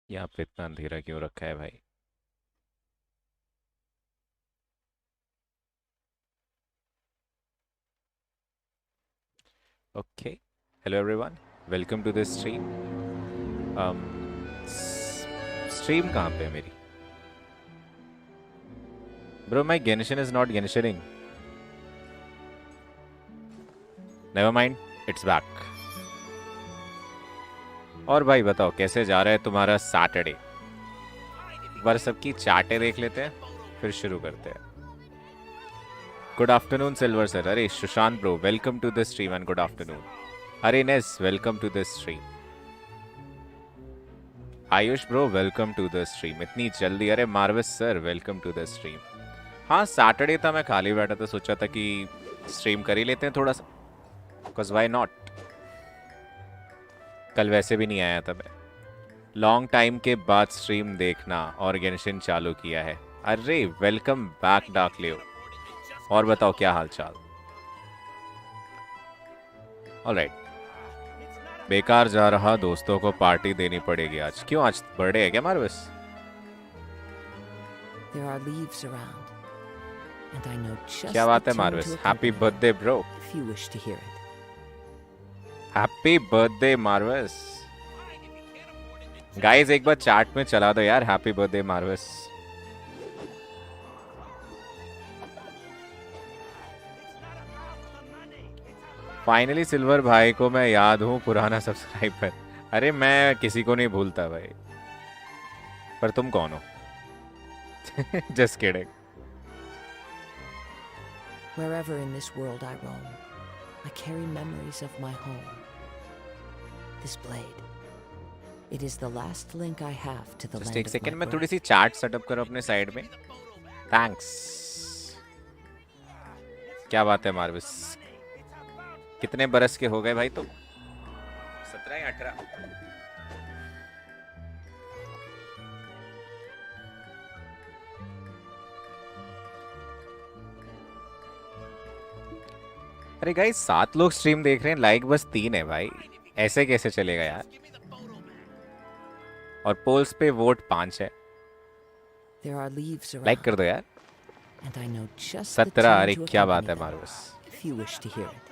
यहाँ पे इतना अंधेरा क्यों रखा है भाई? Okay, hello everyone, welcome to this stream. um, stream कहाँ पे है मेरी? Bro my Genshin is not genshining. Never mind, it's back. और भाई बताओ कैसे जा रहा है तुम्हारा सैटरडे? एक बार सबकी चाटें देख लेते हैं फिर शुरू करते हैं। Good afternoon silver sir. अरे Sushant bro, welcome to the stream and good afternoon. अरे Ness, welcome to the stream. Ayush bro, welcome to the stream. इतनी जल्दी? अरे Marvus sir, welcome to the stream. हाँ सैटरडे था, मैं खाली बैठा था, सोचा था कि स्ट्रीम कर ही लेते हैं थोड़ा सा, बिकॉज वाई नॉट। कल वैसे भी नहीं आया था मैं। लॉन्ग टाइम के बाद स्ट्रीम देखना और गेंशिन चालू किया है। अरे वेलकम बैक डार्क लियो। और बताओ क्या हाल चाल? ऑलराइट, बेकार जा रहा, दोस्तों को पार्टी देनी पड़ेगी आज। क्यों, आज बर्थडे है क्या मार्वस? There are leaves around, and I know just क्या the बात है tune Marvus? to happy accompany birthday them, bro. if you wish to hear it. Happy birthday Marvus. Guys एक बार चैट में चला दो यार, happy birthday Marvus. Finally silver भाई को मैं याद हूँ, पुराना सब्सक्राइबर। अरे मैं किसी को नहीं भूलता भाई, पर तुम कौन हो? Just kidding. Wherever in this world I roam, I carry memories of my home. This blade, it is the last link I have to the just land एक of सेकंड, my मैं थोड़ी birth. सी chart setup करूँ अपने side में। Thanks. क्या बात है मार्वस, कितने बरस के हो गए भाई तुम? 17 या 18? अरे गाइस 7 लोग स्ट्रीम देख रहे हैं, लाइक बस 3 है भाई। ऐसे कैसे चलेगा यार? और पोल्स पे वोट 5 है। There are leaves लाइक कर around, दो यार। and I know just the 17। tune अरे to क्या बात accompany है them, मार्वस। if you wish to hear it.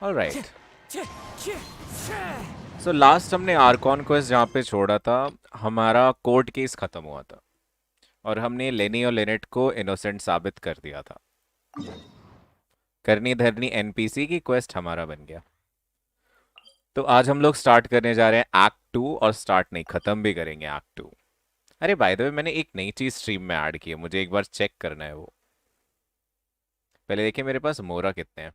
Alright, so last हमने आर्कॉन क्वेस्ट जहाँ पे छोड़ा था, हमारा कोर्ट केस खत्म हुआ था और हमने लेनी और लेनेट को इनोसेंट साबित कर दिया था। करनी धरनी एनपीसी की क्वेस्ट हमारा बन गया। तो आज हम लोग स्टार्ट करने जा रहे हैं एक्ट 2, और स्टार्ट नहीं, खत्म भी करेंगे एक्ट 2। अरे बाय द वे, मैंने एक नई चीज स्ट्रीम में ऐड की है, मुझे एक बार चेक करना है वो। पहले देखिए मेरे पास मोरा कितने हैं,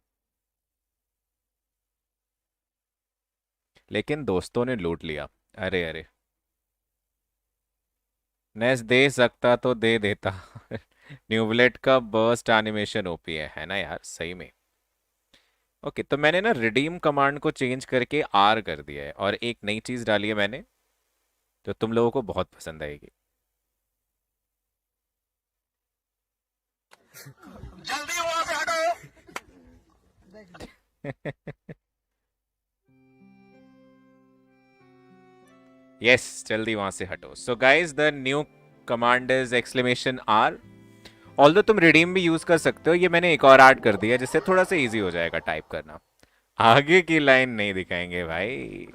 लेकिन दोस्तों ने लूट लिया। अरे अरे, नेस दे सकता तो दे देता। न्यूबलेट का बर्स्ट एनिमेशन ओपी है ना यार, सही में। ओके, तो मैंने ना रिडीम कमांड को चेंज करके आर कर दिया है, और एक नई चीज डाली है मैंने, जो तुम लोगों को बहुत पसंद आएगी। जल्दी वहां से हटो। यस, जल्दी वहां से हटो। So guys, the new command is exclamation R. Although तुम रिडीम भी यूज कर सकते हो, ये मैंने एक और ऐड कर दिया जिससे थोड़ा सा इजी हो जाएगा टाइप करना। आगे की लाइन नहीं दिखाएंगे भाई,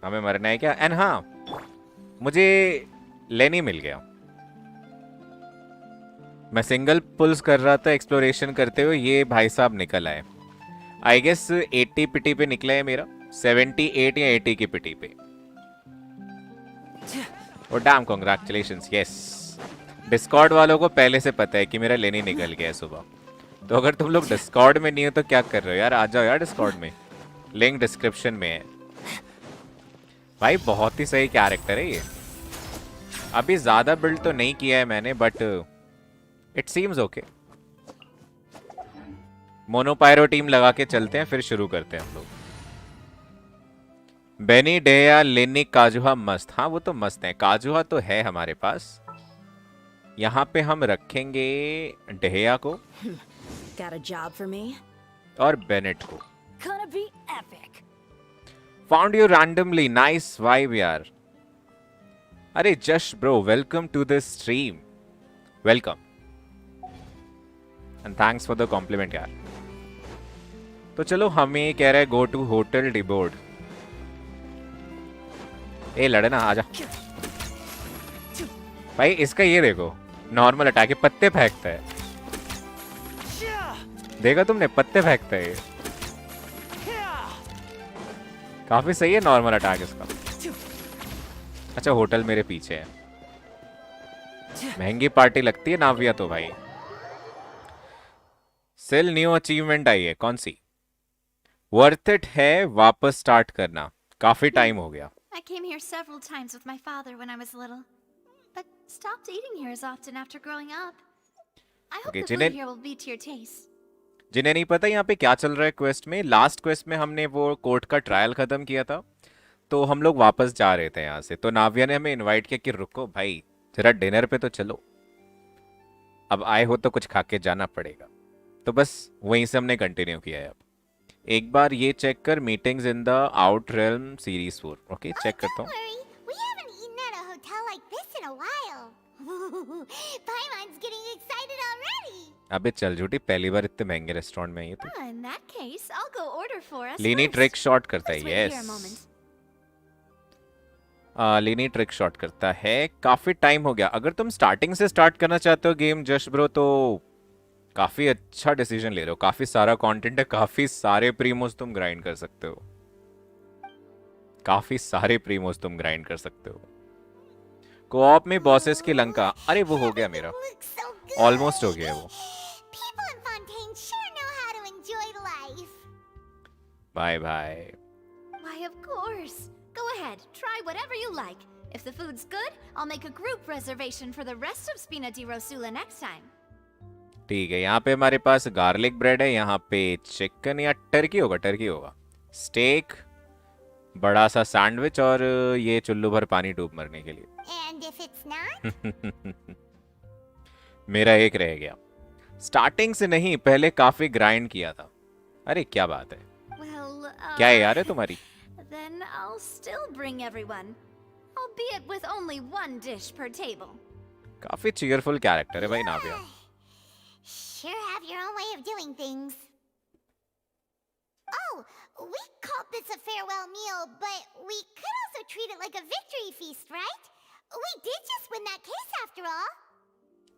हमें मरना है क्या? एंड हाँ, मुझे लेनी मिल गया। मैं सिंगल पुल्स कर रहा था एक्सप्लोरेशन करते हुए, ये भाई साहब निकल आए। आई गेस 80 पिटी पे निकला है मेरा, 78 या 80 की पिटी पे। Oh damn, congratulations. Yes, Discord वालों को पहले से पता है कि मेरा लेनी निकल गया है सुबह। तो अगर तुम लोग डिस्कॉर्ड में नहीं हो तो क्या कर रहे हो यार, आ जाओ यार डिस्कॉर्ड में, लिंक डिस्क्रिप्शन में है। भाई बहुत ही सही कैरेक्टर है ये। अभी ज्यादा बिल्ड तो नहीं किया है मैंने, but it seems okay. Monopyro team लगा के चलते हैं, फिर शुरू करते हैं हम लोग। बेनी डेया लेनी काजुहा मस्त। हाँ वो तो मस्त है, काजुहा तो है हमारे पास। यहाँ पे हम रखेंगे डेया को Got a job for me? और बेनेट को। Gonna be epic. Found you randomly. Nice vibe यार. अरे जश bro, welcome to the stream. Welcome. And thanks for the compliment यार. तो चलो हमें कह रहा है go to hotel deboard. ए लड़े ना आजा. भाई इसका ये देखो. नॉर्मल अटैक है, पत्ते फेंकता है. देखा तुमने, पत्ते फेंकता है. काफी सही है नॉर्मल अटैक इसका. अच्छा होटल मेरे पीछे है. महंगी पार्टी लगती है नाविया तो भाई. सेल न्यू अचीवमेंट आई है. कौन सी? वर्थ इट है वापस स्टार्ट करना. काफी टाइम हो गया. I came here several times with my father when I was little, but stopped eating here as often after growing up. I hope the food here will be to your taste. जिन्हें नहीं पता यहाँ पे क्या चल रहा है quest में, लास्ट क्वेस्ट में हमने वो कोर्ट का ट्रायल खत्म किया था, तो हम लोग वापस जा रहे थे यहाँ से. तो नाविया ने हमें इनवाइट किया कि रुको भाई जरा डिनर पे तो चलो. अब आए हो तो कुछ खा के जाना पड़ेगा. तो बस वहीं से हमने कंटिन्यू किया है. अब एक बार ये चेक कर, meetings in the out realm series 4. Okay check करता हूँ. We haven't eaten at a hotel like this in a while. Paimon's getting excited already. अबे चल झूठी, पहली बार इतने महंगे रेस्टोरेंट में आई है तू. In that case, I'll go order for us. Lyney first. Trick shot करता Let's है. wait here a yes moment. Lyney trick shot करता है. काफी टाइम हो गया. अगर तुम स्टार्टिंग से स्टार्ट करना चाहते हो गेम जश ब्रो, तो काफी अच्छा डिसीजन ले रहे हो. काफी सारा कंटेंट है, काफी सारे प्रीमोस तुम ग्राइंड कर सकते हो. काफी सारे प्रीमोस तुम ग्राइंड कर सकते हो. कोऑप में बॉसेस की लंका. अरे वो हो गया मेरा. Looks so good. ऑलमोस्ट हो गया वो. People in Fountaine sure know how to enjoy life. Bye bye. Why, of course. Go ahead, try whatever you like. If the food's good, I'll make a group reservation for the rest of Spina di Rosula next time. ठीक है, यहाँ पे हमारे पास garlic bread है. यहाँ पे chicken या Turkey होगा, टर्की होगा. स्टेक, बड़ा सा सैंडविच और ये चुल्लू भर पानी डूब मरने के लिए. And if it's not? मेरा एक रह गया. स्टार्टिंग से नहीं, पहले काफी ग्राइंड किया था. अरे क्या बात है. Well, क्या है यार है तुम्हारी. then I'll still bring everyone, albeit with only one dish per table. काफी चीयरफुल कैरेक्टर है भाई नाविया. Sure have your own way of doing things. Oh, we called this a farewell meal, but we could also treat it like a victory feast, right? We did just win that case after all.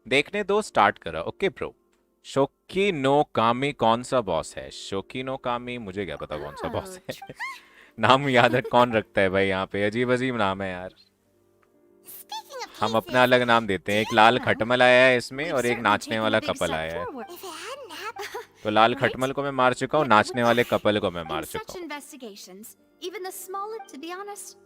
देखने दो, start करा. Okay bro. शोकी no कामी कौन सा boss है? शोकी no कामी मुझे क्या पता कौन सा बॉस है. नाम याद है कौन रखता है भाई यहाँ पे. अजीब अजीब नाम है यार. Speaking of हम cases, अपना अलग नाम देते हैं. एक लाल खटमल आया है इसमें और एक नाचने वाला कपल आया है. if it hadn't happened, तो लाल खटमल को मैं मार चुका हूँ, नाचने वाले कपल को मैं मार In चुका such हूँ. investigations, even the smallest, to be honest,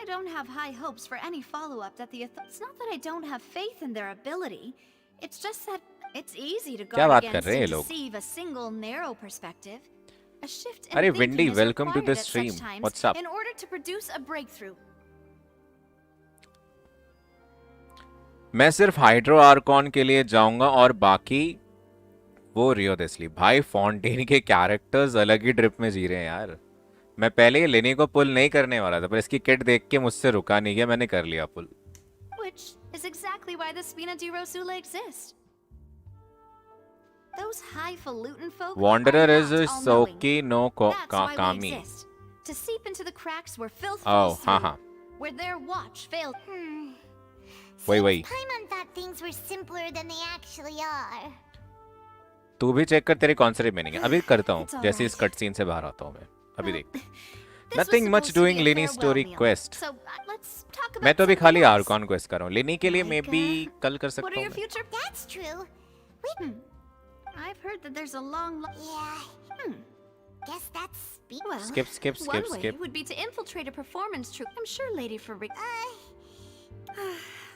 I don't have high hopes for any follow-up that it's not that I don't have faith in their ability. It's just that it's easy to क्या guard बात कर against रहे हैं and ये लोग? deceive a single narrow perspective. A shift in अरे thinking windy, is welcome to required the at such stream. times What's up? in order to produce a breakthrough. मैं सिर्फ हाइड्रो आर्कॉन के लिए जाऊंगा और बाकी वो रियो देसली. भाई फाउंटेन के कैरेक्टर्स अलग ही ड्रिप में जी रहे हैं यार. मैं पहले ये लेने को पुल नहीं करने वाला था, पर इसकी किट देख के मुझसे रुका नहीं गया, मैंने कर लिया पुल. Which is exactly why the Spina di Rosula exist. Those highfalutin folk Wanderer are is not all-knowing. Soki no That's why we Kami. exist. To seep into the cracks where filth Oh, falls through, haha. where their watch failed. वही वही. Paimon thought things were simpler than they actually are. तू भी check कर, तेरी कौन सी meaning है. अभी करता हूँ It's all जैसे इस right. कट सीन से बाहर आता हूँ मैं. अभी देख. This was Nothing much supposed to doing be a Lini farewell story meal. quest. So let's talk about मैं तो अभी something खाली else. आर्कॉन क्वेस्ट कर रहा हूँ. लेने के लिए मे Like, बी कल कर What सकता are हूँ your मैं. future? That's true. I've heard that there's a long. Yeah. Guess that's Well, Skip, skip, one skip, way skip. would be to infiltrate a performance troupe. I'm sure Lady Farina.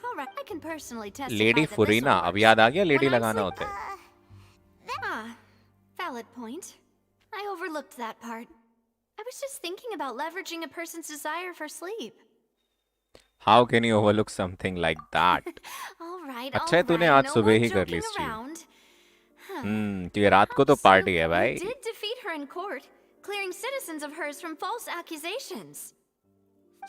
All right, I can personally testify lady that this फुरीना. will अब work. याद आ गया lady When I लगाना sleep- होता है. Ah, valid point. I overlooked that part. I was just thinking about leveraging a person's desire for sleep. How can you overlook something like that? All right, अच्छा है तूने आज no सुबह more ही कर ली joking stream. around. तो ये रात को तो So, पार्टी है you भाई. did defeat her in court. clearing citizens of hers from false accusations.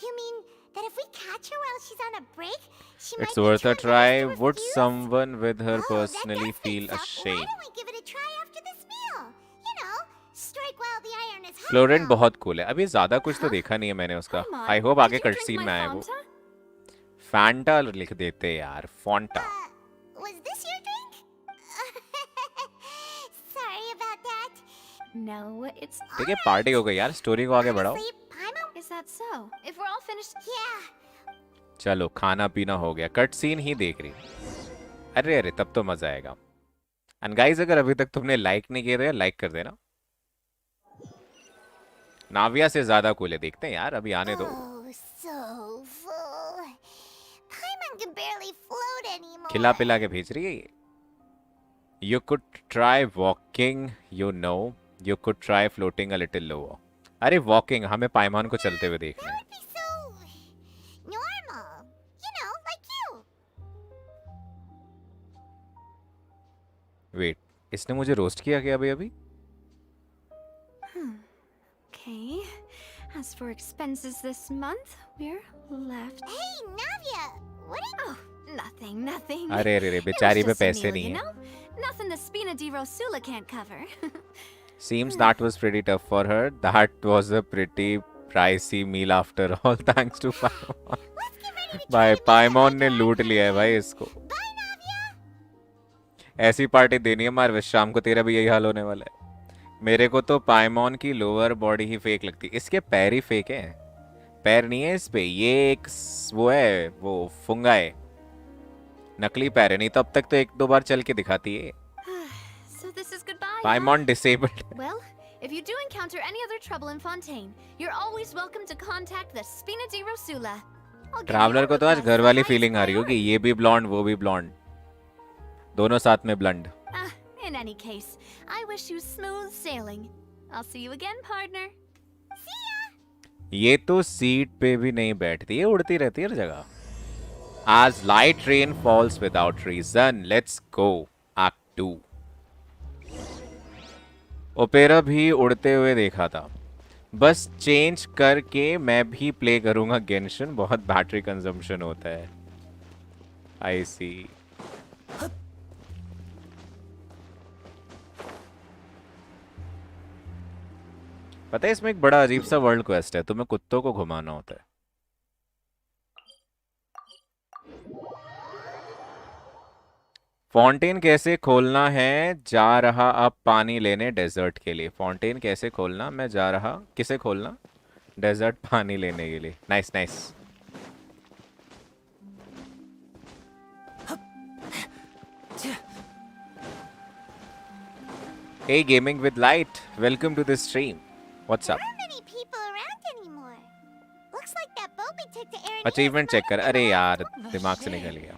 You mean that if we catch her while she's on a break, she It's might worth a be try. trying to Would refuse? someone with her Oh, that personally does feel make sense. Why ashamed? don't we give it a try after this meal? You know, strike while the iron is hot. फ्लोरेंट now. बहुत cool है. अभी ज्यादा कुछ तो देखा नहीं है मैंने उसका. Come on, आई होप आगे did you cut drink scene my में आए वो. Fanta? फैंटा लिख देते यार. फॉन्टा. Was this your drink? Sorry about that. No, it's ठीक है पार्टी हो गई यार. स्टोरी को आगे बढ़ाओ. Honestly, Paimon? Is that so? If we're all finished, Yeah. चलो खाना पीना हो गया. कट सीन ही देख रही. अरे अरे तब तो मजा आएगा. एंड गाइस अगर अभी तक तुमने लाइक नहीं किया तो यार लाइक कर देना. नाविया से ज्यादा कूल है. देखते हैं यार अभी आने दो. Oh, so full. Paimon can barely float anymore. खिला पिला के भेज रही है ये. You could try walking, you know. You could try floating a little lower. अरे walking हमें पाइमॉन को चलते हुए देखना है. That would be so normal. You know, like you. Wait इसने मुझे रोस्ट किया क्या अभी अभी? okay. As for expenses this month, we're left. Hey, Navia. What are you... Oh, nothing, nothing. अरे अरे अरे It was बेचारी पे just a पैसे meal, नहीं you है. know? Nothing the Spina di Rosula can't cover. Seems that was pretty tough for her. That was a pretty pricey meal after all. Thanks to Paimon. Let's get ready to भाई try पाइमॉन ने लूट लिया है भाई इसको. Bye, Navia. ऐसी party देनी है मार. शाम को तेरा भी यही हाल होने वाला है. मेरे को तो पाइमॉन की लोअर बॉडी ही फेक लगती है. इसके पैर ही फेक है. पैर नहीं है इस पे. ये एक वो है वो फुंगा है. नकली पैर है. नहीं तो अब तक तो एक दो बार चल के दिखाती है. So this is goodbye. huh? Paimon disabled. Well, if you do encounter any other trouble in Fountaine, you're always welcome to contact the Spina di Rosula. I'll give you traveller your को तो आज request घर the वाली highest feeling आ रही होगी. priority. ये भी blonde वो भी ब्लॉन्ड. दोनों साथ में blond. In any case, I wish you smooth sailing. I'll see you again, partner. ये तो सीट पे भी नहीं बैठती है. उड़ती रहती है हर जगह. As light rain falls without reason, let's go. Act 2. Opera भी उड़ते हुए देखा था. बस चेंज करके मैं भी प्ले करूंगा गेंशिन. बहुत बैटरी कंजम्पशन होता है. आई सी. पता है इसमें एक बड़ा अजीब सा वर्ल्ड क्वेस्ट है. तुम्हें कुत्तों को घुमाना होता है. फाउंटेन कैसे खोलना है? जा रहा अब पानी लेने डेजर्ट के लिए. फाउंटेन कैसे खोलना? मैं जा रहा. किसे खोलना? डेजर्ट पानी लेने के लिए. Nice nice. Hey gaming with light, welcome to the stream. What's up? There aren't many people around anymore. Looks like that boat we took to Aaron. Achievement check कर. अरे यार दिमाग से निकल गया.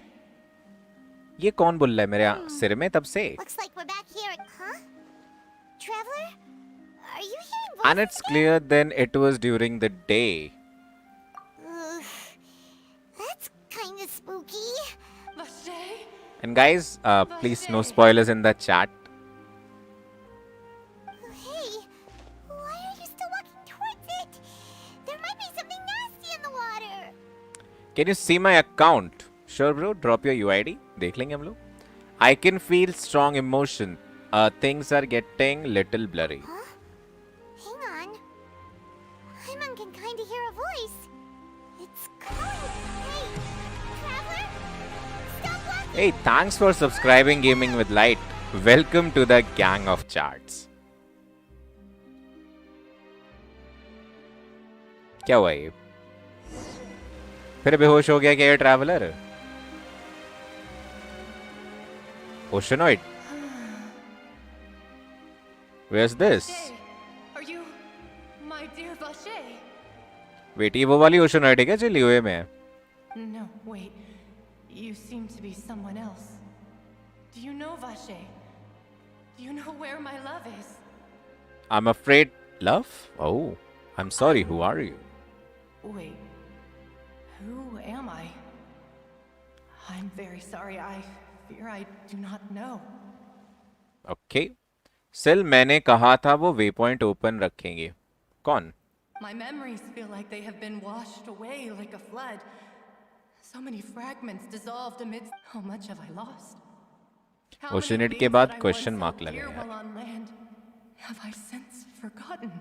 ये कौन बोल रहा है मेरे सिर में तब से? Looks like we're back here. Huh? Traveler? Are you hearing voices? And it's clear then it was during the day. Ugh, that's kind of spooky. And guys, please no spoilers in the chat. Hey, why are you still walking towards it? There might be something nasty in the water. Can you see my account? Sure bro, drop your UID. देख लेंगे हम लोग. I can feel strong emotion. Things are getting little blurry. Huh? Hang on. Paimon can kind of hear a voice. It's calling. Hey, traveler? Stop walking. Hey, thanks for subscribing Gaming with Light. Welcome to the gang of charts. क्या हुआ ये? फिर बेहोश हो गया क्या ये traveller? Oceanoid. Where's this? Are you my dear Vache? Wait, ये वो वाली Oceanoid है क्या जो लियोए में है? No, wait. You seem to be someone else. Do you know Vache? Do you know where my love is? I'm afraid. Love? Oh, I'm sorry. Who are you? Wait. Who am I? I'm very sorry. I fear I do not know. Okay. सिल मैंने कहा था वो way point open रखेंगे. कौन? My memories feel like they have been washed away like a flood. So many fragments dissolved amidst. How much have I lost? How many ओशनिट के things बाद that I question once mark held लगे dear यार. while on land have I since forgotten?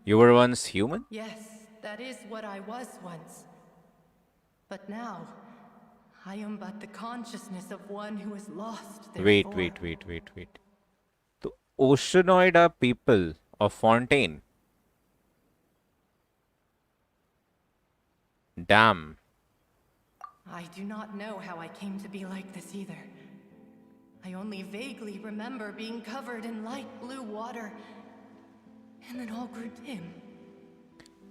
You were once human? Yes, that is what I was once. But now, I am but the consciousness of one who is lost. Wait, Therefore, wait. तो oceanoid are people of Fountaine. Damn. I do not know how I came to be like this either. I only vaguely remember being covered in light blue water, and then all grew dim.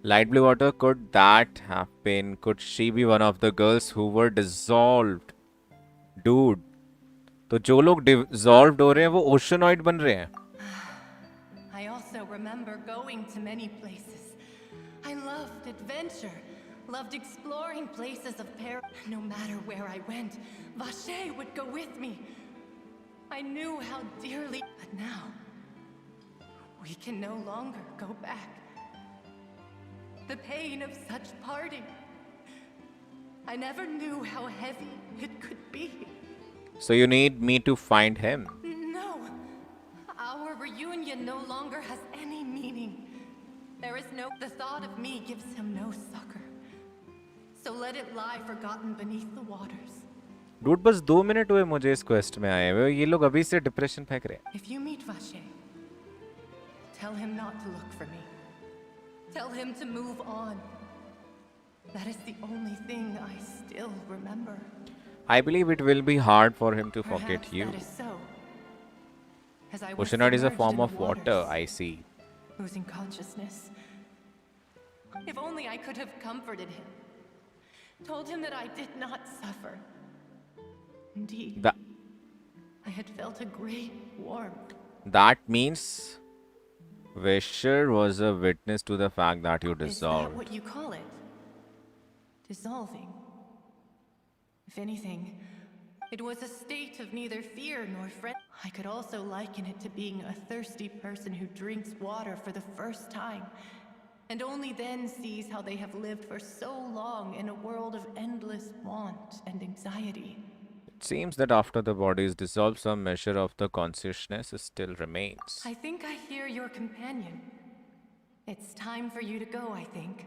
Light blue water, could that have been? Could she be one of the girls who were dissolved? Dude. तो जो लोग dissolved हो रहे हैं वो oceanoid बन रहे हैं. I also remember going to many places. I loved adventure, loved exploring places of peril. No matter where I went, Vache would go with me. I knew how dearly, but now we can no longer go back. The pain of such parting. I never knew how heavy it could be. So you need me to find him. No, our reunion no longer has any meaning. There is no. The thought of me gives him no succor. So let it lie forgotten beneath the waters. Dude, बस 2 minute हुए मुझे इस quest में आए हुए. ये लोग अभी से डिप्रेशन फेंक रहे हैं. If you meet Vache, tell him not to look for me. Tell him to move on. That is the only thing I still remember. I believe it will be hard for him to Perhaps forget you. that is so. As I was Oceanoid is a submerged form in of water, waters, I see. losing consciousness. If only I could have comforted him. Told him that I did not suffer. Indeed, That, I had felt a great warmth. that means Visher was a witness to the fact that you Is that dissolved. what you call it? Dissolving. If anything, it was a state of neither fear nor friend. I could also liken it to being a thirsty person who drinks water for the first time, and only then sees how they have lived for so long in a world of endless want and anxiety. It seems that after the body is dissolved, some measure of the consciousness still remains. I think I hear your companion. It's time for you to go, I think.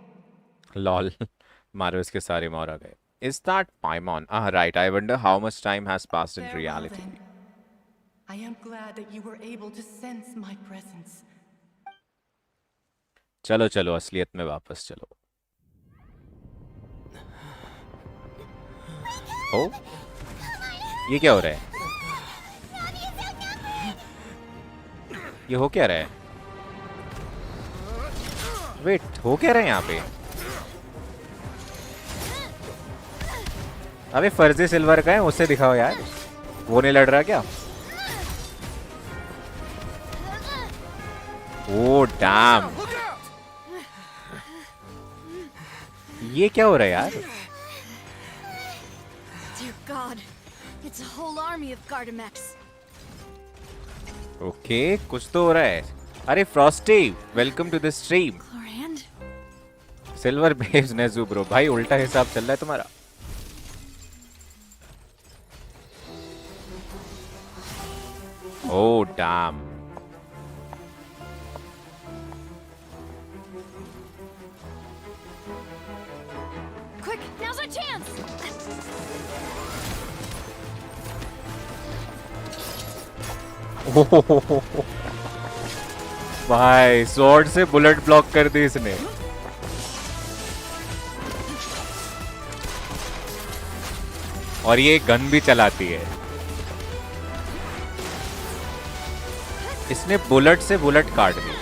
Lol. मारो इसके सारे Mora गए. Is that paimon? Ah, right. I wonder how much time has passed in Farewell, reality. then. I am glad that you were able to sense my presence. चलो चलो असलियत में वापस चलो. ओ, ये क्या हो रहा है? ये हो क्या रहा है? वेट, हो क्या रहा है यहाँ पे? अबे फर्जी सिल्वर का है, उससे दिखाओ यार. वो नहीं लड़ रहा क्या? Oh damn. ये क्या हो रहा है यार? Dear God, it's a whole army of Gardamex. Okay, कुछ तो हो रहा है. अरे Frosty, welcome to the stream. Chlorand? Silver babes Nezu bro, भाई उल्टा हिसाब चल रहा है तुम्हारा. Oh damn. Quick, now's our chance! भाई स्वॉर्ड से बुलेट ब्लॉक कर दी इसने. और ये गन भी चलाती है. इसने बुलेट से बुलेट काट दी.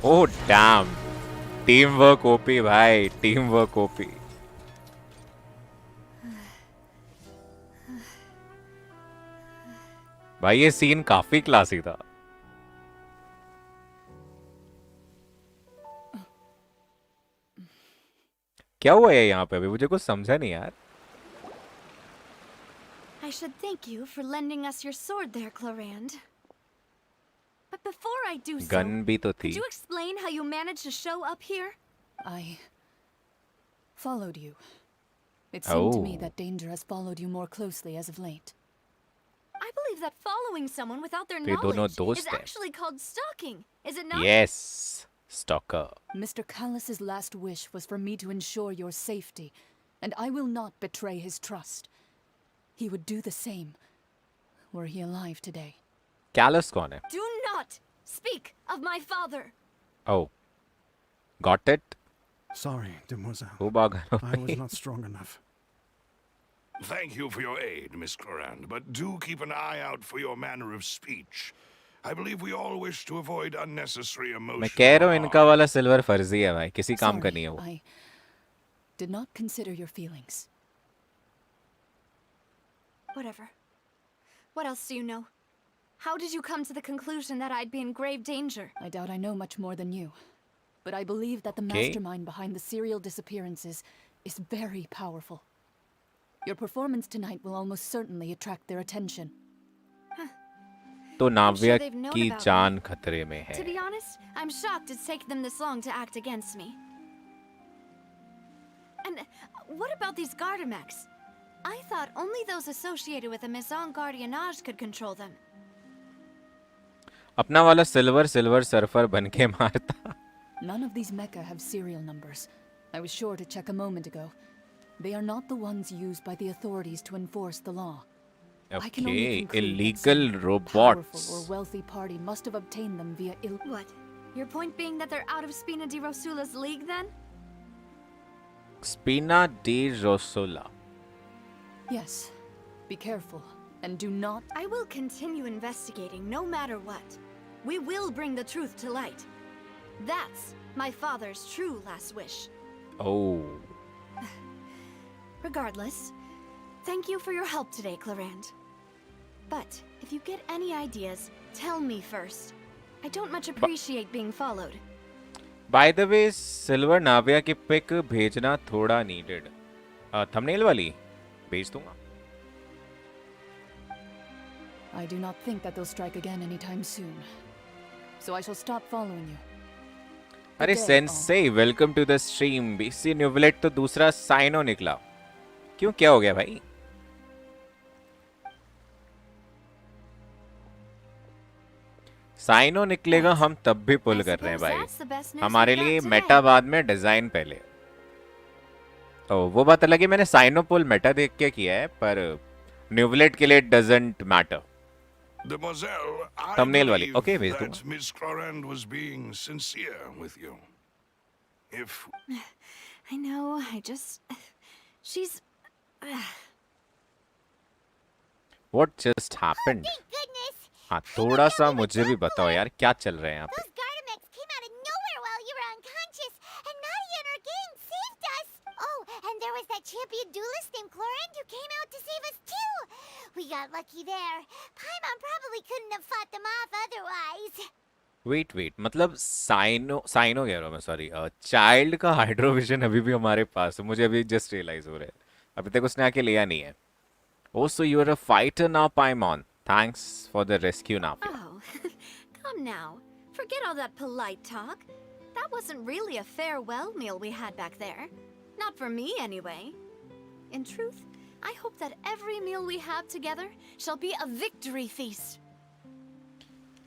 Oh damn. Team work OP भाई, टीम वर्क ओपी. भाई ये सीन काफी क्लासी था. क्या हुआ है यहाँ पे? अभी मुझे कुछ समझा नहीं यार. I should thank you for lending us your sword there, Chlorand. But before I do so, gun भी तो थी. could you explain how you managed to show up here? I followed you. It seemed to me Oh. that danger has followed you more closely as of late. I believe that following someone without their तो ये दोनों knowledge दोस्त is हैं. actually called stalking, is it not? Yes, stalker. Mr. Callus's last wish was for me to ensure your safety, and I will not betray his trust. He would do the same, were he alive today. Callus कौन है? Do not speak of my father. Oh, got it. Sorry, demoiselle. वो बागा I was not strong enough. Thank you for your aid, Miss Clorand, but do keep an eye out for your manner of speech. I believe we all wish to avoid unnecessary emotion. मैं कह रहा हूँ इनका वाला silver फर्जी है भाई, किसी काम का Sorry, नहीं है वो. I did not consider your feelings. Whatever. What else do you know? How did you come to the conclusion that I'd be in grave danger? I doubt I know much more than you, but I believe that the Okay. mastermind behind the serial disappearances is very powerful. Your performance tonight will almost certainly attract their attention. तो Navya they've known की about me. जान खतरे में To है. be honest, I'm shocked it's taken them this long to act against me. And what about these Gardamex? I thought only those associated with the Maison Gardiennage could control them. अपना वाला silver surfer बन के मारता. None of these mecha have serial numbers. I was sure to check a moment ago. They are not the ones used by the authorities to enforce the law. I can only Okay, conclude that illegal some robots. powerful or wealthy party must have obtained them via What? Your point being that they're out of Spina di Rosula's league then? Spina di Rosula. Yes. Be careful and do not. I will continue investigating no matter what. We will bring the truth to light. That's my father's true last wish. Oh. Regardless, thank you for your help today, Clorand. But if you get any ideas, tell me first. I don't much appreciate being followed. By the way, silver Navia की pic भेजना थोड़ा needed. Thumbnail वाली भेज दूंगा. I do not think that they'll strike again anytime soon. So I shall stop following you. अरे sensei welcome to the stream. BC Neuvillette तो दूसरा cyano निकला. क्यों, क्या हो गया भाई? साइनो निकलेगा हम तब भी पुल कर रहे हैं भाई. हमारे लिए मेटा बाद में डिजाइन पहले. ओ वो बात अलग है, मैंने साइनो पुल मेटा देख के किया है, पर न्यूवलेट के लिए doesn't matter. Demoiselle, I Thumbnail वाली. believe Okay, भेज that दूंगा. Miss Clorand was being sincere with you. If I know, she's... What just happened? Thank goodness! हाँ थोड़ा सा मुझे भी बताओ यार, क्या चल रहा है यहाँ पे? Those Gardamex came out of nowhere while you were unconscious, and Nadia and her gang saved us! Oh, and there was that champion duelist named Clorand who came out to save us too! We got lucky there. Paimon probably couldn't have fought them off otherwise. Wait मतलब Cyno कह रहा हूँ मैं, sorry. Child का हाइड्रोविजन अभी भी हमारे पास है, मुझे अभी जस्ट रियलाइज हो रहा है. अभी तक उसने आके लिया नहीं है. Oh, so you're a fighter now, Paimon. Thanks for the rescue, Navya. Oh, come now. Forget all that polite talk. That wasn't really a farewell meal we had back there. Not for me, anyway. In truth, I hope that every meal we have together shall be a victory feast.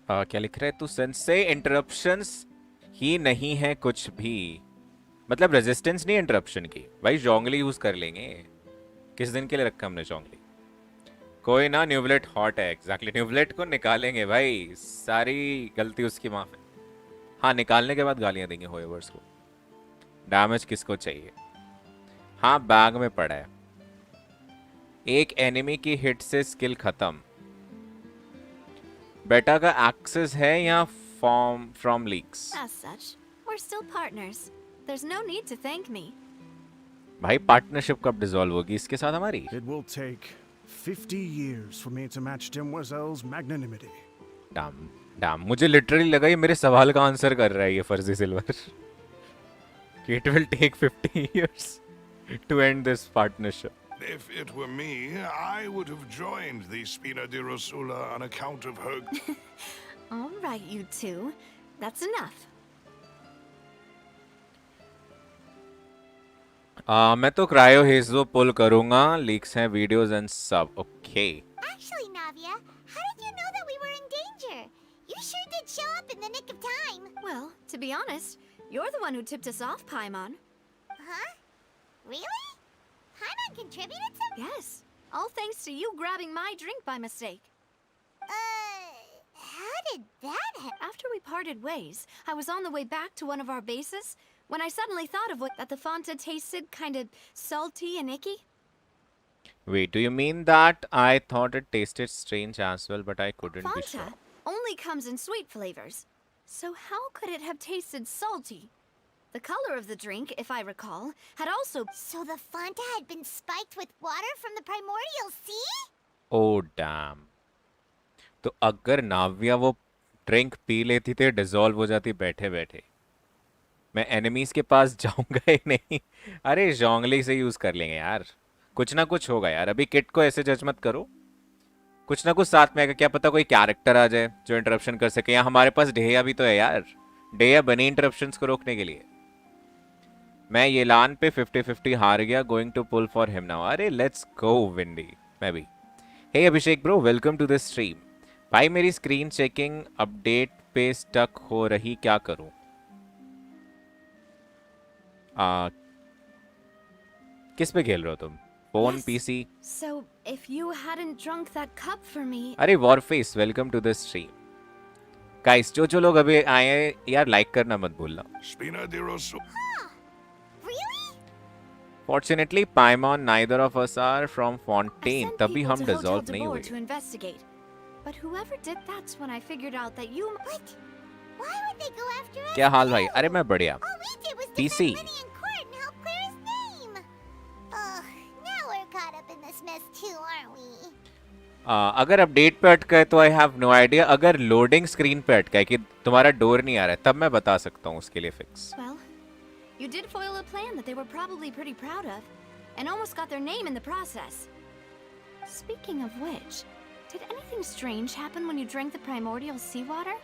क्या लिख रहा है तू? Sense interruptions ही नहीं है कुछ भी. मतलब रेजिस्टेंस नहीं इंटरप्शन की भाई. जोंगली यूज कर लेंगे. किस दिन के लिए रखा हमने जोंगली? कोई ना, न्यूवलेट हॉट है. एग्जैक्टली, न्यूवलेट को निकालेंगे भाई. सारी गलती उसकी माफ है. हाँ, निकालने के बाद गालियां देंगे होएवर्स को. डैमेज किसको चाहिए? हाँ, बैग में पड़ा है. एक एनिमी की हिट से स्किल खत्म. बेटा का एक्सेस है या from leaks? As such, we're still partners. There's no need to thank me. भाई पार्टनरशिप कब डिसॉल्व होगी इसके साथ हमारी? It will take 50 years for me to match Demoiselle's magnanimity. Dam मुझे लिटरली लगा ये मेरे सवाल का आंसर कर रहा है ये फर्जी silver. It will take 50 years to end this partnership. If it were me, I would have joined the Spina di Rosula on account of her... All right, you two. That's enough. मैं तो cryo हेजो पुल करूंगा, leaks हैं videos and सब. Okay. Actually, Navia, how did you know that we were in danger? You sure did show up in the nick of time. Well, to be honest, you're the one who tipped us off, Paimon. Huh? Really? Paimon contributed some? Yes, all thanks to you grabbing my drink by mistake. How did that happen? After we parted ways, I was on the way back to one of our bases when I suddenly thought of that the Fountaine tasted kind of salty and icky. Wait, do you mean that I thought it tasted strange as well, but I couldn't be sure. Fanta only comes in sweet flavors. So how could it have tasted salty? The color of the drink, if I recall, had also... So the Fanta had been spiked with water from the primordial sea? Oh damn. तो अगर नाविया वो drink P लेती थे dissolve हो जाती बैठे बैठे, मैं एनिमीज के पास जाऊंगा ही नहीं. अरे जोंगली से यूज कर लेंगे यार, कुछ ना कुछ होगा यार. अभी किट को ऐसे जज मत करो, कुछ ना कुछ साथ में आएगा. क्या पता कोई कैरेक्टर आ जाए जो इंटरप्शन कर सके. यहाँ हमारे पास डेया भी तो है यार. डेया बनी इंटरप्शंस को रोकने के लिए. मैं ये लान पे 50-50 हार गया. Going to pull for him now. अरे लेट्स गो विंडी. मैं भी. Hey Abhishek bro, welcome to this stream. भाई मेरी स्क्रीन चेकिंग अपडेट पे स्टक हो रही, क्या करूं? किस पे खेल रहे हो तुम? Phone, Yes. PC? So, if you hadn't drunk that cup for me... अरे Warface, welcome to the stream. Guys जो लोग अभी आए हैं यार, लाइक करना मत भूलना. Spina di Rosu. Really? Fortunately Paimon neither of us are from I Fontaine, sent तभी people हम to Hotel डिसॉल्व de नहीं Boer हुए. to investigate. But whoever did that's when I figured out that you... What? Why would they go after us? क्या हाल भाई? too? अरे मैं बढ़िया. All we did was PC. defend Lenny in court and help clear his name. Ugh, now we're caught up in this mess too, aren't we? अगर update पे अटका है तो आई हैव नो आइडिया. अगर loading screen पे अटका है कि तुम्हारा डोर नहीं आ रहा है, तब मैं बता सकता हूँ उसके लिए fix. Well, you did foil a plan that they were probably pretty proud of, and almost got their name in the process. Speaking of which, did anything strange happen when you drank the primordial seawater?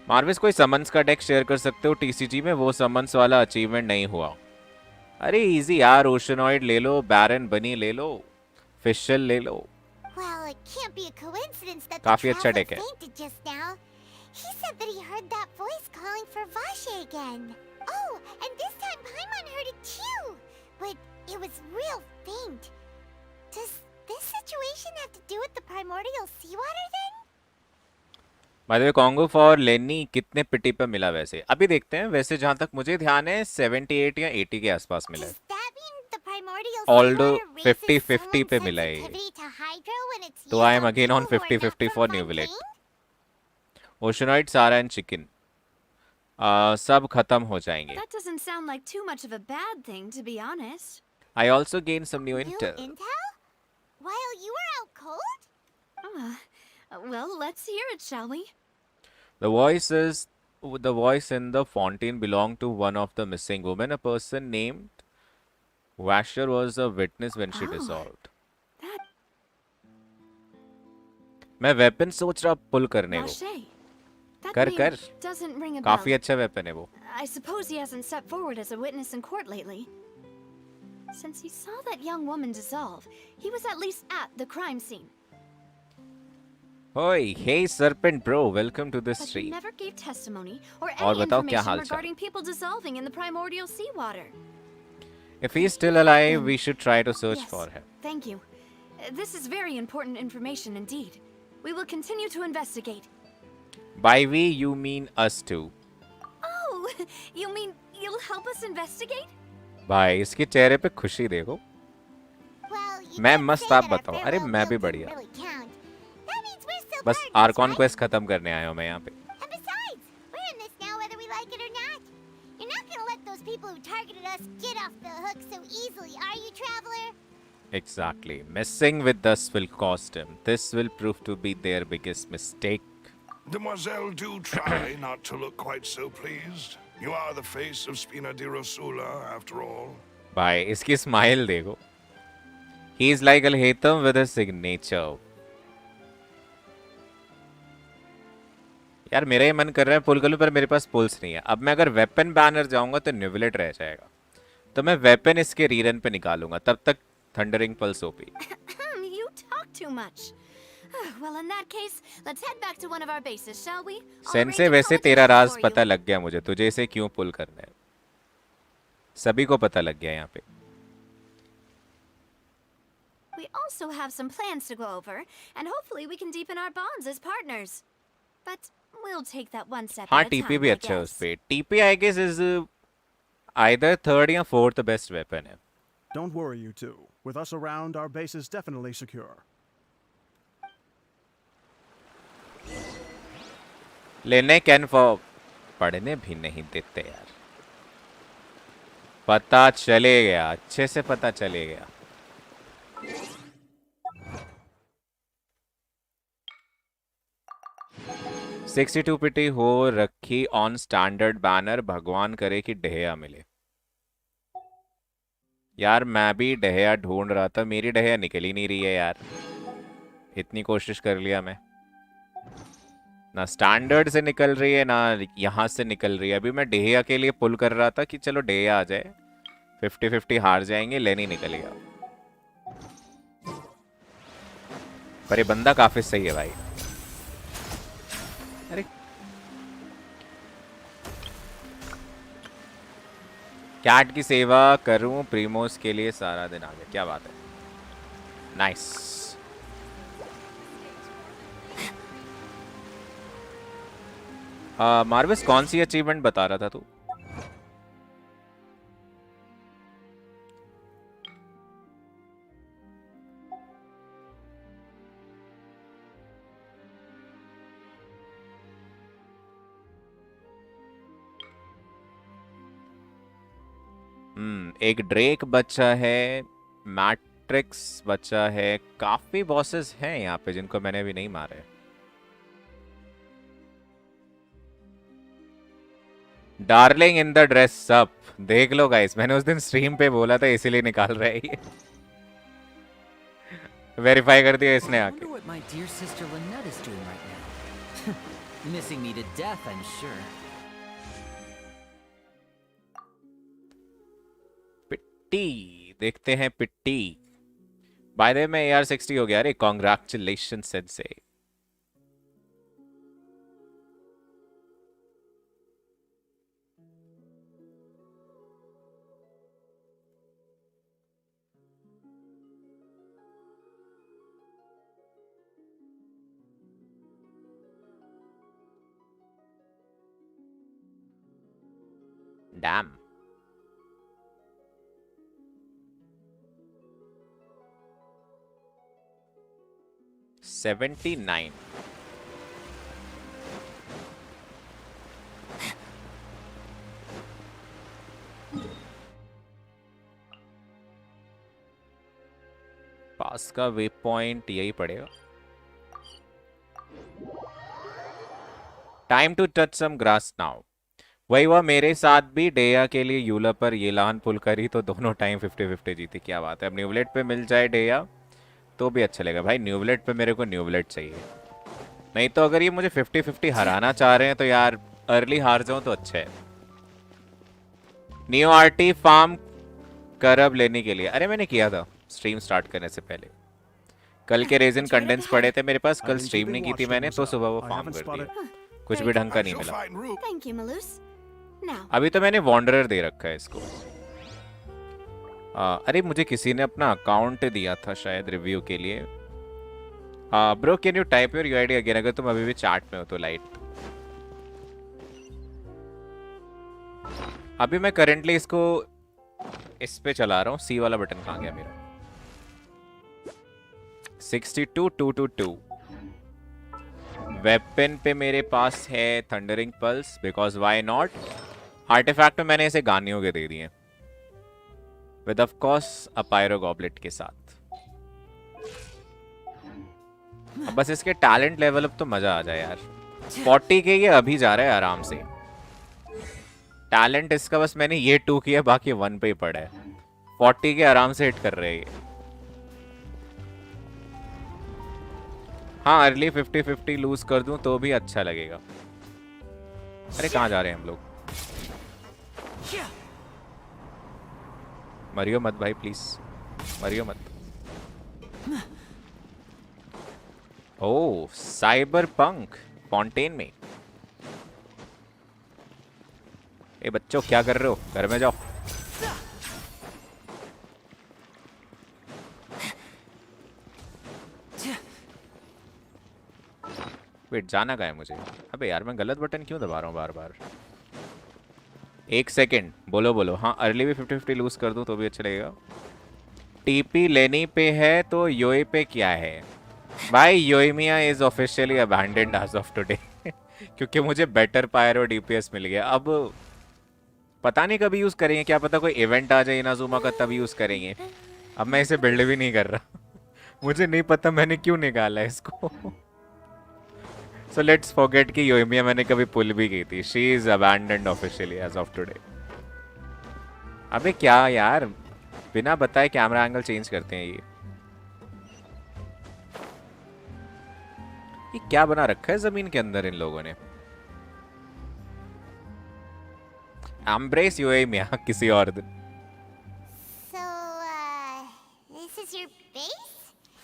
मार्विस, कोई summons का deck share कर सकते हो TCG में? वो summons वाला achievement नहीं हुआ. अरे इजी यार, ओशनॉइड ले लो, बैरन बनी ले लो, फिशल ले लो. Well, it can't be a coincidence that the काफी अच्छा traveler deck है. fainted just now. He said that he heard that voice calling for Vache again. Oh, and this time Paimon heard it too. But it was real faint. Does this situation have to do with the primordial seawater then? Bye the way, Congo for लेनी कितने पिटी पे मिला वैसे? अभी देखते हैं. वैसे जहां तक मुझे ध्यान है 78 या 80 के आसपास मिला है. Does that mean the primordial Although seawater raises 50-50 someone's पे मिला है ये. sensitivity to hydro when it's तो used I am on again on people who are not 50-50 from for New Village. Fountaine? ओशनॉइड, सारा एंड चिकन सब खत्म हो जाएंगे. That doesn't sound like too much of a bad thing, to be honest. I also gain some new New intel. intel? While you were out cold? Well, let's hear it, shall we? The voice in the Fountaine belonged to one of the missing women. A person named Washer was a witness when she Oh. dissolved. That मैं weapon सोच रहा पुल करने को. Vache. That कर name कर. doesn't ring a काफी bell. अच्छा weapon है वो. I suppose he hasn't stepped forward as a witness in court lately. Since he saw that young woman dissolve, he was at least at the crime scene. Oi, hey Serpent Bro, welcome to this But he stream. never gave testimony or और any बताओ क्या information हाल चाल? regarding people dissolving in the primordial seawater. If he is still alive, we should try to search Yes, for him. thank you. This is very important information indeed. We will continue to investigate. By we, you mean us too. Oh, you mean you'll help us investigate? भाई इसके चेहरे पे खुशी देखो. Well, you मैं can't मस्त say आप that our बताओ. farewell अरे मैं भी meal didn't बढ़िया. really count. That means we're still बस partners, आर्कॉन right? क्वेस्ट खत्म करने आया हूँ मैं यहाँ पे. And besides, we're in this now whether we like it or not. You're not gonna let those people who targeted us get off the hook so easily, are you, traveler? Exactly. Messing with us will cost him. This will prove to be their biggest mistake. Demoiselle, do try not to look quite so pleased. You are the face of Spina di Rosula, after all. भाई इसकी smile देखो. He is like Al-Haytham with his signature. यार मेरा ही मन कर रहा है पुल कर लूं, पर मेरे पास पुल्स नहीं है। अब मैं अगर वेपन बैनर जाऊंगा तो न्यूविलेट रह जाएगा, तो मैं वेपन इसके रीरन पे निकालूंगा, तब तक thundering pulse OP. You talk too much. Well, in that case, let's head back to one of our bases, shall we? I'll sensei arrange वैसे तेरा accommodations राज for पता you. लग गया मुझे, तुझे इसे क्यों पुल करना है, सभी को पता लग गया यहाँ पे। We also have some plans to go over, and hopefully we can deepen our bonds as partners. But we'll take that one step हाँ at a टीपी time, भी I अच्छा है guess. उस पे। TP I guess is either third or fourth best weapon है। Don't worry, you two. With us around, our base is definitely secure. लेने can for पढ़ने भी नहीं देते यार। पता चले गया, अच्छे से पता चले गया। सिक्सटी टू पिटी हो रखी ऑन स्टैंडर्ड बैनर, भगवान करे कि डहेया मिले। यार मैं भी डहेया ढूंढ रहा था, मेरी डहेया निकल ही नहीं रही है यार। इतनी कोशिश कर लिया मैं, ना स्टैंडर्ड से निकल रही है ना यहाँ से निकल रही है। अभी मैं डेहिया के लिए पुल कर रहा था कि चलो डेहिया आ जाए, 50-50 हार जाएंगे, लेनी निकल गया। पर ये बंदा काफी सही है भाई। अरे कैट की सेवा करूं प्रीमोस के लिए सारा दिन आ गया, क्या बात है, नाइस। मार्विस कौन सी अचीवमेंट बता रहा था तू? एक ड्रेक बच्चा है, मैट्रिक्स बच्चा है, काफी बॉसेस हैं यहाँ पे जिनको मैंने भी नहीं मारे। Darling in the dress up, देख लो गाइस, मैंने उस दिन स्ट्रीम पे बोला था इसीलिए निकाल रहा है ये। वेरीफाई कर दिया इसने आके। What my dear sister Lynette is doing right now. Missing me to death, I'm sure. पिट्टी देखते हैं पिट्टी। बाय द वे मैं AR60 हो गया। अरे कांग्रेचुलेशन सेंसे। डैम, $79। पास का वे पॉइंट यही पड़ेगा। Time to touch some grass now. वही हुआ मेरे साथ भी, डेया के लिए यूला पर ये लान पुल करी तो दोनों टाइम 50-50 जीती। क्या बात है। अब न्यूवलेट पे मिल जाए डेया तो भी अच्छा लगेगा भाई। न्यूवलेट पे मेरे को न्यूवलेट चाहिए, नहीं तो अगर ये मुझे 50-50 हराना चाह रहे हैं तो यार अर्ली हार जाऊं तो अच्छा है। न्यू आरटी फार्म करब लेने के लिए, अरे मैंने किया था स्ट्रीम स्टार्ट करने से पहले। कल के रेजिन कंडेंस पड़े थे मेरे पास, कल स्ट्रीम नहीं की थी मैंने, तो सुबह वो फार्म कर दिया। कुछ भी ढंग का नहीं मिला। Thank you, Malus. Now, अभी तो मैंने वॉन्डरर दे रखा है इसको। अरे मुझे किसी ने अपना अकाउंट दिया था शायद रिव्यू के लिए। Bro can you type your UID again, अगर तुम अभी भी चैट में हो तो लाइट। अभी मैं करंटली इसको इस पे चला रहा हूँ। सी वाला बटन कहाँ गया मेरा? 62-222। वेपन पे मेरे पास है thundering pulse, because why not. Artifact में मैंने इसे गानियों के दे दिए, with of course a pyro goblet के साथ। अब बस इसके टैलेंट लेवल अप तो मजा आ जाए यार। 40 के ये अभी जा रहा है आराम से। टैलेंट इसका बस मैंने ये 2 किया, बाकी 1 पे ही पड़ा है। 40 के आराम से हिट कर रहे हैं ये। हाँ अर्ली 50-50 लूज कर दूं तो भी अच्छा लगेगा। अरे कहाँ जा रहे हैं हम लोग? मरियो मत भाई प्लीज, मरियो मत। ओह साइबर पंक फाउंटेन में। ए बच्चों क्या कर रहे हो, घर में जाओ। वेट जाना कहाँ है मुझे? अबे यार मैं गलत बटन क्यों दबा रहा हूँ बार बार? एक सेकेंड, बोलो बोलो। हाँ अर्ली भी 50-50 लूज कर दूँ तो भी अच्छा लगेगा। टीपी लेनी पे है तो योई पे क्या है भाई? Yoimiya is officially abandoned as of today क्योंकि मुझे बेटर पायरो डीपीएस मिल गया। अब पता नहीं कभी यूज करेंगे, क्या पता कोई इवेंट आ जाए इनाजुमा का तब यूज करेंगे। अब मैं इसे बिल्ड भी नहीं कर रहा मुझे नहीं पता मैंने क्यों निकाला इसको सो लेट्स फॉरगेट कि योइमिया मैंने कभी पुल भी की थी। She is abandoned officially as of today. अबे क्या यार, बिना बताए कैमरा एंगल चेंज करते हैं ये क्या बना रखा है जमीन के अंदर इन लोगों ने? एम्ब्रेस योइमिया किसी और दिन। So, this is your base?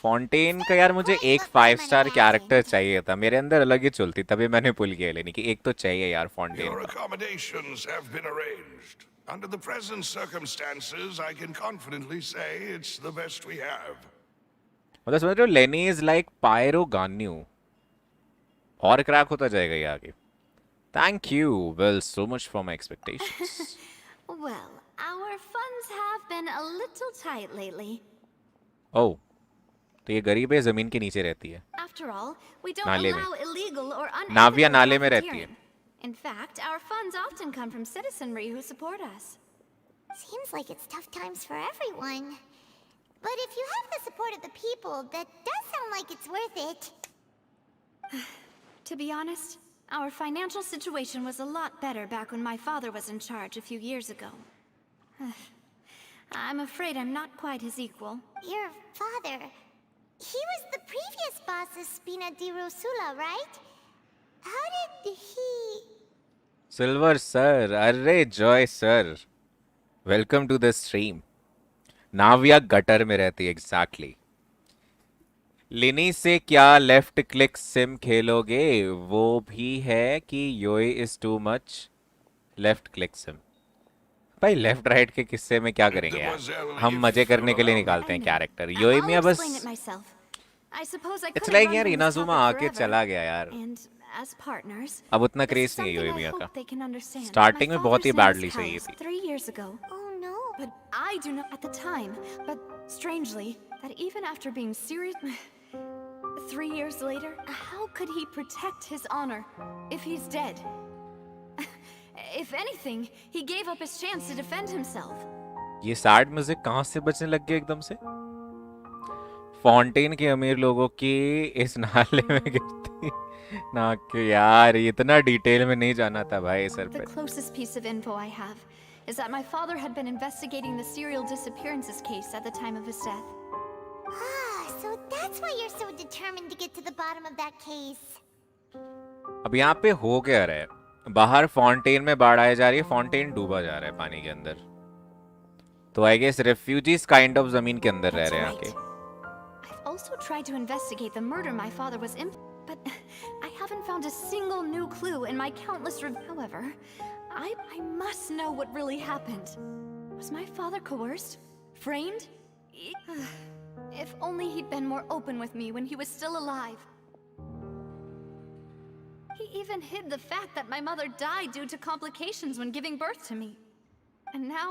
Fountain का यार मुझे एक 5 स्टार कैरेक्टर चाहिए था, मेरे अंदर अलग ही चुलती, तभी मैंने पुल किया लेने की। एक तो चाहिए यार फाउंटेन Your का। accommodations have been arranged. Under the present circumstances, I can confidently say it's the best we have. मतलब समझ रहे हो, लेनी इज लाइक पायरो गान्यू, और क्रैक होता जाएगा ये आगे। Thank you well so much for my expectations. Well, our funds have been a little tight lately. ओह तो ये गरीब है, जमीन के नीचे रहती है। After all, we don't नाले में। allow illegal or नाविया unethical नाले में रहती है। profiteering. In fact, our funds often come from citizenry who support us. Seems like it's tough times for everyone. But if you have the support of the people, that does sound like it's worth it. To be honest, our financial situation was a lot better back when my father was in charge a few years ago. I'm afraid I'm not quite his equal. Your father, he was the previous boss of Spina di Rosula, right? How did he... silver sir, अरे Joy sir, welcome to the stream. Navia gutter में रहती है exactly. लिनी से क्या left click SIM खेलोगे? वो भी है कि Yoi is too much left click sim. भाई लेफ्ट राइट के किस्से में क्या करेंगे यार, हम मजे करने के लिए निकालते हैं कैरेक्टर। योई मिया बस इट्स लाइक यार इनाजुमा आके चला गया यार, अब उतना क्रेज नहीं है योई मिया का। स्टार्टिंग में बहुत ही बैडली सही थी। 3 years ago. Oh no. But I do not at the time. But strangely, that even after being serious 3 years later, how could he protect his honor if he's dead? If anything, he gave up his chance to defend himself. ये sad music कहाँ से बजने लग गया एकदम से? Fountain के अमीर लोगों की इस नाले में गिरती ना कि यार, इतना डिटेल में नहीं जाना था भाई सर पे। The closest piece of info I have is that my father had been investigating the serial disappearances case at the time of his death. So that's why you're so determined to get to the bottom of that case. अब यहाँ पे हो क्या रहा है? बाहर fountain में बाढ़ आई जा रही है, फाउंटेन डूबा जा रहा है पानी के अंदर। तो I guess refugees kind of जमीन के अंदर रह रहे हैं आके। I've also tried to investigate the murder my father was but I haven't found a single new clue in my countless However, I must know what really happened. Was my father coerced? Framed? If only he'd been more open with me when he was still alive. He even hid the fact that my mother died due to complications when giving birth to me. And now,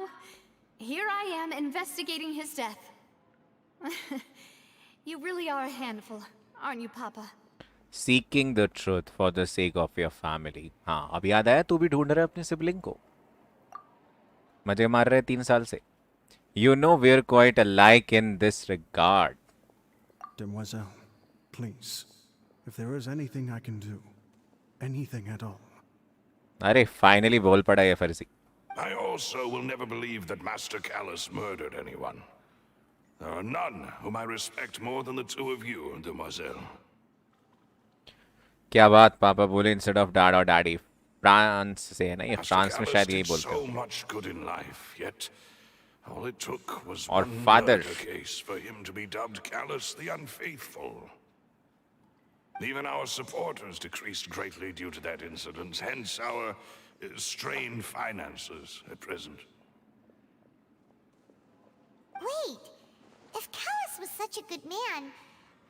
here I am investigating his death. You really are a handful, aren't you, Papa? Seeking the truth for the sake of your family. हाँ, अब याद आया तू भी ढूंढ रहा है अपने सिबलिंग को। मजे मार रहे 3 साल से। You know we're quite alike in this regard. Demoiselle, please, if there is anything I can do, anything at all. अरे फाइनली बोल पड़ा ये फर्जी। I also will never believe that Master Callus murdered anyone. There are none whom I respect more than the two of you, Demoiselle. क्या बात पापा बोले instead of dad और डैडी। फ्रांस से है ना ये, Master फ्रांस में Callus शायद यही did बोलते so हो। much good in life, yet all it took was और one father। murder case for him to be dubbed Callus the Unfaithful. Even our supporters decreased greatly due to that incident, hence our strained finances at present. Wait, if Callus was such a good man,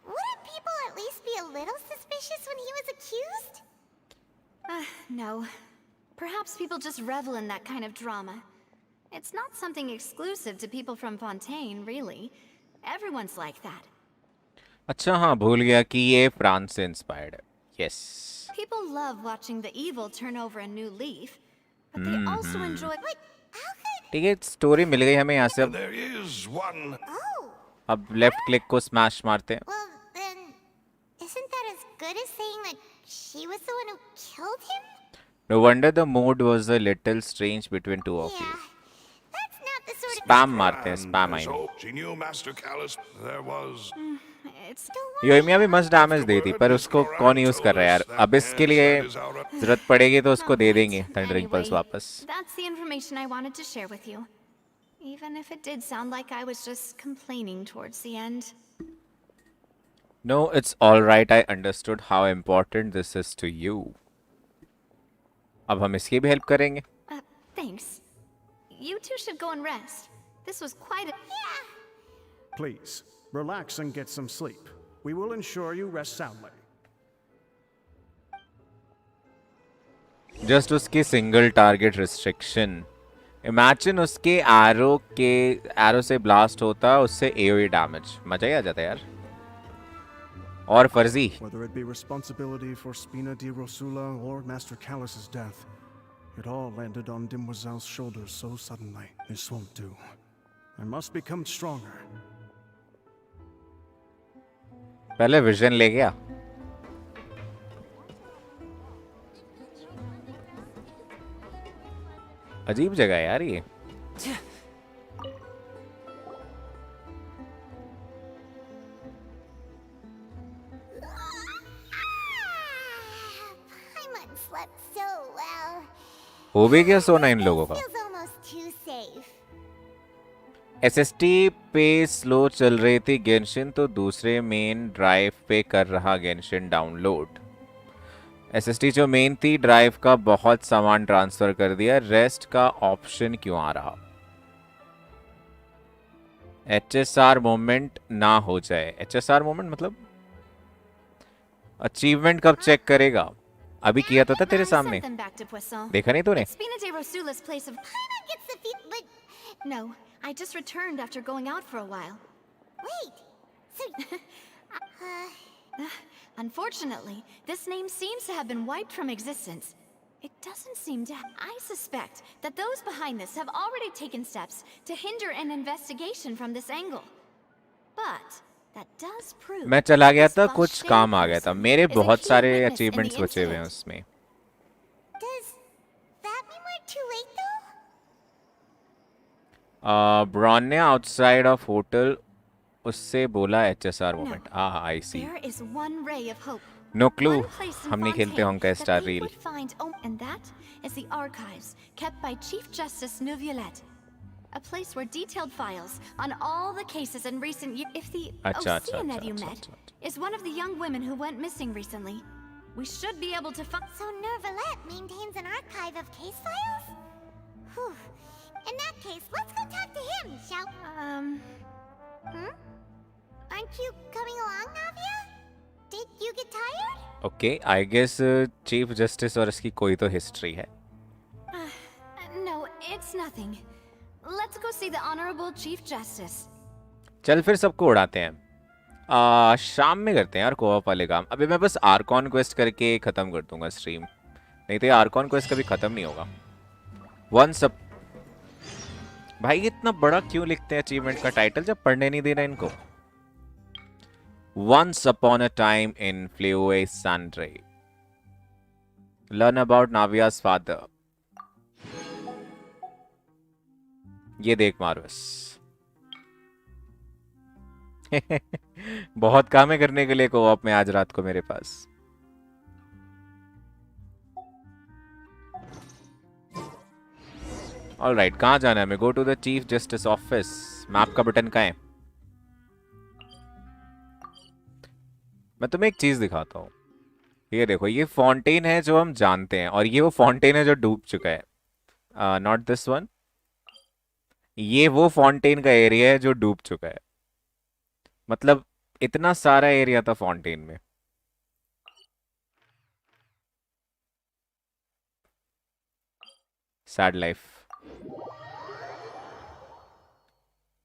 wouldn't people at least be a little suspicious when he was accused? No. Perhaps people just revel in that kind of drama. It's not something exclusive to people from Fountaine, really. Everyone's like that. अच्छा हाँ, भूल गया कि ये France से inspired है। Yes. People love watching the evil turn over a new leaf, but they also enjoy. But how could... ठीक है, स्टोरी मिल गई हमें यहाँ से। अब There is one. Oh, अब लेफ्ट क्लिक को स्मैश मारते हैं। well then, isn't that as good as saying that she was the one who killed him? No wonder the mood was a little strange between two of you. Yeah, that's not the sort of... spam मारते हैं, And spam I. so she knew Master Callus. There was. It's योमिया भी मस्त damage दी थी, पर उसको कौन use कर रहा है यार। अब इसके लिए जरूरत पड़ेगी तो उसको दे देंगे थंडरिंग पल्स वापस। That's the information I wanted to share with you. Even if it did sound like I was just complaining towards the end. No, it's all right. I understood how important this is to you. अब हम इसकी भी help करेंगे। Thanks. You two should go and rest. This was quite a... Please, relax and get some sleep. We will ensure you rest soundly. Just उसकी single target restriction. Imagine उसके arrow से blast होता, उससे AOE damage, मजा ही आ जाता यार। और फर्जी। Whether it be responsibility for Spina di Rosula or Master Callus's death, it all landed on Demoiselle's shoulders so suddenly. This won't do. I must become stronger. पहले vision ले गया। अजीब जगह है यार ये। Paimon slept so well. हो भी गया सोना इन लोगों का। Feels almost too safe. SST पे स्लो चल रही थी गेंशिन, तो दूसरे मेन ड्राइव पे कर रहा गेंशिन डाउनलोड। एसएसटी जो मेन थी ड्राइव का बहुत सामान ट्रांसफर कर दिया, रेस्ट का ऑप्शन क्यों आ रहा? एचएसआर मोमेंट ना हो जाए। एचएसआर मोमेंट मतलब अचीवमेंट कब चेक करेगा? अभी किया तो था तेरे सामने, देखा नहीं तूने? Spina de Rosula's place of... Paimon gets the but No, I just returned after going out for a while. wait. So, Unfortunately, this name seems to have been wiped from existence. It doesn't seem to... I suspect that those behind this have already taken steps to hinder an investigation from this angle. But that does prove... मैं चला गया this था, कुछ Vache काम आ गया था। person मेरे is a बहुत key सारे witness in the अचीवमेंट्स बचे हुए हैं incident. उसमें। does that mean we're too late though? ब्रॉन ने आउटसाइड ऑफ होटल उससे बोला HSR No. Moment. I see. There is one ray of hope. No clue. One place in हम नहीं खेलते Fountaine होंगे that star they reel. would find and that is the archives kept by Chief Justice Neuvillette. A place where detailed files on all the cases in recent years. If the अच्छा, Ocean that you अच्छा, met अच्छा, is one of the young women who went missing recently, we should be able to find... So Neuvillette maintains an archive of case files? Whew. In that case, let's go talk to him, shall we? Aren't you coming along, Navia? Did you get tired? Okay, I guess chief justice और इसकी कोई तो history है। No, it's nothing. Let's go see the Honorable Chief Justice. चल फिर सबको उड़ाते हैं। शाम में करते हैं यार कोऑप वाले काम। अभी मैं बस आर्कॉन क्वेस्ट करके खत्म कर दूंगा स्ट्रीम, नहीं तो ये आर्कॉन क्वेस्ट कभी खत्म नहीं होगा। वंस अप भाई इतना बड़ा क्यों लिखते हैं अचीवमेंट का टाइटल जब पढ़ने नहीं देना इनको। Once upon a time in Flewe Sandre. Learn about Navia's father. ये देख मार्वस। बहुत काम है करने के लिए कोऑप में आज रात को मेरे पास। ऑलराइट, कहाँ जाना है हमें? Go to the chief justice office. Map का बटन कहाँ है? मैं तुम्हें एक चीज दिखाता हूँ। ये देखो, ये फाउंटेन है जो हम जानते हैं, और ये वो फाउंटेन है जो डूब चुका है। Not this one. ये वो फाउंटेन का एरिया है जो डूब चुका है। मतलब इतना सारा एरिया था फाउंटेन में। Sad life.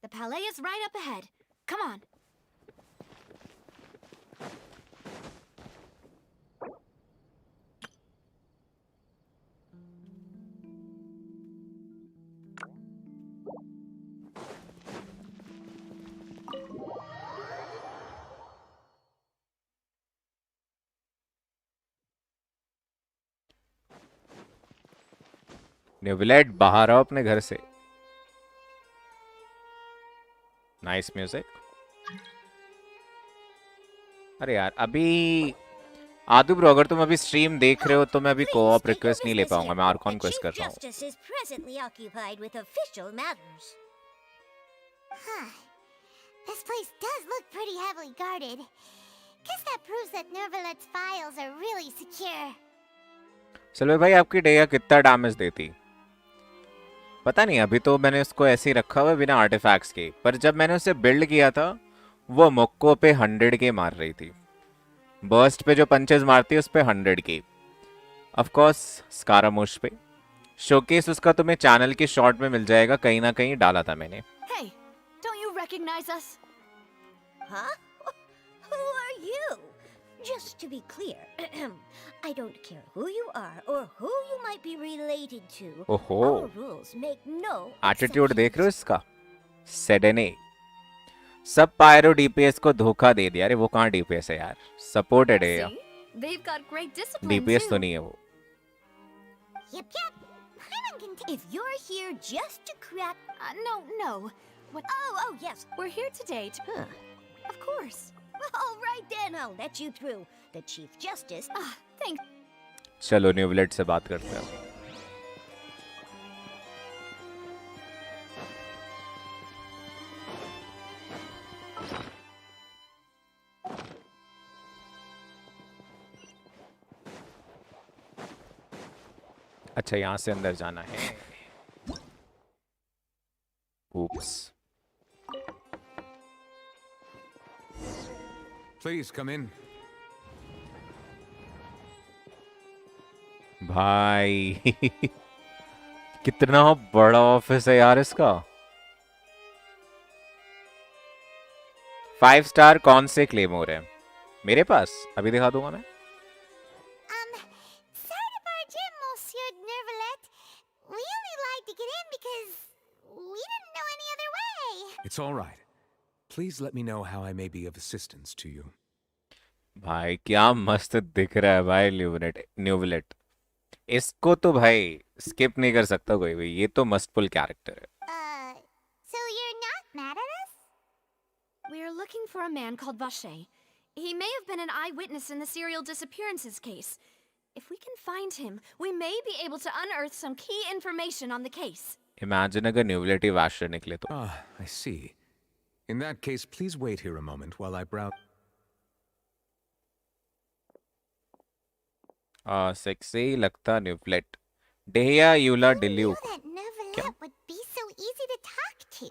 The palais is right up ahead. Come on. न्यूविलेट, बाहर आओ अपने घर से। Nice music. अरे यार, अभी आदू ब्रो, अगर तुम अभी स्ट्रीम देख रहे हो तो मैं अभी कोऑप रिक्वेस्ट नहीं ले पाऊंगा। मैं आर्कॉन क्वेस्ट कर रहा हूँ। Justice is presently occupied with official matters. Huh. This place does look pretty heavily guarded. Guess that proves that Nervalet's files are really secure. SiLvEr भाई, आपकी डेया कितना डैमेज देती? पता नहीं, अभी तो मैंने उसको ऐसे ही रखा हुआ बिना आर्टिफैक्ट्स के, पर जब मैंने उसे बिल्ड किया था वो मोक्को पे 100 के मार रही थी। बर्स्ट पे जो पंचेस मारती है उस पे 100 के। ऑफ कोर्स स्कारामोश पे। शोकेस उसका तुम्हें चैनल के शॉर्ट में मिल जाएगा, कहीं ना कहीं डाला था मैंने। Hey, don't you recognize us? Huh? Who are you? Just to be clear, I don't care who you are or who you might be related to. ओहो, Our rules make no attitude देख रहे हो इसका? सेडेने सब pyro DPS को धोखा दे दिया। अरे वो कहाँ डीपीएस है यार, सपोर्टेड है यार। See? They've got great discipline DPS तो too. नहीं है वो। Yep, yep. Paimon can if you're here just to crack... No. What? Oh, yes. We're here today to... Huh. Of course. All right then, I'll let you through. The Chief Justice... Thanks. चलो न्यूविलेट से बात करते हैं। अच्छा, यहाँ से अंदर जाना है। Oops. Please come in. भाई कितना बड़ा ऑफिस है यार इसका। 5 स्टार कौन से क्लेम हो रहे हैं मेरे पास? अभी दिखा दूंगा मैं। Sorry to barge in, Monsieur Nervalet. We only lied to get in because we didn't know any other way. It's all right. Please let me know how I may be of assistance to you. भाई क्या मस्त दिख रहा है भाई न्यूविलेट। इसको तो भाई स्किप नहीं कर सकता कोई भी। ये तो मस्तफुल कैरेक्टर है। So you're not mad at us? We're looking for a man called Vache. He may have been an eyewitness in the serial disappearances case. If we can find him, we may be able to unearth some key information on the case. Imagine अगर न्यूविलेट ही वैशर निकले तो। Ah, I see. In that case, please wait here a moment while I browse. Sexy लगता न्यूविलेट। डेया यूला Who डिल्यूक। knew that Nervalet would be so easy to talk to?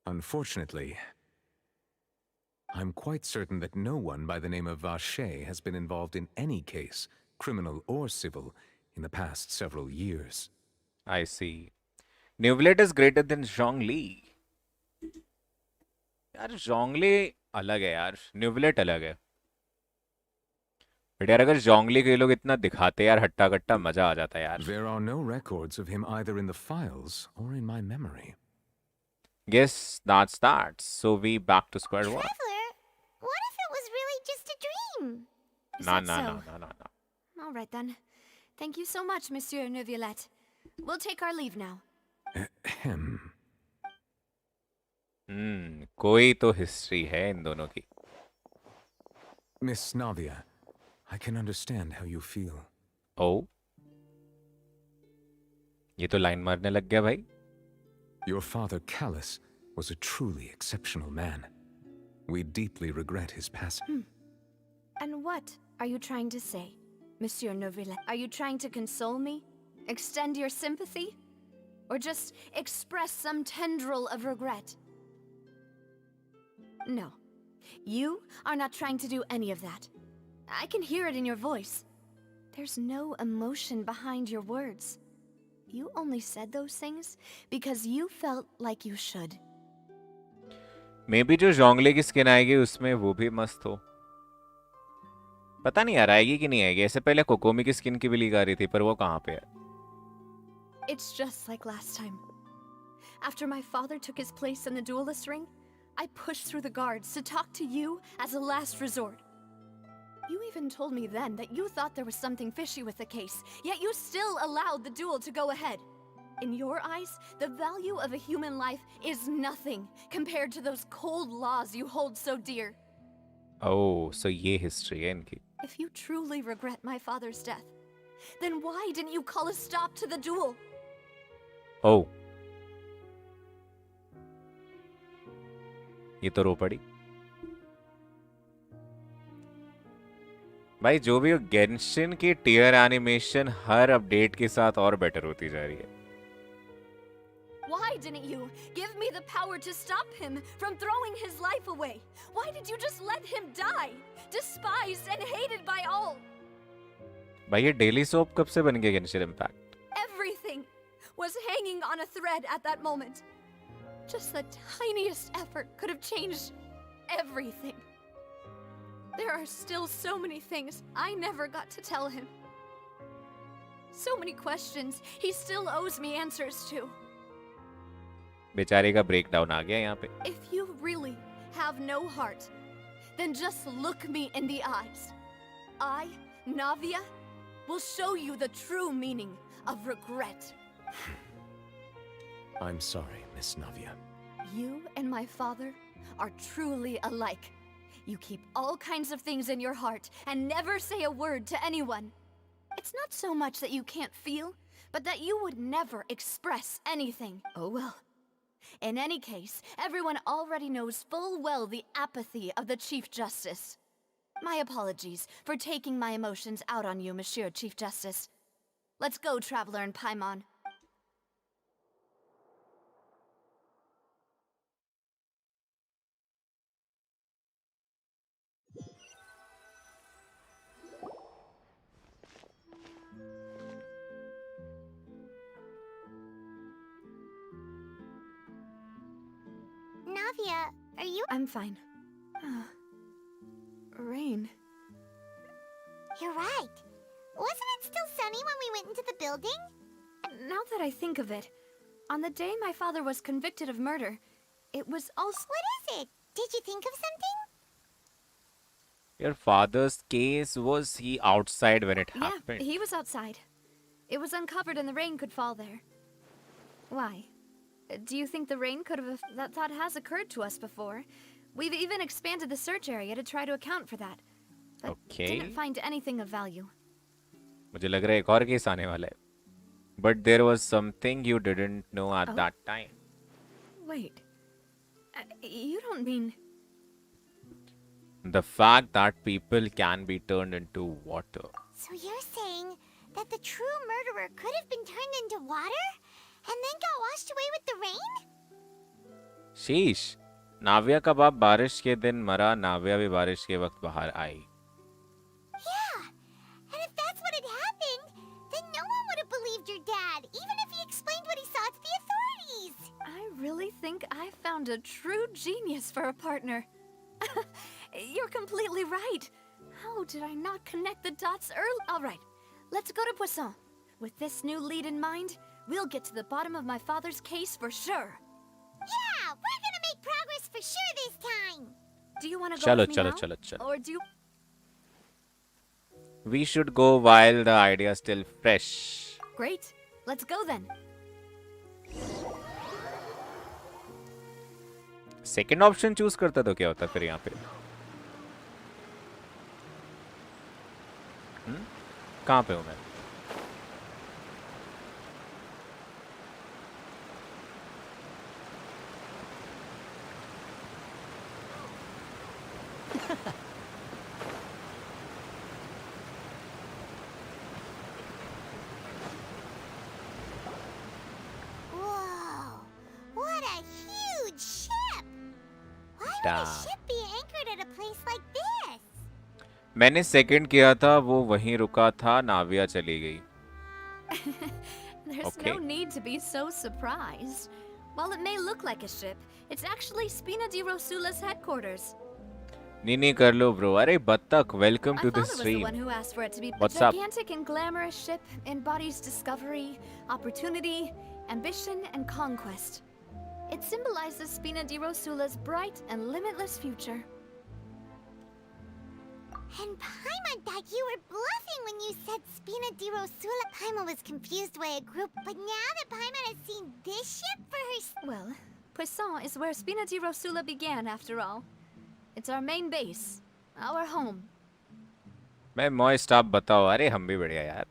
Unfortunately, I'm quite certain that no one by the name of Vache has been involved in any case, criminal or civil, in the past several years. I see. न्यूविलेट is greater than Zhongli. यार Zhongli अलग है यार, न्यूविलेट अलग है। But यार अगर Zhongli के लोग इतना दिखाते यार हट्टा कट्टा, मजा आ जाता यार। There are no records of him either in the files or in my memory. Guess that's that. So we back to square one. Traveler, what if it was really just a dream? Is Nah, that nah, so? nah, nah, nah, nah. All right then. Thank you so much, Monsieur Neuvillette. We'll take our leave now. Ahem. कोई तो history है इन दोनों की. Miss Navia, I can understand how you feel. Oh, ये तो line मारने लग गया भाई. Your father, Callus, was a truly exceptional man. We deeply regret his passing. And what are you trying to say, Monsieur Neuville? Are you trying to console me? Extend your sympathy? Or just express some tendril of regret? No. You are not trying to do any of that. I can hear it in your voice. There's no emotion behind your words. You only said those things because you felt like you should. May be जो जोंगले की skin आएगी उसमें वो भी मस्त हो. पता नहीं यार आएगी कि नहीं आएगी. ऐसे पहले कोकोमी की स्किन की भी लीक आ रही थी पर वो कहाँ पे है. It's just like last time. After my father took his place in the duelist ring, I pushed through the guards to talk to you as a last resort. You even told me then that you thought there was something fishy with the case, yet you still allowed the duel to go ahead. In your eyes, the value of a human life is nothing compared to those cold laws you hold so dear. Oh, so ये history है इनकी. If you truly regret my father's death, then why didn't you call a stop to the duel? Oh. ये तो रो पड़ी. भाई जो भी हो गेंशिन की टीयर एनिमेशन हर अपडेट के साथ और बेटर होती जा रही है. Why didn't you give me the power to stop him from throwing his life away? Why did you just let him die, despised and hated by all? भाई ये daily soap कब से बन गया Genshin impact? Everything was hanging on a thread at that moment. Just the tiniest effort could have changed everything. There are still so many things I never got to tell him. So many questions he still owes me answers to. बेचारे का breakdown आ गया यहाँ पे. If you really have no heart, then just look me in the eyes. I, Navia, will show you the true meaning of regret. I'm sorry, Miss Navia. You and my father are truly alike. You keep all kinds of things in your heart and never say a word to anyone. It's not so much that you can't feel, but that you would never express anything. Oh well. In any case, everyone already knows full well the apathy of the Chief Justice. My apologies for taking my emotions out on you, Monsieur Chief Justice. Let's go, Traveler and Paimon. Navia, are you? I'm fine. Rain. You're right. Wasn't it still sunny when we went into the building? Now that I think of it, on the day my father was convicted of murder, it was also... What is it? Did you think of something? Your father's case, was he outside when it happened? Yeah, he was outside. It was uncovered and the rain could fall there. Why? Do you think the rain could have... That thought has occurred to us before. We've even expanded the search area to try to account for that. But didn't find anything of value. मुझे लग रहा है एक और case आने वाला है. But there was something you didn't know at that time. Wait. You don't mean... The fact that people can be turned into water. So you're saying that the true murderer could have been turned into water? And then got washed away with the rain? शीश. नाविया का बाप बारिश के दिन मरा. नाविया भी बारिश के वक्त बाहर आई. Yeah. And if that's what had happened, then no one would have believed your dad, even if he explained what he saw to the authorities. I really think I found a true genius for a partner. You're completely right. How did I not connect the dots early? All right, let's go to Poisson. With this new lead in mind, we'll get to the bottom of my father's case for sure. Yeah, we're gonna make progress for sure this time. Do you want to go with me now? Chalo. Or do you... We should go while the idea is still fresh. Great. Let's go then. Second option choose करता तो क्या होता फिर यहाँ पे? कहाँ पे हूँ मैं? Whoa! What a huge ship! Why would a Damn. ship be anchored at a place like this? मैंने सेकंड किया था, वो वहीं रुका था, नाविया चली गई. There's Okay. no need to be so surprised. While it may look like a ship, it's actually Spina di Rosula's headquarters. नहीं कर लो ब्रो. अरे बत्तख, welcome I to thought the it was the stream. one who asked for it to be. What's a up? gigantic and glamorous ship embodies discovery, opportunity, ambition, and conquest. It symbolizes Spina di Rosula's bright and limitless future. And Paimon thought you were bluffing when you said Spina di Rosula. Paimon was confused by a group, but now that Paimon has seen this ship for her... Well, Poisson is where Spina di Rosula began, after all. It's our main base, our home. मैं moist, आप बताओ. अरे हम भी बढ़िया यार.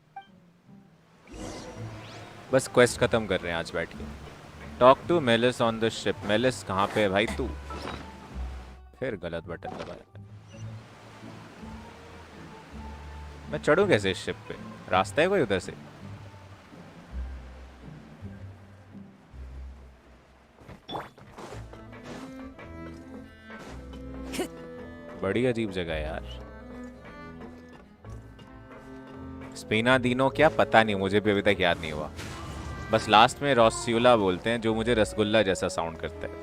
बस quest खत्म कर रहे हैं आज बैठ के. Talk to Melus on the ship. Melus कहाँ पे है भाई तू? फिर गलत बटन दबाया. मैं चढ़ूं कैसे इस शिप पे? रास्ता है कोई उधर से? बड़ी अजीब जगह है यार. स्पीना दीनो क्या, पता नहीं, मुझे भी अभी तक याद नहीं हुआ. बस लास्ट में रोस्यूला बोलते हैं, जो मुझे रसगुल्ला जैसा साउंड करता है.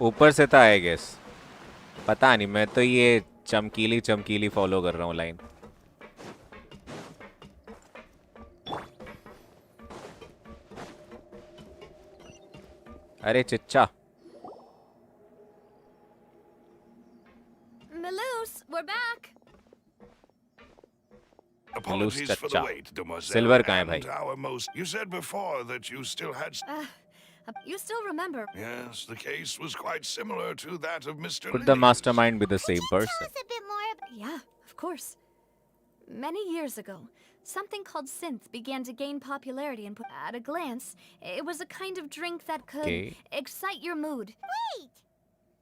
ऊपर से था आई गेस. पता नहीं, मैं तो ये चमकीली चमकीली फॉलो कर रहा हूँ लाइन. अरे चिच्चा. Melus, we're back. Apologies for the chacha. wait, demoiselle. SiLvEr कहाँ है भाई? And our most... You said before that you still had... You still remember? Yes, the case was quite similar to that of Mr. Could the Lilly's. mastermind be the same Tell person? us a bit more about... Yeah, of course. Many years ago, something called synth began to gain popularity and at a glance, it was a kind of drink that could Okay. excite your mood. Wait!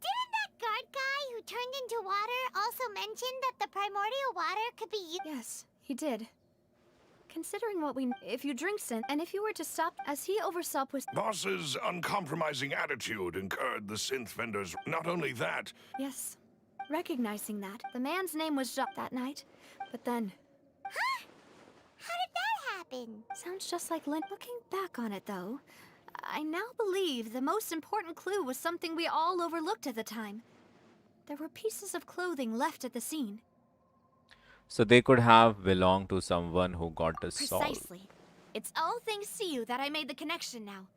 Didn't that guard guy who turned into water also mention that the primordial water could be used? Yes, he did. Considering what we... If you drink synth, and if you were to stop, as he oversaw was... Boss's uncompromising attitude incurred the synth vendors. Not only that, Yes, recognizing that, the man's name was Jacques that night. But then, Huh? How did that happen? sounds just like Lynn. Looking back on it, though, I now believe the most important clue was something we all overlooked at the time. There were pieces of clothing left at the scene. So they could have belonged to someone who got the soul. Precisely. It's all thanks to you that I made the connection now.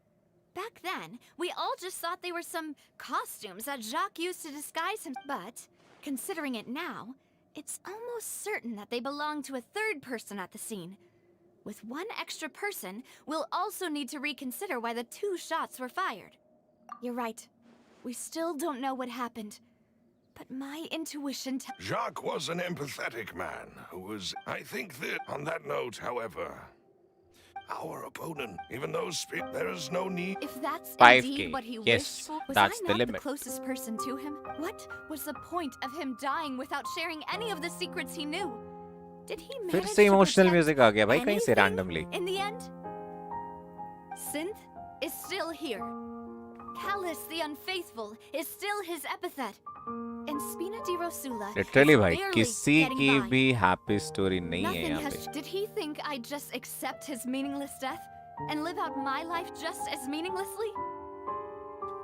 Back then, we all just thought they were some costumes that Jacques used to disguise him. But, considering it now, it's almost certain that they belong to a third person at the scene. With one extra person, we'll also need to reconsider why the 2 shots were fired. You're right. We still don't know what happened. But my intuition Jacques was an empathetic man who was... I think that... On that note, however, our opponent, even though there is no need... If that's 5K, indeed what he yes, wished for, was that's I the not limit. the closest person to him? What was the point of him dying without sharing any of the secrets he knew? Did he फिर manage से to emotional protect music आ गया भाई कहीं से anything randomly. in the end? Synth is still here. Callus the Unfaithful is still his epithet. And Spina di Rosula literally is भाई barely किसी getting की by. भी हैप्पी स्टोरी नहीं है Nothing यहाँ has. पे. Did he think I'd just accept his meaningless death and live out my life just as meaninglessly?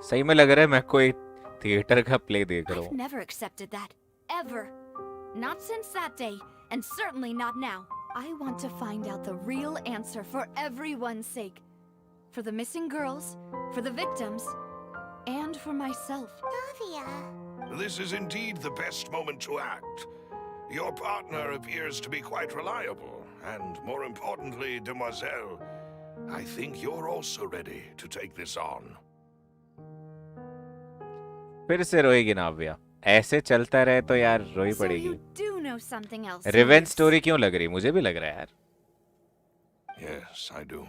सही में लग रहा है मैं कोई थिएटर का प्ले देख रहा I've हूँ. never accepted that. Ever. Not since that day, and certainly not now. I want to find out the real answer for everyone's sake. For the missing girls, for the victims, and for myself. Navia. This is indeed the best moment to act. Your partner appears to be quite reliable, And more importantly, Demoiselle, I think you're also ready to take this on. फिर से रोएगी नाव्या. ऐसे चलता रहे तो यार रोई So पड़ेगी. you do know something else. Revenge Malice. Story क्यों लग रही? मुझे भी लग रहा है यार. Yes, I do.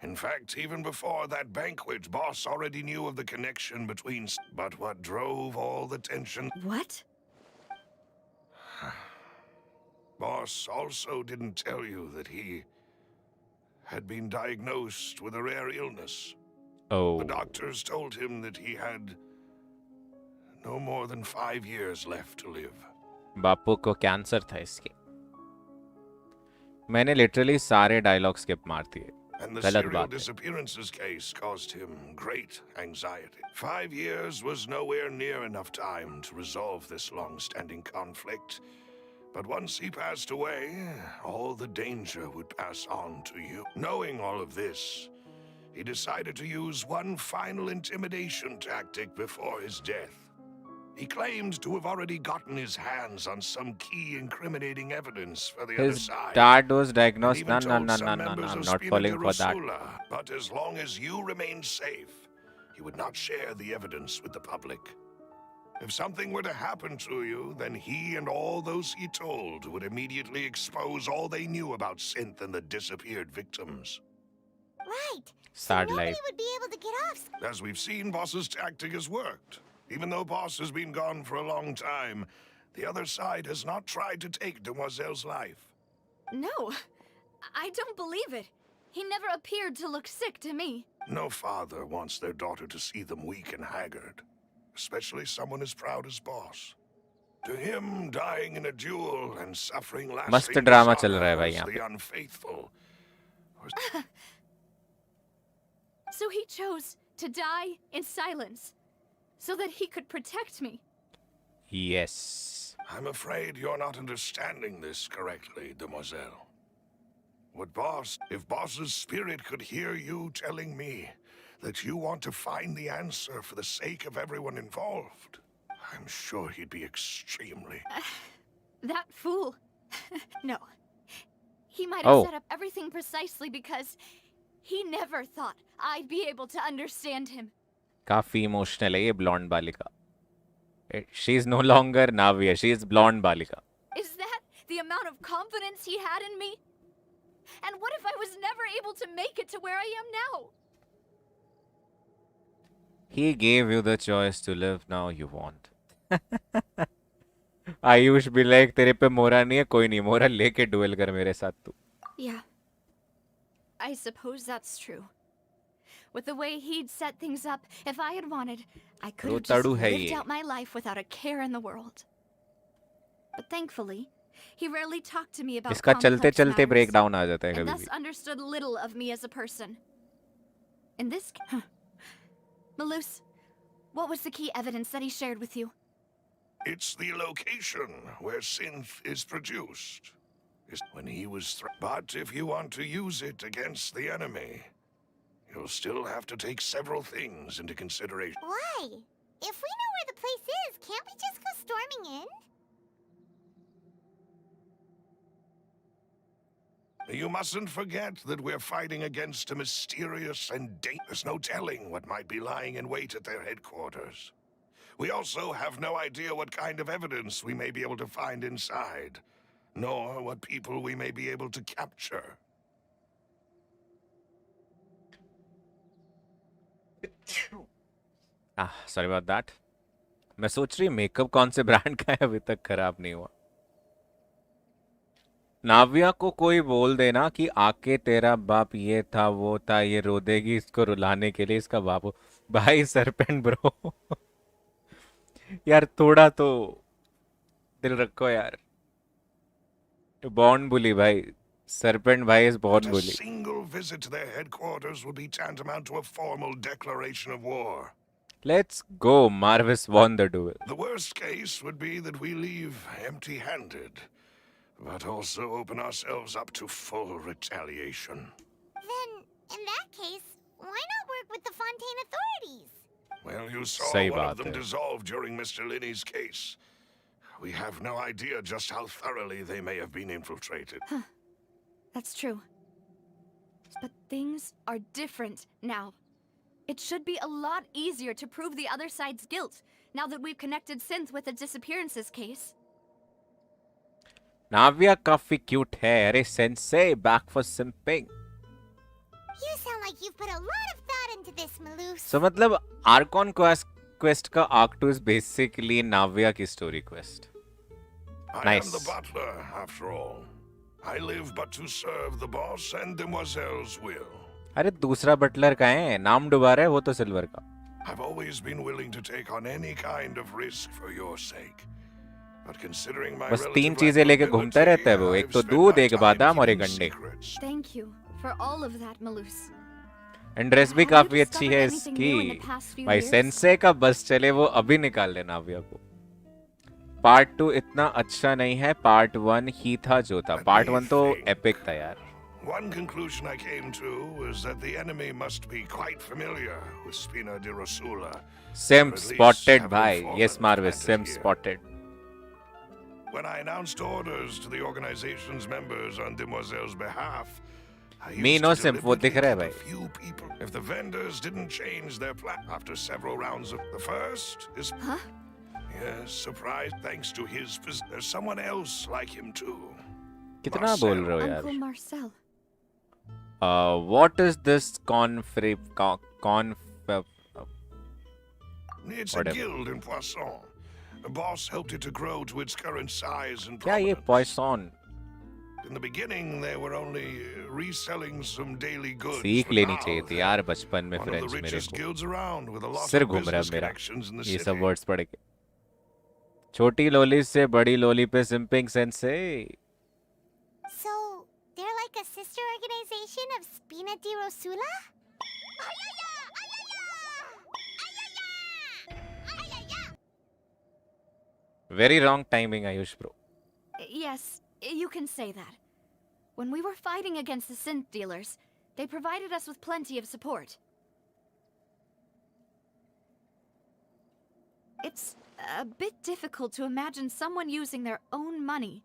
In fact, even before that banquet, Boss already knew of the connection between... But what drove all the tension... What? Boss also didn't tell you that he had been diagnosed with a rare illness. Oh. The doctors told him that he had no more than 5 years left to live. बापू को cancer था इसके. मैंने literally सारे dialogue skip मार दिए. And the गलत serial बात है. disappearances case caused him great anxiety. 5 years was nowhere near enough time to resolve this long-standing conflict. But once he passed away, all the danger would pass on to you. Knowing all of this, he decided to use one final intimidation tactic before his death. He claimed to have already gotten his hands on some key incriminating evidence for the other His side. dad was And diagnosed. even No, told some no. members I'm of not Spina falling for that. Rosula. But as long as you remained safe, he would not share the evidence with the public. If something were to happen to you, then he and all those he told would immediately expose all they knew about Synth and the disappeared victims. Right. Sad Nobody life. would be able to get off. As we've seen, Boss's tactic has worked. Even though Boss has been gone for a long time, the other side has not tried to take Demoiselle's life. No. I don't believe it. He never appeared to look sick to me. No father wants their daughter to see them weak and haggard, especially someone as proud as Boss. To him, dying in a duel and suffering मस्त lasting drama चल रहा है dishonor भाई as यहाँ the पे. unfaithful. So he chose to die in silence, so that he could protect me. Yes. I'm afraid you're not understanding this correctly, Demoiselle. If Boss's spirit could hear you telling me that you want to find the answer for the sake of everyone involved, I'm sure he'd be extremely... That fool. No. He might have Oh. set up everything precisely because he never thought I'd be able to understand him. काफी emotional है ये blonde बालिका. She is no longer Navya. She is blonde बालिका. Is that the amount of confidence he had in me? And what if I was never able to make it to where I am now? He gave you the choice to live. Now you want. Ayush भी like तेरे पे मोरा नहीं है. कोई नहीं, मोरा लेके डुएल कर मेरे साथ तू. Yeah. I suppose that's true. With the way he'd set things up, if I had wanted, I could have just तड़ू है lived ये. out my life without a care in the world. But thankfully, he rarely talked to me about इसका चलते complex चलते matters, breakdown आ जाता है and कभी thus भी. understood little of me as a person. In this... Malus, what was the key evidence that he shared with you? It's the location where synth is produced. When he was but if you want to use it against the enemy, you'll still have to take several things into consideration. Why? If we know where the place is, can't we just go storming in? You mustn't forget that we're fighting against a mysterious and dangerous, no telling what might be lying in wait at their headquarters. We also have no idea what kind of evidence we may be able to find inside, nor what people we may be able to capture. Sorry about that. मैं सोच रही makeup कौन से brand का है अभी तक खराब नहीं हुआ. नाविया को कोई बोल देना कि आके तेरा बाप ये था वो था, ये रो देगी इसको रुलाने के लिए इसका बाप. भाई सरपेंट ब्रो. यार थोड़ा तो दिल रखो यार. बॉन्ड बुली भाई. सरपेंट भाई is bond A bully. single visit to their headquarters would be tantamount to a formal declaration of war. Let's go. Marvis won the duel. The worst case would be that we leave empty-handed, but also open ourselves up to full retaliation. Then, in that case, why not work with the Fountaine authorities? Well, you saw सही one of बात them है. dissolve during Mr. Linney's case. We have no idea just how thoroughly they may have been infiltrated. That's true. But things are different now. It should be a lot easier to prove the other side's guilt now that we've connected Synth with the disappearances case. Navia काफी cute है. अरे sensei back for simping. You sound like you've put a lot of thought into this, Malus. So मतलब Arcon quest का arc 2 is basically नाविया की story quest. I Nice. am the butler, after all. I live but to serve the boss and Demoiselle's will. अरे दूसरा Buttler का है, नाम डुबा रहा है वो तो सिल्वर का. I've always been willing to take on any kind of risk for your sake. But considering my बस relative तीन चीजें लेके घूमता रहता है वो. एक तो दूध, एक बादाम और एक अंडे. Thank you for all of that, Malus. And dress भी काफी अच्छी है इसकी. भाई सेंसे का बस चले वो अभी निकाल देना नाविया को. पार्ट 2 इतना अच्छा नहीं है. पार्ट 1 ही था जो था. पार्ट 1 तो एपिक था यार. One conclusion I came to was that the enemy must be quite familiar with Spina di Rosula. Sim or at least spotted have bhai. informed Yes Marvis, planted Sim here. spotted. When I announced orders to the organization's members on Demoiselle's behalf, I used Me no to Sim, वो दिख रहा है deliberately भाई. keep a few people. If the vendors didn't change their plan after several rounds of the first is Huh? yes, surprise thanks to his there's someone else like him too. कितना Marcel. बोल रहे हो यार. Uncle Marcel. What is this conf It's Whatever. a guild in Poisson. The boss helped it to grow to its current size and क्या ये prominence. Poisson In the beginning, they were only reselling some daily goods. सीख but लेनी now चाहिए थी they're यार बचपन में one of French the मेरे richest को. guilds around with a lot सिर of घूम रहा है business मेरा connections in the ये city. सब वर्ड्स पढ़ के. छोटी लोली से बड़ी लोली पे simping sensei. So, they're like a sister organization of Spina di Rosula? Ayaya! Ayaya! Ayaya! Ayaya! Very wrong timing Ayush bro. Yes, you can say that. When we were fighting against the synth dealers, they provided us with plenty of support. It's a bit difficult to imagine someone using their own money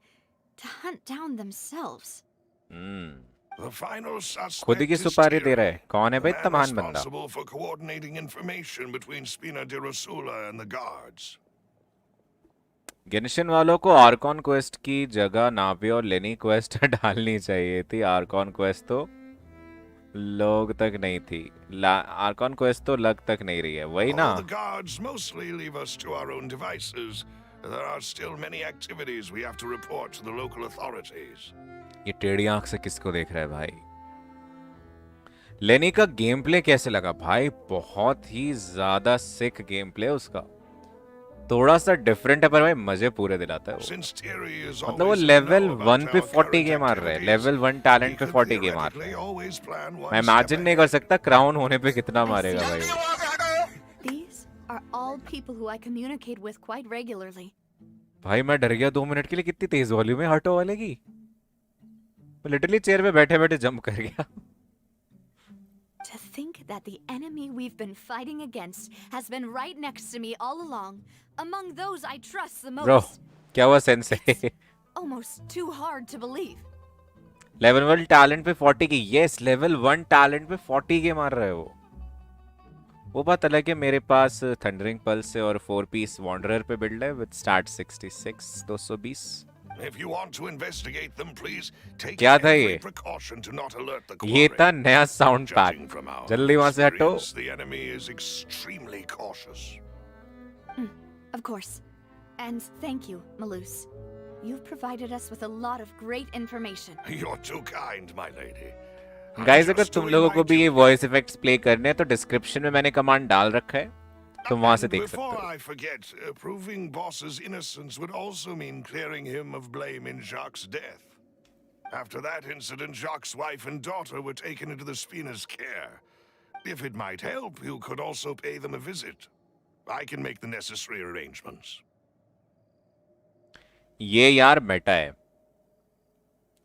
to hunt down themselves. The final खुद ही की suspect is सुपारी दे रहा Thierry, है. कौन है the भाई man इतना महान बंदा. responsible for coordinating information between Spina di Rosula and the guards. Genshin वालों को आर्कॉन क्वेस्ट की जगह नावी और लेनी क्वेस्ट डालनी चाहिए थी. आर्कॉन क्वेस्ट तो लोग तक नहीं थी. आर्कॉन क्वेस्ट तो लग तक नहीं रही है. वही ना. Although the guards mostly leave us to our own devices, there are still many activities we have to report to the local authorities. ये टेढ़ी आंख से किसको देख रहा है भाई. लेनी का गेम प्ले कैसे लगा भाई. बहुत ही ज्यादा सिक गेम प्ले उसका. थोड़ा सा डिफरेंट है पर भाई मजे पूरे दिलाता है वो. Since Thierry is मतलब वो always लेवल know about 1 पे our 40 current के मार रहा है. activities, लेवल 1 टैलेंट he पे could 40 के मार रहा theoretically है. always plan one मैं step इमेजिन नहीं कर ahead. सकता क्राउन होने पे कितना मारेगा I भाई see. वो. These are all people who I communicate with quite regularly. भाई मैं डर गया 2 मिनट के लिए. कितनी तेज वॉल्यूम है हटो वाले की. मैं लिटरली चेयर पे बैठे बैठे जंप कर गया. To think that the enemy we've been fighting against has been right next to me all along, among those I trust the bro most. क्या हुआ sensei. Almost too hard to believe. Level 1 talent पे 40 की. Yes level 1 talent पे 40 के मार रहा है वो. वो बात अलग है. मेरे पास थंडरिंग पल्स से और 4 पीस वॉन्डरर पे बिल्ड है with start 66 220. If you want to investigate them, please take क्या था every ये? precaution to not alert the ये quarry. था नया sound Judging pack. from our जल्दी वहां से हटो. experience, the enemy is extremely cautious. Of course. And thank you, Malus. You've provided us with a lot of great information. You're too kind, my lady. I'm guys अगर just तुम doing लोगों my को भी ये duty. Voice effects play करने हैं तो description में मैंने कमांड डाल रखा है. तुम वहां से And देख सकते before हो. I forget, proving Boss's innocence would also mean clearing him of blame in Jacques' death. After that incident, Jacques' wife and daughter were taken into the Spina's care. If it might help, you could also pay them a visit. I can make the necessary arrangements. ये यार Meta है.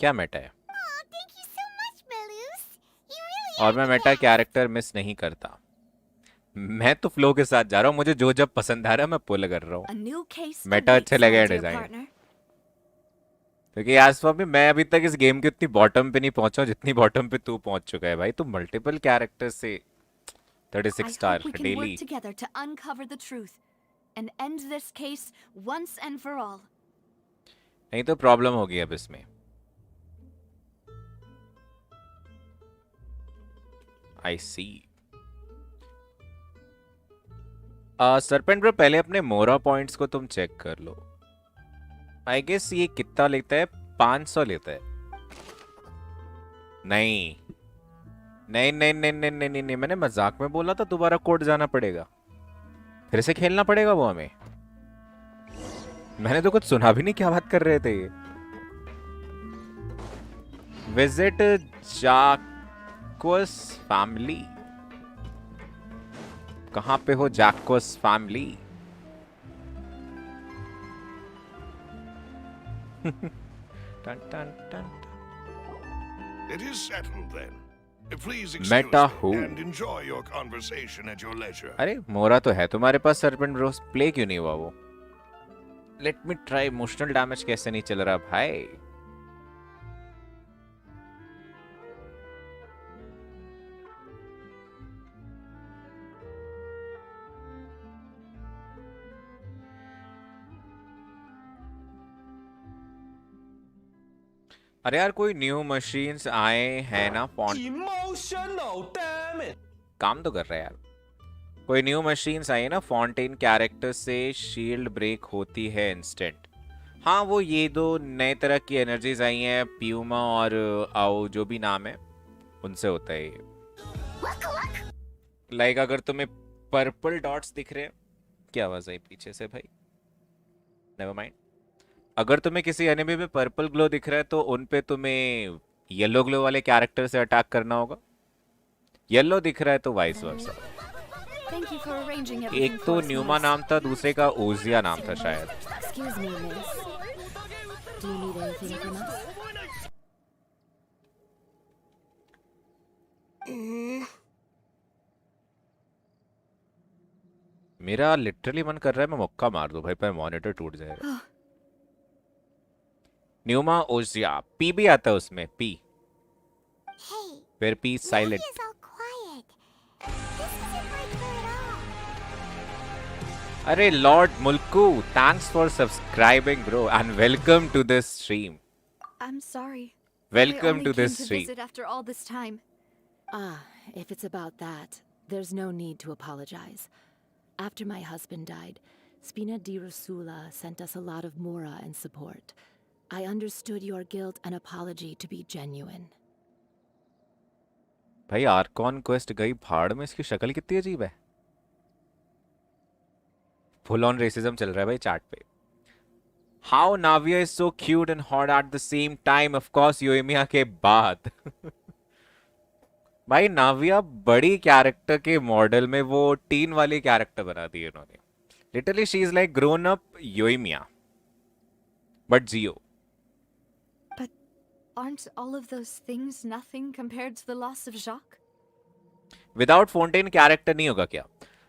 क्या Meta है. Oh, thank you so much, Malus. You really और are मैं the Meta best. Character miss नहीं करता. मैं तो फ्लो के साथ जा रहा हूँ. मुझे जो जब पसंद आ रहा है मैं पुल कर रहा हूँ. A new case Meta awaits, अच्छा लगा my है dear डिजाइन. partner. क्योंकि आज फॉर मी मैं अभी तक इस गेम के उतनी बॉटम पे नहीं पहुंचा हूं जितनी बॉटम पे तू पहुंच चुका है भाई। तू मल्टीपल कैरेक्टर से 36 I star hope we can daily. work together to uncover the truth and end this case once and for all. नहीं तो प्रॉब्लम होगी अब इसमें। आई सी। सरपेंट ब्रो पहले अपने मोरा पॉइंट्स को तुम चेक कर लो। आई गेस ये कितना लेता है? 500 लेता है। नहीं नहीं नहीं नहीं नहीं नहीं नहीं, नहीं। मैंने मजाक में बोला था, दोबारा कोर्ट जाना पड़ेगा, फिर से खेलना पड़ेगा वो हमें। मैंने तो कुछ सुना भी नहीं, क्या बात कर रहे थे ये। Visit Jacques family. कहां पे हो जैक्वस फैमिली? टन टन टन। It is settled then. Please Meta excuse who? me and enjoy your conversation at your leisure. अरे मोरा तो है तुम्हारे पास सरपेंट ब्रो, प्ले क्यों नहीं हुआ वो? Let me try. Emotional damage कैसे नहीं चल रहा भाई? अरे यार कोई न्यू मशीन्स आए हैं ना? काम तो कर रहा है यार। कोई न्यू मशीन्स आई है ना? फाउंटेन कैरेक्टर से शील्ड ब्रेक होती है इंस्टेंट। हाँ वो ये दो नए तरह की एनर्जीज आई हैं, प्यूमा और आओ जो भी नाम है, उनसे होता है ये। लाइक अगर तुम्हें पर्पल डॉट्स दिख रहे हैं, क्या आवाज आई पीछे से भाई? Never mind. अगर तुम्हें किसी एनिमी में पर्पल ग्लो दिख रहा है तो उन पे तुम्हें येलो ग्लो वाले कैरेक्टर से अटैक करना होगा। येलो दिख रहा है तो vice versa. Thank you for arranging एक everything तो for us, न्यूमा miss. नाम था, दूसरे का ओजिया नाम था शायद। Excuse me, miss. Do you need anything from us? मेरा लिटरली मन कर रहा है मैं मुक्का मार दूं भाई, पर मॉनिटर टूट जाएगा। न्यूमा ओजिया, पी भी आता है उसमें, पी। Hey, फिर P silent. Navi is all quiet. This isn't like her at all. अरे Lord Mulku, thanks for subscribing bro and welcome to this stream. I'm sorry. Welcome I only to came this to stream. visit after all this time. Ah, if it's about that, there's no need to apologize. After my husband died, Spina di Rosula sent us a lot of Mora and support. I understood your guilt and apology to be genuine. भाई Arcon quest गई भाड़ में, इसकी शक्ल कितनी अजीब है। Full on racism चल रहा है भाई चैट पे। How Navia is so cute and hot at the same time. Of course Yoimiya के बाद। भाई नाविया बड़ी कैरेक्टर के मॉडल में वो टीन वाली कैरेक्टर बना दी इन्होंने। Literally she is like grown up Yoimiya but Geo. Aren't all of those things nothing compared to the loss of Jacques? Without fountain character नहीं होगा क्या?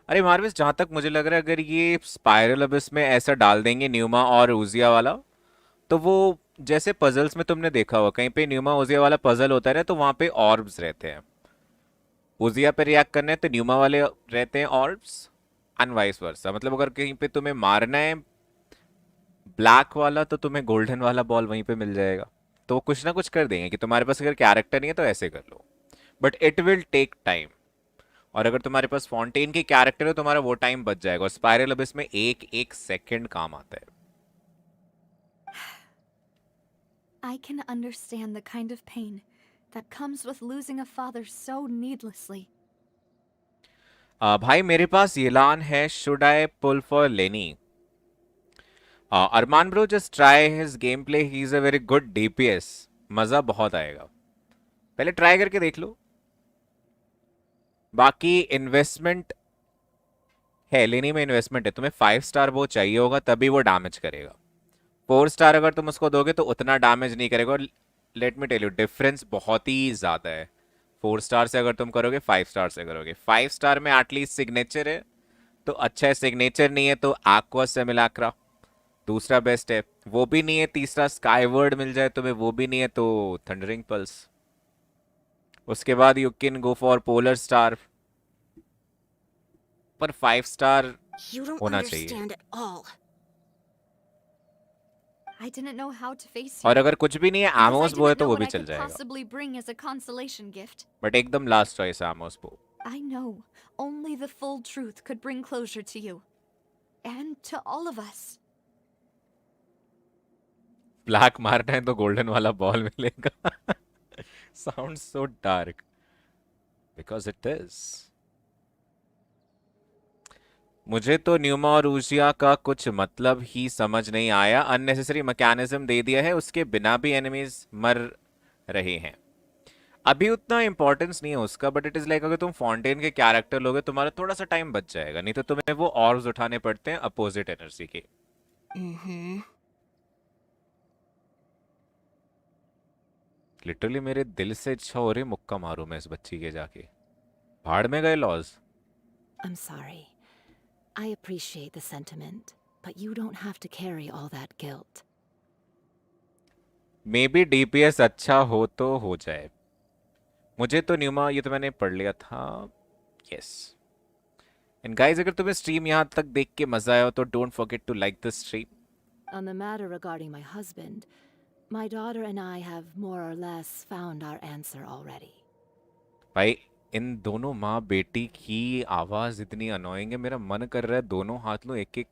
अरे मार्विस, जहां तक मुझे लग रहा है अगर ये स्पाइरल अबिस में ऐसा डाल देंगे न्यूमा और उजिया वाला, तो वो जैसे पजल्स में तुमने देखा होगा कहीं पे न्यूमा उजिया वाला पजल होता है ना, तो वहां पे ऑर्ब्स रहते हैं। उजिया पे रिएक्ट करने हैं तो न्यूमा वाले रहते हैं ऑर्ब्स एंड वाइस वर्सा। मतलब अगर कहीं पे तुम्हें मारना है ब्लैक वाला तो तुम्हें गोल्डन वाला बॉल वहीं पे मिल जाएगा। तो वो कुछ ना कुछ कर देंगे कि तुम्हारे पास अगर कैरेक्टर नहीं है तो ऐसे कर लो, but it will take time. और अगर तुम्हारे पास फाउंटेन की कैरेक्टर है तो तुम्हारा वो टाइम बच जाएगा। और स्पाइरल अबिस में एक एक सेकंड काम आता है। I can understand the kind of pain that comes with losing a father so needlessly. भाई मेरे पास येलान है, should I pull for Lenny? Arman bro just try his game play, he is a very good DPS. मजा बहुत आएगा, पहले try करके देख लो। बाकी इन्वेस्टमेंट है, लेनी में इन्वेस्टमेंट है। तुम्हें 5 स्टार वो चाहिए होगा तभी वो डैमेज करेगा। 4 स्टार अगर तुम उसको दोगे तो उतना डैमेज नहीं करेगा। Let me tell you, difference बहुत ही ज्यादा है 4 स्टार से अगर तुम करोगे 5 स्टार से करोगे। 5 स्टार में एटलीस्ट सिग्नेचर है तो अच्छा है, सिग्नेचर नहीं है तो एक्वा से मिलाक्रा। दूसरा बेस्ट है, वो भी नहीं है। तीसरा स्काईवर्ड मिल जाए तुम्हें, वो भी नहीं है तो थंडरिंग पल्स। उसके बाद you can go for polar star, पर 5 स्टार You don't होना चाहिए। understand at all. I didn't know how to face you. और अगर कुछ भी नहीं है Because I आमोस बो है didn't तो know वो what भी I चल could जाएगा, possibly bring as a consolation gift. But एकदम लास्ट चॉइस है आमोस बो। I know only the full truth could bring closure to you. And to all of us. Black मारना है तो गोल्डन वाला बॉल मिलेगा। Sound so dark because it is. मुझे तो न्यूमा और ऊजिया का कुछ मतलब ही समझ नहीं आया। अननेसेसरी मैकेनिज्म दे दिया है, उसके बिना भी एनिमीज मर रहे हैं। अभी उतना इंपॉर्टेंस नहीं है उसका, बट इट इज लाइक अगर तुम फाउंटेन के कैरेक्टर लोगे तुम्हारा थोड़ा सा टाइम बच जाएगा, नहीं तो तुम्हें वो ऑर्ब्स उठाने पड़ते हैं अपोजिट एनर्जी के। लिटरली मेरे दिल से इच्छा हो रही मुक्का मारूं मैं इस बच्ची के जाके। भाड़ में गए laws. I'm sorry. I appreciate the sentiment, but you don't have to carry all that guilt. May be DPS अच्छा हो तो हो जाए। मुझे तो न्यूमा, ये तो मैंने पढ़ लिया था। यस एंड गाइस, अगर तुम्हें स्ट्रीम यहाँ तक देख के मजा आया हो तो don't forget to like the stream. On the matter regarding my husband, my daughter and I have more or less found our answer already. भाई इन दोनों माँ बेटी की आवाज इतनी अनोइंग है, मेरा मन कर रहा है दोनों हाथ लो एक एक।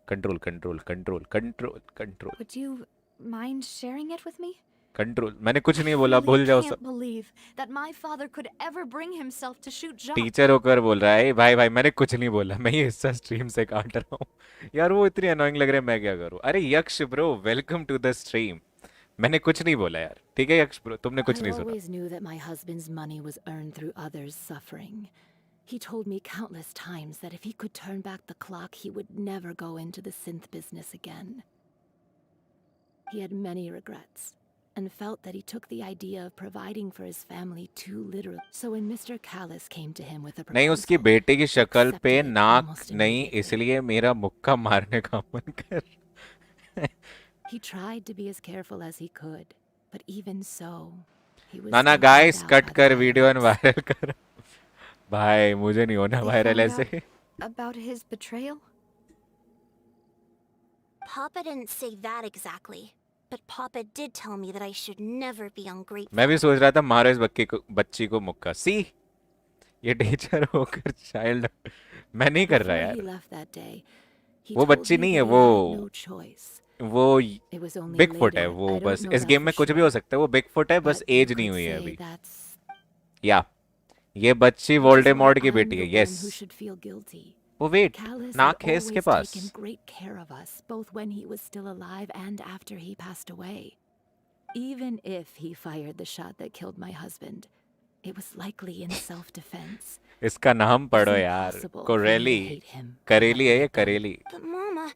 Control control control control control Would you mind sharing it with me? Control. मैंने कुछ नहीं I बोला, really भूल जाओ can't सब। believe that my father could ever bring himself to shoot Jacques. Teacher होकर बोल रहा है भाई भाई मैंने कुछ नहीं बोला, मैं ये हिस्सा स्ट्रीम से काट रहा हूँ। यार वो इतनी अनोइंग लग रहा है, मैं क्या करूँ। अरे Yaksh bro, welcome to the stream. मैंने कुछ नहीं बोला यार, ठीक है यक्ष ब्रो, तुमने कुछ I नहीं सुना। always knew that my husband's money was earned through others' suffering. He told me countless times that if he could turn back the clock, he would never go into the synth business again. He had many regrets and felt that he took the idea of providing for his family too literally. So when Mr. Callis came to him with a नहीं, उसकी proposal, बेटे की शक्ल accepted पे it नाक almost नहीं, immediately. इसलिए मेरा मुक्का मारने का मन कर। He tried to be as careful as he could, but even so, he was ना ना still guys, burned out cut by the कर वीडियो violence. वायरल कर। भाई मुझे नहीं होना They वायरल found ऐसे। out about his betrayal? Papa didn't say that exactly, but Papa did tell me that I should never be ungrateful. मैं भी सोच रहा था मारो इस बच्ची को मुक्का। सी ये टीचर होकर चाइल्ड, मैं नहीं कर रहा Before he यार। left that day, he वो told बच्ची me नहीं है, that he वो had no choice. वो It was only big foot है later, वो। I don't बस know इस that गेम for में कुछ भी हो sure, सकता है, वो बिग फुट है, बस but you एज नहीं could हुई है say अभी। that's या ये बच्ची That's why वोल्डेमॉर्ट की I'm बेटी है। the one yes who should feel guilty. वो वेट Callis had नाक है इसके always pass. taken great care of us, both when he was still alive and after he passed away. Even if he fired the shot that killed my husband, it was likely in self-defense. इसका नाम It's पढ़ो यार, impossible for me to Corelli. hate him for करेली है what ये, he had done. Kareli. But Mama,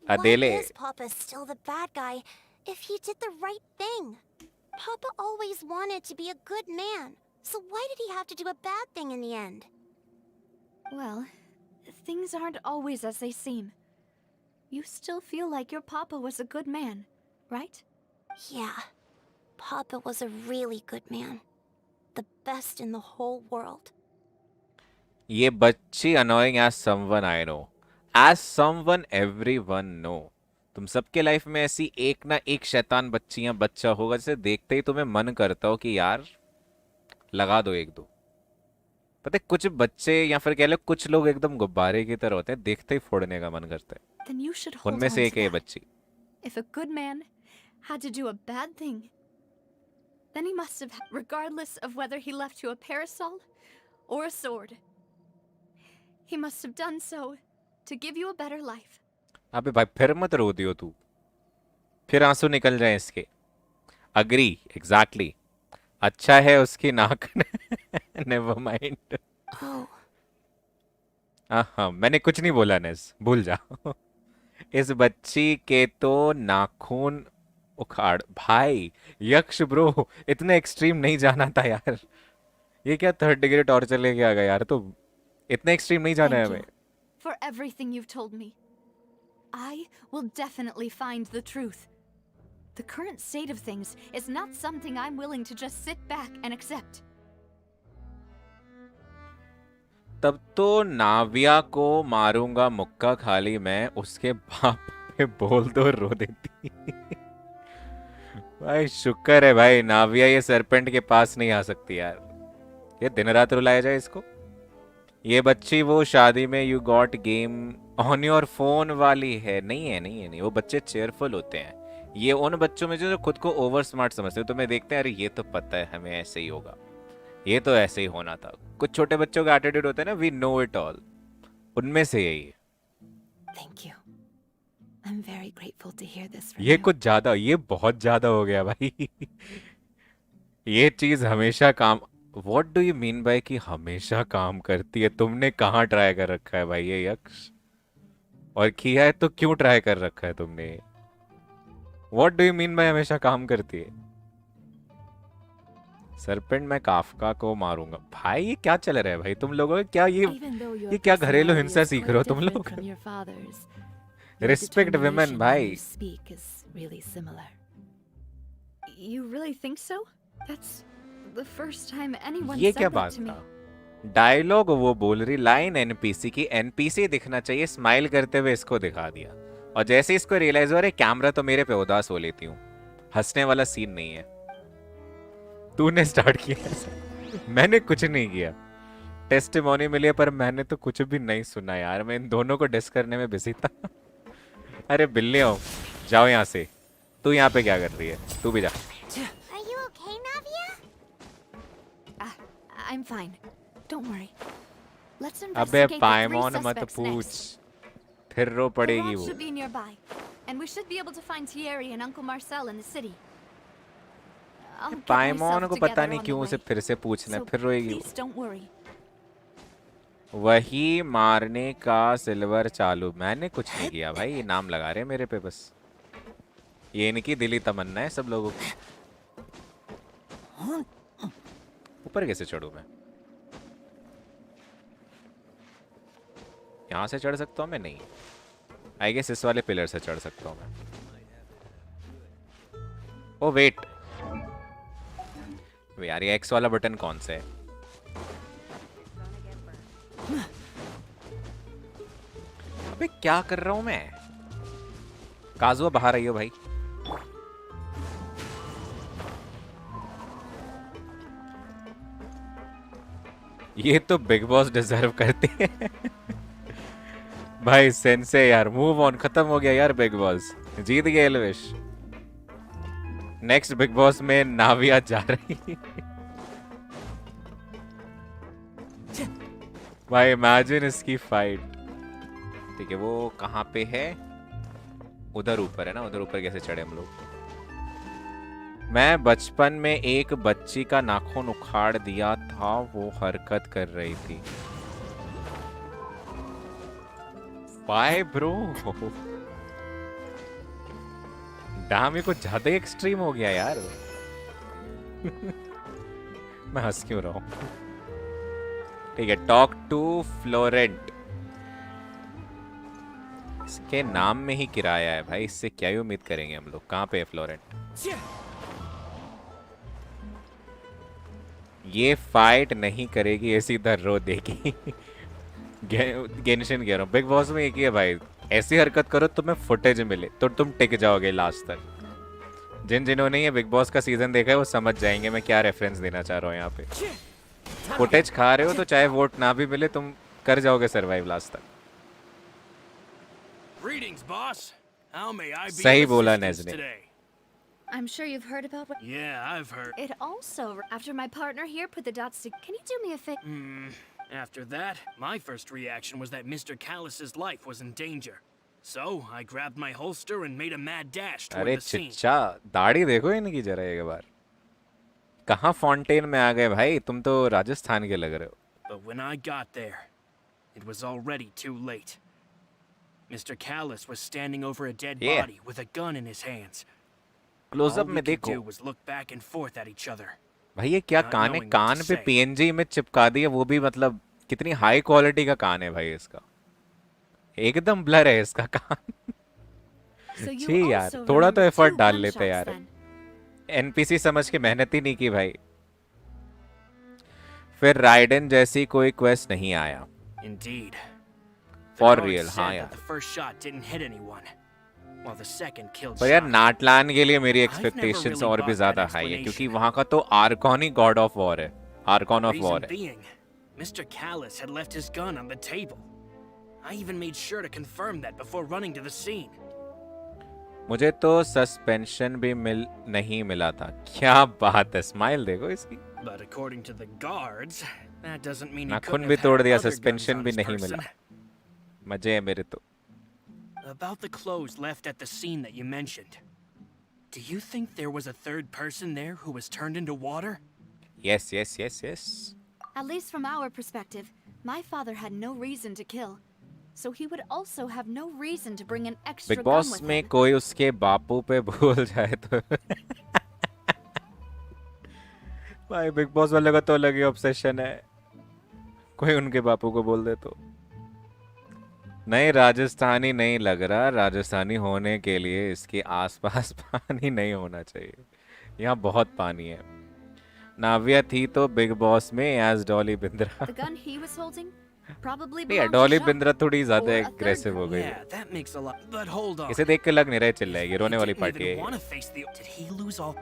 why Adele. is Papa still the bad guy if he did the right thing? Papa always wanted to be a good man, so why did he have to do a bad thing in the end? Well, things aren't always as they seem. You still feel like your papa was a good man, right? Yeah, Papa was a really good man. The best in the whole world. ये बच्ची annoying as someone I know, as someone everyone know. तुम सबके life में ऐसी एक ना एक शैतान बच्ची या बच्चा होगा जिसे देखते ही तुम्हें मन करता हो कि यार लगा दो एक दो। पता है कुछ बच्चे या फिर कह लो कुछ लोग एकदम गुब्बारे की तरह होते हैं, देखते ही फोड़ने का मन करता है। Then you should hold उनमें on से to एक है ये that. बच्ची। If a good man had to do a bad thing, then he must have, regardless of whether he left you a parasol or a sword. He must have done so to give you a better life. अबे भाई फिर मत रो दियो तू, फिर आंसू निकल जाए इसके। Agree exactly. अच्छा है उसकी नाक। Never mind. Oh, हाँ मैंने कुछ नहीं बोला नेस, भूल जा। इस बच्ची के तो नाखून उखाड़। भाई यक्ष ब्रो, इतने एक्सट्रीम नहीं जाना था यार। ये क्या 3rd डिग्री टॉर्चर लेके आ गया यार, तो इतने एक्सट्रीम नहीं जाना है Thank हमें। you for everything you've told me. I will definitely find the truth. The current state of things is not something I'm willing to just sit back and accept. तब तो नाविया को मारूंगा मुक्का खाली मैं, उसके बाप पे बोल दो रो देती। भाई शुक्र है भाई नाविया ये सरपेंट के पास नहीं आ सकती यार, ये दिन रात रुलाया जाए इसको। ये बच्ची वो शादी में you got game on your phone वाली है? नहीं है, नहीं है, नहीं। वो बच्चे चेयरफुल होते हैं। ये उन बच्चों में जो खुद को ओवर स्मार्ट समझते हैं, तो मैं देखते हैं अरे ये तो पता है हमें ऐसे ही होगा, ये तो ऐसे ही होना था। कुछ छोटे बच्चों का एटीट्यूड होता है ना, वी नो इट ऑल, उनमें से यही है। Thank you. I'm very grateful to hear this from ये you. कुछ ज्यादा, ये बहुत ज्यादा हो गया भाई। ये चीज हमेशा काम, what do you mean by कि हमेशा काम करती है? तुमने कहाँ ट्राई कर रखा है भाई ये यक्ष? और किया है तो क्यों ट्राई कर रखा है तुमने? What do you mean by हमेशा काम करती है? सरपेंट मैं काफका को मारूंगा। भाई ये क्या चल रहा है भाई तुम लोगों का? क्या Even though your ये क्या घरेलू personality हिंसा is सीख quite रहे हो तुम different लोग? from your father's, your Respect women, determination भाई। when you speak is really similar. You really think so? That's the first time anyone ये said क्या that बात to me. था? डायलॉग वो बोल रही, लाइन एनपीसी की, एनपीसी दिखना चाहिए स्माइल करते हुए, इसको दिखा दिया। और जैसे इसको रियलाइज हो रहा है कैमरा तो मेरे पे उदास हो लेती हूँ, हंसने वाला सीन नहीं है। तूने स्टार्ट किया ऐसा? मैंने कुछ नहीं किया। टेस्टिमोनी मिली है पर मैंने तो कुछ भी नहीं सुना यार, मैं इन दोनों को डिस करने में बिजी था। अरे बिल्ली हो जाओ यहाँ से। तू यहाँ पे क्या कर रही है? तू भी जा। Are you okay, Navia? I'm fine. Don't worry. Let's अबे investigate the three पाइमोन मत suspects पूछ, next. फिर रो The पड़ेगी lodge वो। should be nearby, and we should be able to find Thierry and Uncle Marcel in the city. I'll get पाइमोन myself को पता together नहीं on क्यों the उसे way. फिर से पूछना है, So फिर रोएगी वो। please don't worry. वही मारने का सिल्वर चालू। मैंने कुछ नहीं किया भाई, ये नाम लगा रहे हैं मेरे पे बस। ये इनकी दिली तमन्ना है सब लोगों की। ऊपर कैसे चढ़ूं मैं? यहाँ से चढ़ सकता हूँ मैं? नहीं, आई गेस इस वाले पिलर से चढ़ सकता हूँ मैं। ओ वेट यार, ये एक्स वाला बटन कौन सा है? अबे क्या कर रहा हूँ मैं? काजुआ बाहर आई हो भाई। ये तो बिग बॉस डिजर्व करते हैं। भाई सेंसे यार, मूव ऑन, खत्म हो गया यार बिग बॉस, जीत गए एलविश। नेक्स्ट बिग बॉस में नाविया जा रही। भाई इमेजिन इसकी फाइट। ठीक है, वो कहाँ पे है? उधर ऊपर है ना, उधर ऊपर कैसे चढ़े हम लोग? मैं बचपन में एक बच्ची का नाखून उखाड़ दिया था, वो हरकत कर रही थी। Bye bro. डैम, ये कुछ ज्यादा एक्सट्रीम हो गया यार। मैं हंस क्यों रहा हूं? ठीक है, टॉक टू फ्लोरेंट। इसके नाम में ही किराया है भाई, इससे क्या ही उम्मीद करेंगे हम लोग। कहाँ पे है फ्लोरेंट? ये फाइट नहीं करेगी, ये सीधा रो देगी। गेंशिन कह रहा हूँ, बिग बॉस में एक ही है भाई, ऐसी हरकत करो तुम्हें फुटेज मिले तो तुम टिक जाओगे लास्ट तक। जिन्होंने ये बिग बॉस का सीजन देखा है वो समझ जाएंगे मैं क्या रेफरेंस देना चाह रहा हूँ यहाँ पे। फुटेज खा रहे हो तो चाहे वोट ना भी मिले तुम कर जाओगे सरवाइव लास्ट तक। Greetings, boss. How may I be सही of बोला assistance नेज ने। today? I'm sure you've heard about what. Yeah, I've heard. It also, after my partner here put the dots to. Can you do me a favor? After that, my first reaction was that Mr. Callus's life was in danger. So, I grabbed my holster and made a mad dash toward अरे the scene. चिच्चा, दाढ़ी देखो इनकी जरा एक बार। कहाँ fountain में आ गए भाई, तुम तो राजस्थान के लग रहे हो। But when I got there, it was already too late. Mr. Callus was standing over a dead Yeah. body with a gun in his hands. Closeup All we में could देखो do was look back and forth at each other. भाई, ये क्या Not कान है? knowing what to कान पे say. PNG में चिपका दिया, वो भी मतलब कितनी हाई क्वालिटी का कान है भाई इसका। एकदम ब्लर है इसका कान। So you छी यार, also थोड़ा तो remember एफर्ट 2 डाल लेते gunshots यार। then. एनपीसी समझ के मेहनत ही नहीं की भाई। फिर राइडन जैसी कोई क्वेस्ट नहीं आया। Indeed. The for guard real, हाँ said यार। that the first shot didn't hit anyone, while the second killed पर यार Shaka. नाटलान के लिए मेरी I've never एक्सपेक्टेशंस really और भी bought ज्यादा that हाई है, क्योंकि explanation. वहां का तो Arcon he God of war है, आर्कॉन ऑफ Reason वॉर है। being, Mr. Callus had left his gun on the table. I even made sure to confirm that before running to the scene. मुझे तो suspension भी नहीं मिला था। क्या बात है, स्माइल देखो इसकी। But according to the guards, that doesn't mean he नाखून couldn't भी have तोड़ had दिया, other guns सस्पेंशन on भी his नहीं मिला। person. मजे है मेरे तो। About the clothes left at the scene that you mentioned. Do you think there was a third person there who was turned into water? Yes yes yes yes. At least from our perspective, my father had no reason to kill. So he would also have no reason to bring an extra big gun boss with में him. कोई उसके बापू पे भूल जाए तो भाई big boss वाले का तो अलग ही ऑब्सेशन है, कोई उनके बापू को बोल दे तो। नहीं, राजस्थानी नहीं लग रहा। राजस्थानी होने के लिए इसके आसपास पानी नहीं होना चाहिए। यहाँ बहुत पानी है। नाविया थी तो बिग बॉस में as Dolly Bindra. The gun he was holding probably नहीं, belonged to Dolly Shaka. Bindra थोड़ी ज्यादा Or a third एग्रेसिव हो girl. गई Yeah, है। that makes a lot. But hold on. इसे देख के लग नहीं रहा है चिल्लाएगी, He रोने वाली didn't पार्टी even है। want to face the. Did he lose all?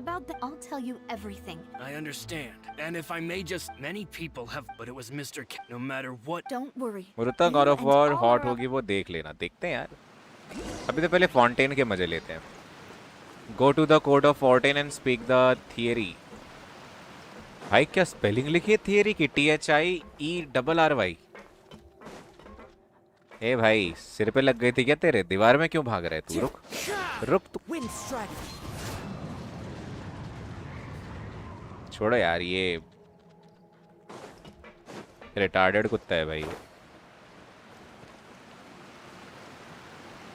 About that, I'll tell you everything. I understand. And if I may just, many people have, but it was Mr. No matter what. Don't worry. मुरुता You God of and war all hot our होगी, वो देख लेना। देखते हैं यार, अभी तो पहले फॉन्टेन के मजे लेते हैं। Go to the court of Fontaine and speak the theory. भाई क्या स्पेलिंग लिखी है थियरी की? THIERRY। ए भाई, सिर पे लग गई थी क्या तेरे? दीवार में क्यों भाग रहा है तू? रुक रुक तू, छोड़ो यार, ये रिटार्डेड कुत्ता है भाई।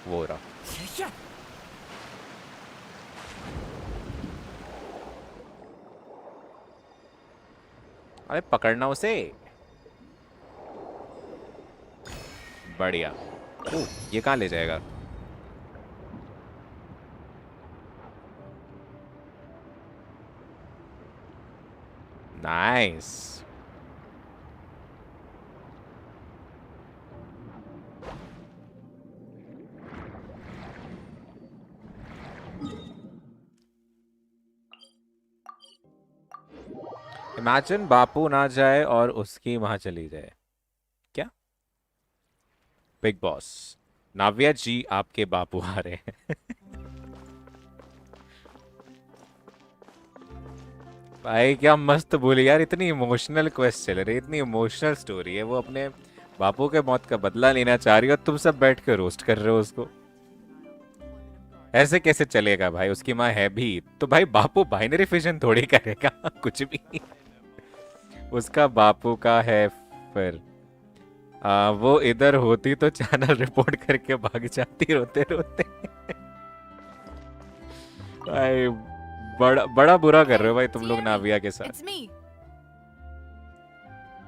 वो रहा। अरे पकड़ना उसे। बढ़िया। ओह, ये कहाँ ले जाएगा? नाइस। इमेजिन बापू ना जाए और उसकी माँ चली जाए। क्या? बिग बॉस, नाव्या जी आपके बापू आ रहे हैं। भाई क्या मस्त बोली यार, इतनी इमोशनल क्वेस्ट चल रही है, इतनी इमोशनल स्टोरी है। वो अपने बापू के मौत का बदला लेना चाह रही है और तुम सब बैठ कर रोस्ट कर रहे हो उसको। ऐसे कैसे चलेगा भाई? उसकी माँ है भी तो भाई, बापू बाइनरी फिजन थोड़ी करेगा कुछ भी। उसका बापू का है फिर। वो इधर होती तो चैनल रिपोर्ट करके भाग जाती रोते रोते। भाई बड़ा बुरा कर रहे हो भाई तुम लोग नाविया के साथ। It's me.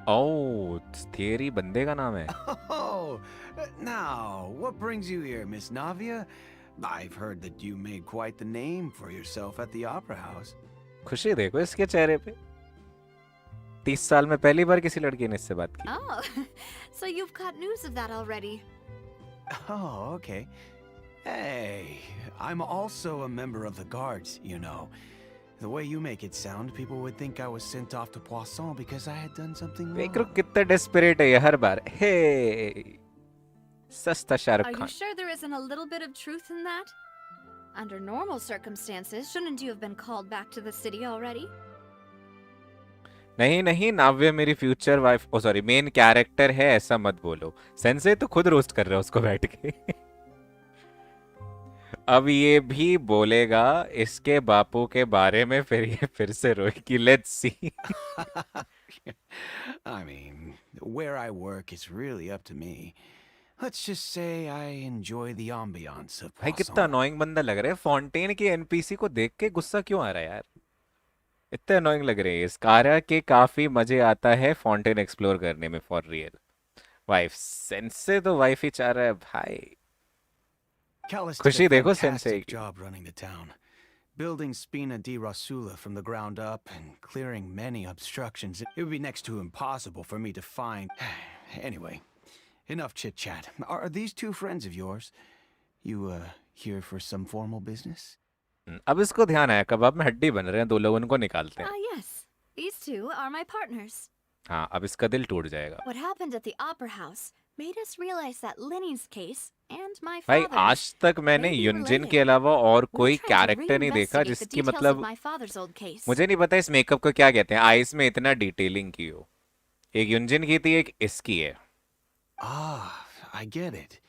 ओह, थियरी बंदे का नाम है। Oh, now, what brings you here, Miss Navia? I've heard that you made quite the name for yourself at the Opera House. खुशी देखो इसके चेहरे पे। 30 साल में पहली बार किसी लड़की ने इससे बात की। Oh, so you've caught news of that already. Oh, okay. Hey, I'm also a member of the guards, you know. The way you make it sound, people would think I was sent off to Poisson because I had done something देख रो wrong. कितना desperate है ये हर बार। हे, सस्ता Shahrukh Are you Khan. sure there isn't a little bit of truth in that? Under normal circumstances, shouldn't you have been called back to the city already? नहीं नहीं, नाव्या मेरी future wife, ओ sorry main character है, ऐसा मत बोलो। सेंसे तो खुद roast कर रहा है उसको बैठ के। अब ये भी बोलेगा इसके बापू के बारे में, फिर ये फिर से रोएगी। Let's see. I mean, where I work is really up to me. Let's just say I enjoy the ambiance of भाई कितना Poisson. अनोइंग बंदा लग रहा है। फॉन्टेन के एनपीसी को देख के गुस्सा क्यों आ रहा है यार? इतने अनोइंग लग रहे हैं। इस कार्य के काफी मजे आता है फॉन्टेन एक्सप्लोर करने में, फॉर रियल। वाइफ सेंसे तो वाइफ ही चाह रहा है भाई। Callus did खुशी a देखो सेंसे fantastic की। job running the town. Building Spina di Rosula from the ground up and clearing many obstructions. It would be next to impossible for me to find. Anyway, enough chit-chat. Are these two friends of yours? You, here for some formal business? अब इसको ध्यान आया कबाब में हड्डी बन रहे हैं, दो लोग उनको निकालते हैं। Yes. These two are my partners. हाँ, अब इसका दिल टूट जाएगा। What happened at the opera house made us realize that Linny's case and my भाई father's आज तक मैंने may be युनजिन related. के अलावा और We're कोई trying to कैरेक्टर नहीं देखा reinvestigate the जिसकी details मतलब of my father's old case. मुझे नहीं पता इस मेकअप को क्या कहते हैं, आईज में इतना डिटेलिंग की हो। एक युनजिन की थी, एक इसकी है। I get it.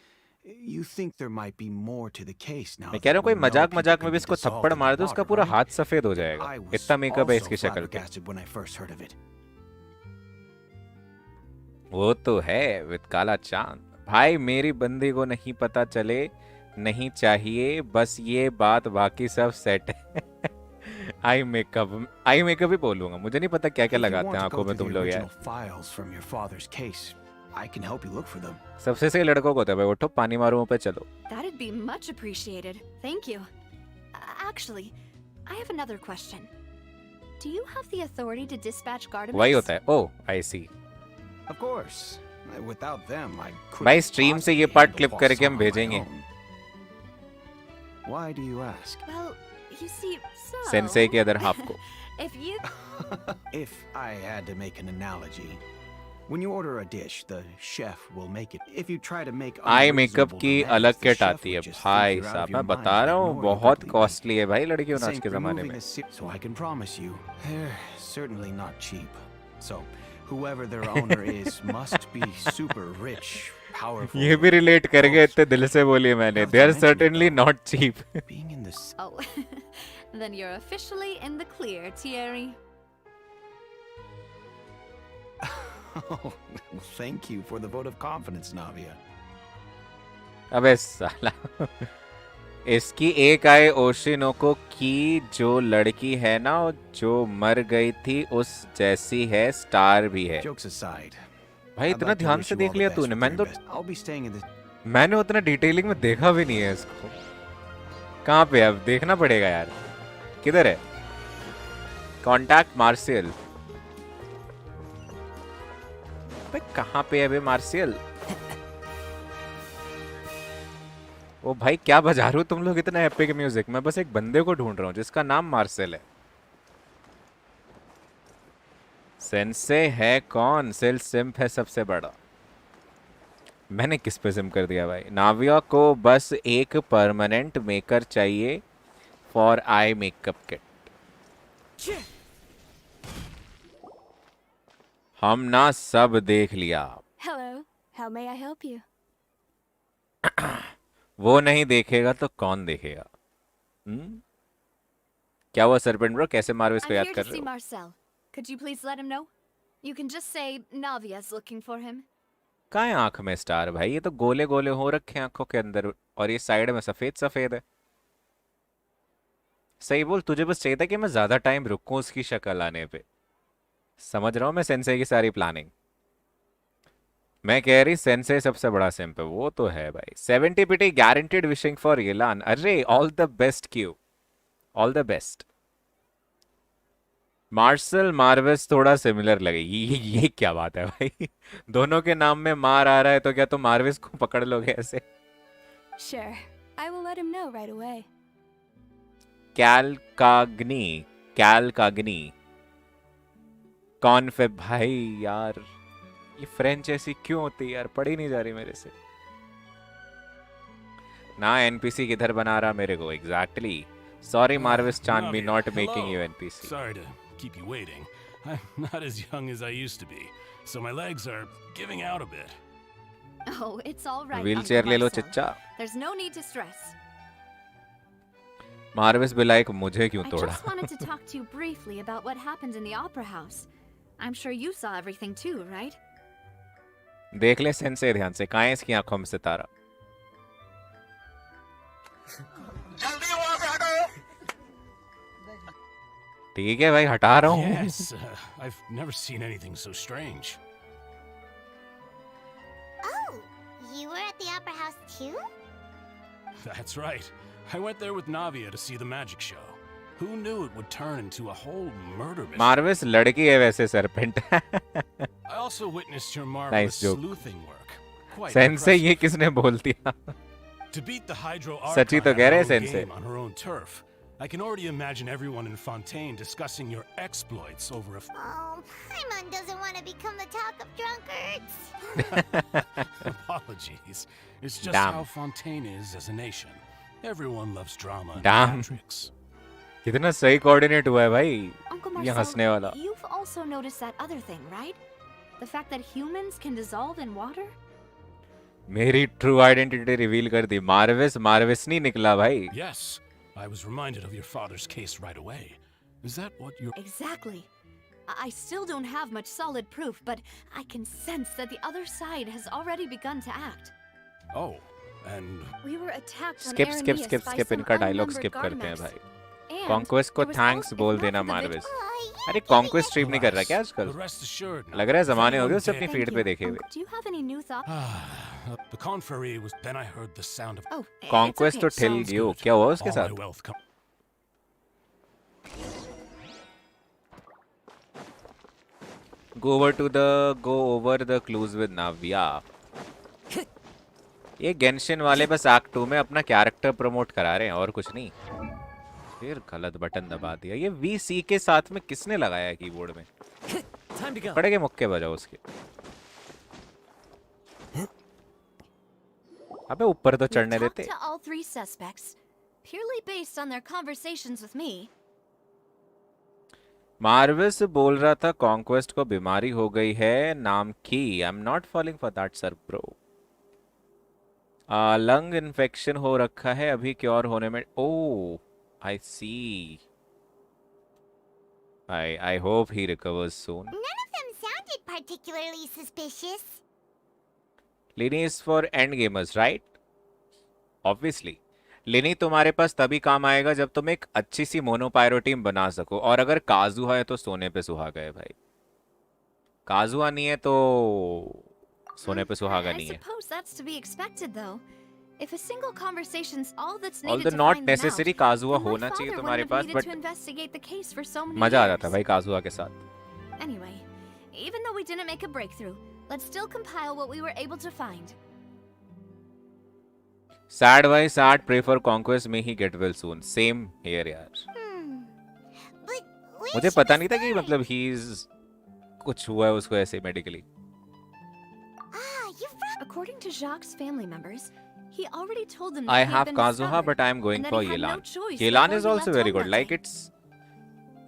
You think there might be more to the case now. मैं कह रहा हूँ कोई that we know मजाक people मजाक can में भी be इसको dissolved थप्पड़ in मार the दो, उसका water, पूरा right? हाथ सफेद हो जाएगा। I was इतना मेकअप है also इसकी शक्ल पे। flabbergasted when I first heard of it. वो तो है विद काला चांद। भाई मेरी बंदी को नहीं पता चले, नहीं चाहिए, बस ये बात, बाकी सब सेट है। आई मेकअप ही बोलूंगा, मुझे नहीं पता क्या क्या If you लगाते want हैं to आंखों go में through तुम the लोग यार। original files from your father's case, I can help you look for them. सबसे सही लड़कों को होता है भाई, उठो पानी मारो मुंह पे चलो। That'd be much appreciated. Thank you. Actually, I have another question. Do you have the authority to dispatch guardians? वही होता है। ओह आई सी। Of course. Without them, I couldn't भाई स्ट्रीम से ये possibly पार्ट handle क्लिप करके हम Poisson on my भेजेंगे। own. Why do you ask? Well, you see, so sensei के अदर हाफ को। if you If I had to make an analogy, when you order a dish, the chef will make it. If you try to make eye makeup unreasonable की demands, अलग the kit chef आती है would just भाई think you're out साहब, of your मैं mind बता and रहा हूँ ignore you बहुत completely. कॉस्टली है भाई लड़कियों This आज के ain't जमाने removing में। a so I can promise you, they're certainly not cheap. So, whoever their owner is must be super rich, powerful. ये भी रिलेट कर गए, इतने दिल से बोली मैंने। Not they are to mention it, certainly though. Not cheap. Being in this. Oh, then you're officially in the clear, Thierry. Oh, thank you for the vote of confidence, Navia. अबे साला इसकी एक आए ओशिनोको की जो लड़की है ना, जो मर गई थी उस जैसी है, स्टार भी है। Jokes aside, भाई I'd इतना like to ध्यान wish से you देख all the लिया best तूने? with मैंने your तो invest- I'll be staying in this. मैंने उतना डिटेलिंग में देखा भी नहीं है इसको। कहाँ पे है? अब देखना पड़ेगा यार। किधर है? Contact martial. अबे कहाँ पे है बे मार्शियल? ओ भाई क्या बजा रहे हो तुम लोग इतना एपिक म्यूजिक? मैं बस एक बंदे को ढूंढ रहा हूँ जिसका नाम मार्शियल है। सेंसे है कौन? सेल सिम्प है सबसे बड़ा। मैंने किस पे सिम कर दिया भाई? नाविया को बस एक परमानेंट मेकर चाहिए फॉर आई मेकअप किट। हम ना सब देख लिया। Hello. How may I help you? वो नहीं देखेगा तो कौन देखेगा? क्या हुआ सरपेंट ब्रो, कैसे मार्विस को I'm याद here कर to रहे see हो? Marcel. Could you please let him know? You can just say Navia's looking for him. कहाँ है आंख में स्टार भाई? ये तो गोले गोले हो रखे हैं आंखों के अंदर, और ये साइड में सफेद सफेद है। सही बोल, तुझे बस चाहिए था कि मैं ज्यादा टाइम रुकूं उसकी शक्ल आने पे। समझ रहा हूँ मैं सेंसे की सारी प्लानिंग। मैं कह रही सेंसे सबसे बड़ा सिम्प है, वो तो है भाई। 70 pity guaranteed wishing for Yelan. अरे all the best Q, all the best. Marshal Marvis थोड़ा सिमिलर लगे। ये क्या बात है भाई? दोनों के नाम में मार आ रहा है तो क्या तुम मार्विस को पकड़ लोगे ऐसे? Sure. I will let him know right away. कैलकाग्नी कौन फे भाई यार? ये फ्रेंच ऐसी क्यों होती है यार? पढ़ी नहीं जा रही मेरे से ना। एनपीसी किधर बना रहा मेरे को? एग्जैक्टली। सॉरी मार्विस चांद, me not making you NPC. Sorry to keep you waiting. I'm not as young as I used to be, so my legs are giving out a bit. Oh, it's all right. Wheelchair Uncle ले लो Marcel. चच्चा। There's no need to stress. मार्विस भी like मुझे क्यों I तोड़ा? just wanted to talk to you briefly about what happened in the opera house. I'm sure you saw everything too, right? देख ले sense ध्यान से, कहाँ है इसकी आंखों में सितारा? ठीक है भाई, हटा रहा हूँ। Yes, I've never seen anything so strange. Oh, you were at the opera house too? That's right. I went there with Navia to see the magic show. Who knew it would turn into a whole murder mystery? मार्वेस लड़की है वैसे serpent. I also witnessed your marvelous Nice joke. sleuthing work. Quite sensei impressive. ये किसने बोल दिया? To beat the Hydro सच्ची Archon तो at कह her रहे own sensei. game on her own turf. I can already imagine everyone in Fountaine discussing your exploits over a... Oh, Paimon doesn't want to become the talk of drunkards. Apologies. It's just Damn. how Fountaine is as a nation. Everyone loves drama and Damn. theatrics. कितना सही coordinate हुआ है भाई. Uncle ये हंसने वाला. Marcel, you've also noticed that other thing, right? The fact that humans can dissolve in water? मेरी true identity reveal कर दी. मार्वेस नहीं निकला भाई. Yes, I was reminded of your father's case right away. Is that what you're... Exactly. I still don't have much solid proof, but I can sense that the other side has already begun to act. Oh, and... We were attacked on skip Araneas by some इनका dialogue unnumbered skip करते हैं Gardemex. भाई. And conquest को there was thanks if बोल not देना for the मार्वेस. Oh, अरे conquest stream नहीं कर रहा क्या आजकल? But rest assured, लग रहा है जमाने हो गए Everyone उसे अपनी dead. फीड Thank पे you. देखे हुए. Uncle, do you have any new thoughts? The confrérie was... Then I heard the sound of... Oh, conquest तो it's okay. ठिल Sounds गई हो. good. क्या हुआ उसके All my साथ? wealth come... Go over the clues with Navya. ये Genshin वाले बस एक्ट 2 में अपना कैरेक्टर प्रमोट करा रहे हैं और कुछ नहीं. फिर गलत बटन दबा दिया. ये VC के साथ में किसने लगाया है कीबोर्ड में? पड़ेगे मुक्के बजाओ उसके. अबे ऊपर तो We चढ़ने talked देते. to all three suspects, purely based on their conversations with me. मार्वेस बोल रहा था कॉन्क्वेस्ट को बीमारी हो गई है नाम की. I am not falling for that sir bro. Lung infection हो रखा है अभी क्योर होने में. ओह आई सी. I hope he recovers soon. None of them sounded particularly suspicious. Lini is for end gamers, right? Obviously. लिनी तुम्हारे पास तभी काम आएगा जब तुम एक अच्छी सी मोनोपायरो टीम बना सको. और अगर काजुआ है तो सोने पे सुहागा है भाई. काजुआ नहीं है तो सोने पे सुहागा I नहीं है. suppose that's to be expected, though. If a single conversation's all that's needed Although to not find them out, necessary काजुआ then my होना चाहिए father तुम्हारे wouldn't have pass, needed but to investigate the case for so many मजा आ years. जाता है भाई काजुआ के साथ. Anyway, even though we didn't make a breakthrough, let's still compile what we were able to find. Sad भाई sad. Pray for conquest. May he get well soon. Same here यार. But where मुझे should पता we नहीं था कि start? मतलब he's कुछ हुआ है उसको ऐसे medically. Ah, you've brought... According to Jacques' family members, he already told them that I he had have been Kazuha, discovered, but I am going and that for he had no Yelan. choice Yelan before is he also left very home good. that Like day. it's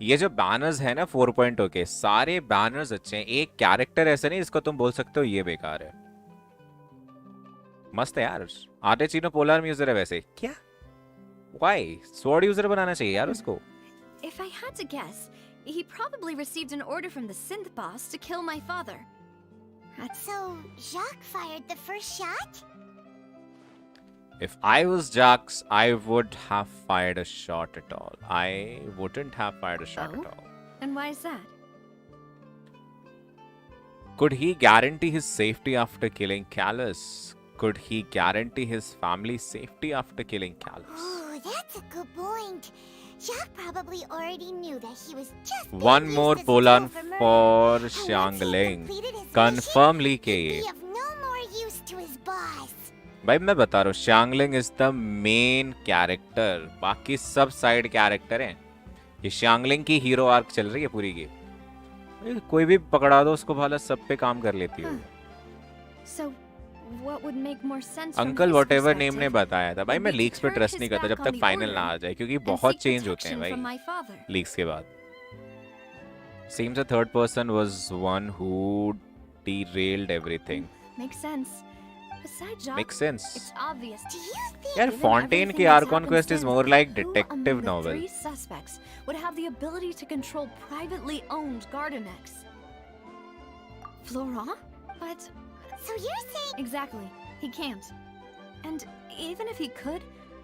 ये जो banners है ना 4.0 के सारे banners अच्छे हैं. एक character ऐसा नहीं इसको तुम बोल सकते हो ये बेकार है. मस्त है यार. आधे चीनो पोलर यूजर है वैसे. क्या? Why? स्वॉर्ड यूजर बनाना चाहिए यार उसको. If I had to guess, he probably received an order from the synth boss to kill my father. So, Jacques fired the first shot? If I was Jax, I would have fired a shot at all. I wouldn't have fired a shot Oh? at all. And why is that? Could he guarantee his safety after killing Callus? Could he guarantee his family's safety after killing Callus? Oh, that's a good point. Jacques probably already knew that he was just being One used more as a Polan tool for murder. for And once he had Xiangling. completed his Confirm mission, ली के he'd ये. be of no more use to his boss. भाई मैं बता रहा हूँ Xiangling is the main character. बाकी सब side character हैं. ये Xiangling की हीरो आर्क चल रही है पूरी गेम. कोई भी पकड़ा दो उसको भाला सब पे काम कर लेती है. So, what would make more sense from uncle his what ever name perspective ने बताया था. भाई would मैं be लीक्स to पे turn ट्रस्ट his नहीं करता back जब on तक the फाइनल ना order आ जाए क्योंकि and बहुत seek चेंज होते हैं protection from भाई my father. लीक्स के बाद. Seems a third person was one who derailed everything. Makes sense. Besides Jacques, Makes sense. it's obvious. Do you think... यार Given Fountaine everything की that's Archon happened quest is since, more like who detective among the novel. three suspects would have the ability to control privately owned Gardemex? Florent? But So you're saying... exactly, he can't. And even if he could,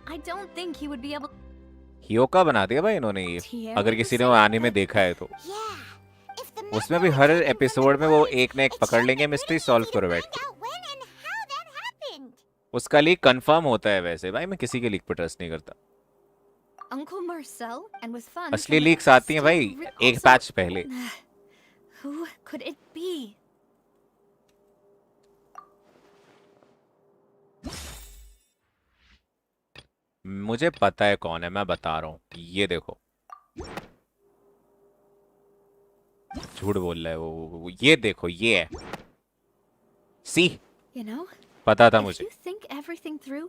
I don't think he would be able. हियोका बना दिया भाई इन्होंने ये. Tierra अगर was किसी ने saying वो anime that- देखा है तो Yeah. If the उसमें member भी was her taken from the episode में वो Playz, एक ना एक it पकड़ should लेंगे be mystery pretty solve easy to करो बैठ find के. out when and how that happened. उसका लीक कंफर्म होता है वैसे भाई, मैं किसी के लीक पे ट्रस्ट नहीं करता। Uncle Marcel, and with fun. असली लीक्स आती हैं भाई एक पैच पहले। Who could it be? मुझे पता है कौन है, मैं बता रहा हूँ, ये देखो। झूठ बोल रहा है वो, ये देखो, ये है। सी You know, पता था if मुझे, you think everything through,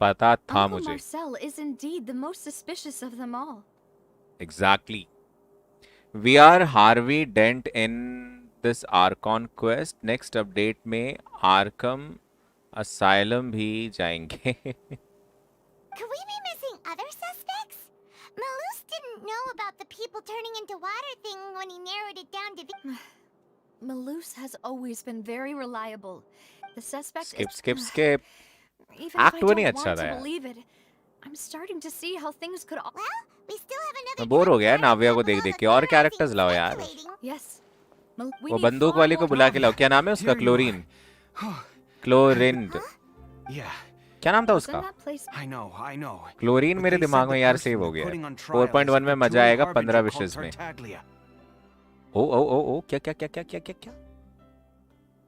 पता था Uncle मुझे। Marcel is indeed the most suspicious of them all. Exactly. We are Harvey Dent in this Archon quest. Next update में Arkham Asylum भी जाएंगे। Could we be missing other suspects? Malus didn't know about the people turning into water thing when he narrowed it down to Malus has always been very reliable. The suspect Skip, is... skip, skip. Even Act if I one he don't अच्छा want था to यार। believe it, I'm starting to see how things could all... Well, we still have another मैं bore हो गया है नाविया को देख देख के, और कैरेक्टर्स लाओ यार। Yes. We वो need बंदूक far वाले को more बुला के लाओ, क्या नाम है उसका? Here you are. Chlorine, Clorinde, Yeah, क्या नाम था Wasn't उसका? that place... I know. Chlorine But मेरे they said दिमाग में the यार person सेव हो they're गया putting है। on trial is 4.1 में the मजा dual आएगा harbinger 15 called विशेष में। Tartaglia. ओ क्या क्या क्या क्या क्या क्या क्या?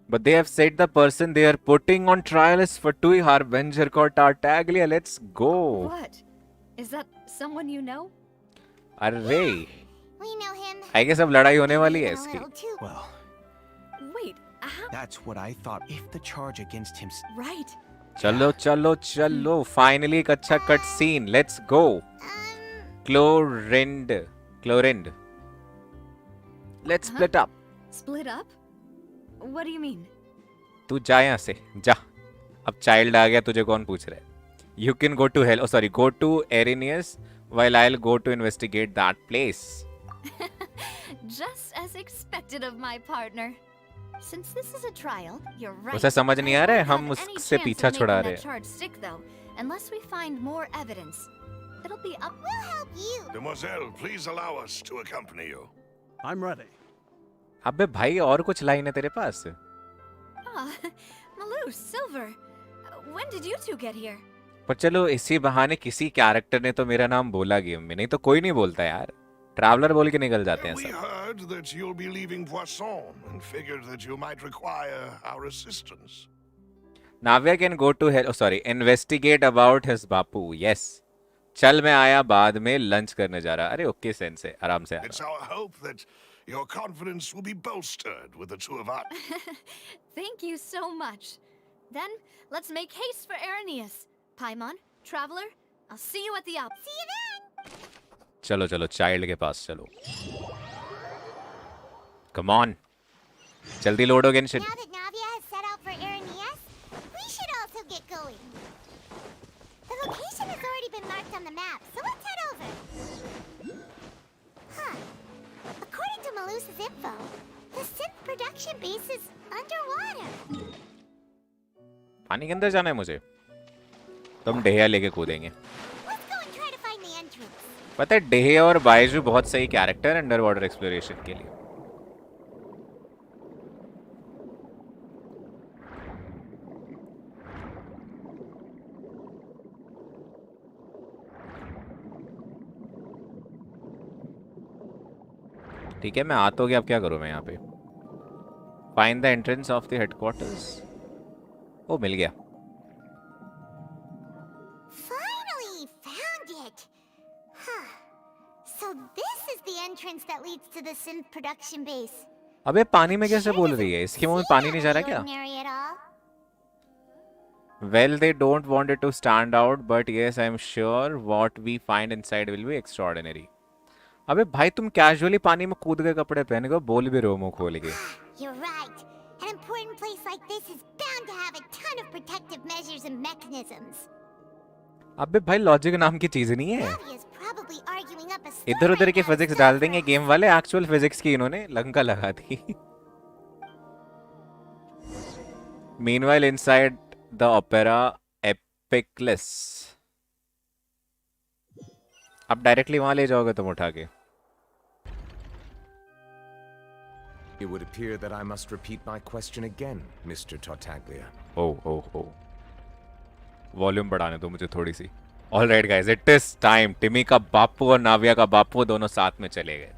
But they have said the person they are putting on trial is Fatui Harbinger called Tartaglia. Let's go. What? Is that someone you know? अरे We know him. I guess अब लड़ाई होने वाली है Even a इसकी। little too. Well, Wait, how? that's what I thought. If the charge against him... Right. चलो चलो चलो, फाइनली एक अच्छा cutscene, let's go. Clorinde, Clorinde, let's split up. Split up? What do you mean? तू जा यहाँ से, जा। अब चाइल्ड आ गया, तुझे कौन पूछ रहा है? You can go to hell, oh sorry, go to Arrhenius while I'll go to investigate that place. Just as expected of my partner. Since this is a trial, you're right. उसे समझ नहीं आ रहा है, I won't हम have any उससे chance पीछा of छुड़ा making रहे that हैं। charge stick, though, unless we find more evidence. It'll be up. We'll help you. Demoiselle, please allow us to accompany you. I'm ready. अबे भाई और कुछ लाइन है तेरे पास? Ah, Malou, SiLvEr. When did you two get here? पर चलो इसी बहाने किसी कैरेक्टर ने तो मेरा नाम बोला गेम में, नहीं तो कोई नहीं बोलता यार। ट्रैवलर बोल के निकल जाते हैं We सब। heard that you'll be leaving Poisson and figured that you might require our assistance. Navia can go to hell, sorry, investigate about his बापू। यस, चल मैं आया, बाद में लंच करने जा रहा। अरे ओके सेंस है, आराम से It's our hope that your confidence will be bolstered with the two of us. Thank you so much. Then, let's make haste for Arrhenius. Paimon, Traveler, I'll see you at the op. See you then. चलो चलो child के पास चलो। Come on, जल्दी load हो Genshin. Now that Navia has set out for Arrhenius, we should also get going. The location has already been marked on the map, so let's head over. Huh. According to Malus's info, the synth production base is underwater. पानी के अंदर जाना है मुझे, तो हम डेहिया लेके कूदेंगे। Let's go and try to find the entrance. पता है डेहिया और बाइजू बहुत सही कैरेक्टर है अंडर वाटर एक्सप्लोरेशन के लिए। ठीक है, मैं आ तो गया, अब क्या करूं मैं यहाँ पे? Find the entrance of the headquarters. ओ मिल गया। Finally found it. Huh. So this is the entrance that leads to the synth production base. अबे पानी में कैसे बोल रही है? इसके मुंह में पानी नहीं जा रहा क्या? Ordinary at all. Well, they don't want it to stand out, but yes, I'm sure what we find inside will be extraordinary. अबे भाई तुम कैजुअली पानी में कूद के कपड़े पहन के बोल भी रहे हो मुंह खोल के। You're right. An important place like this is bound to have a ton of protective measures and mechanisms. अबे भाई लॉजिक नाम की चीज नहीं है। Navia's probably arguing up a storm इधर उधर right की now to फिजिक्स stop डाल देंगे us. गेम वाले, एक्चुअल फिजिक्स की इन्होंने लंका लगा दी। Meanwhile, inside the opera Epiclus. अब डायरेक्टली वहां ले जाओगे तुम उठा के? It would appear that I must repeat my question again, Mr. Tartaglia. Oh. Volume बढ़ाने दो मुझे थोड़ी सी। Alright guys, it is time. Timmie का बापू और नाविया का बापू दोनों साथ में चले गए।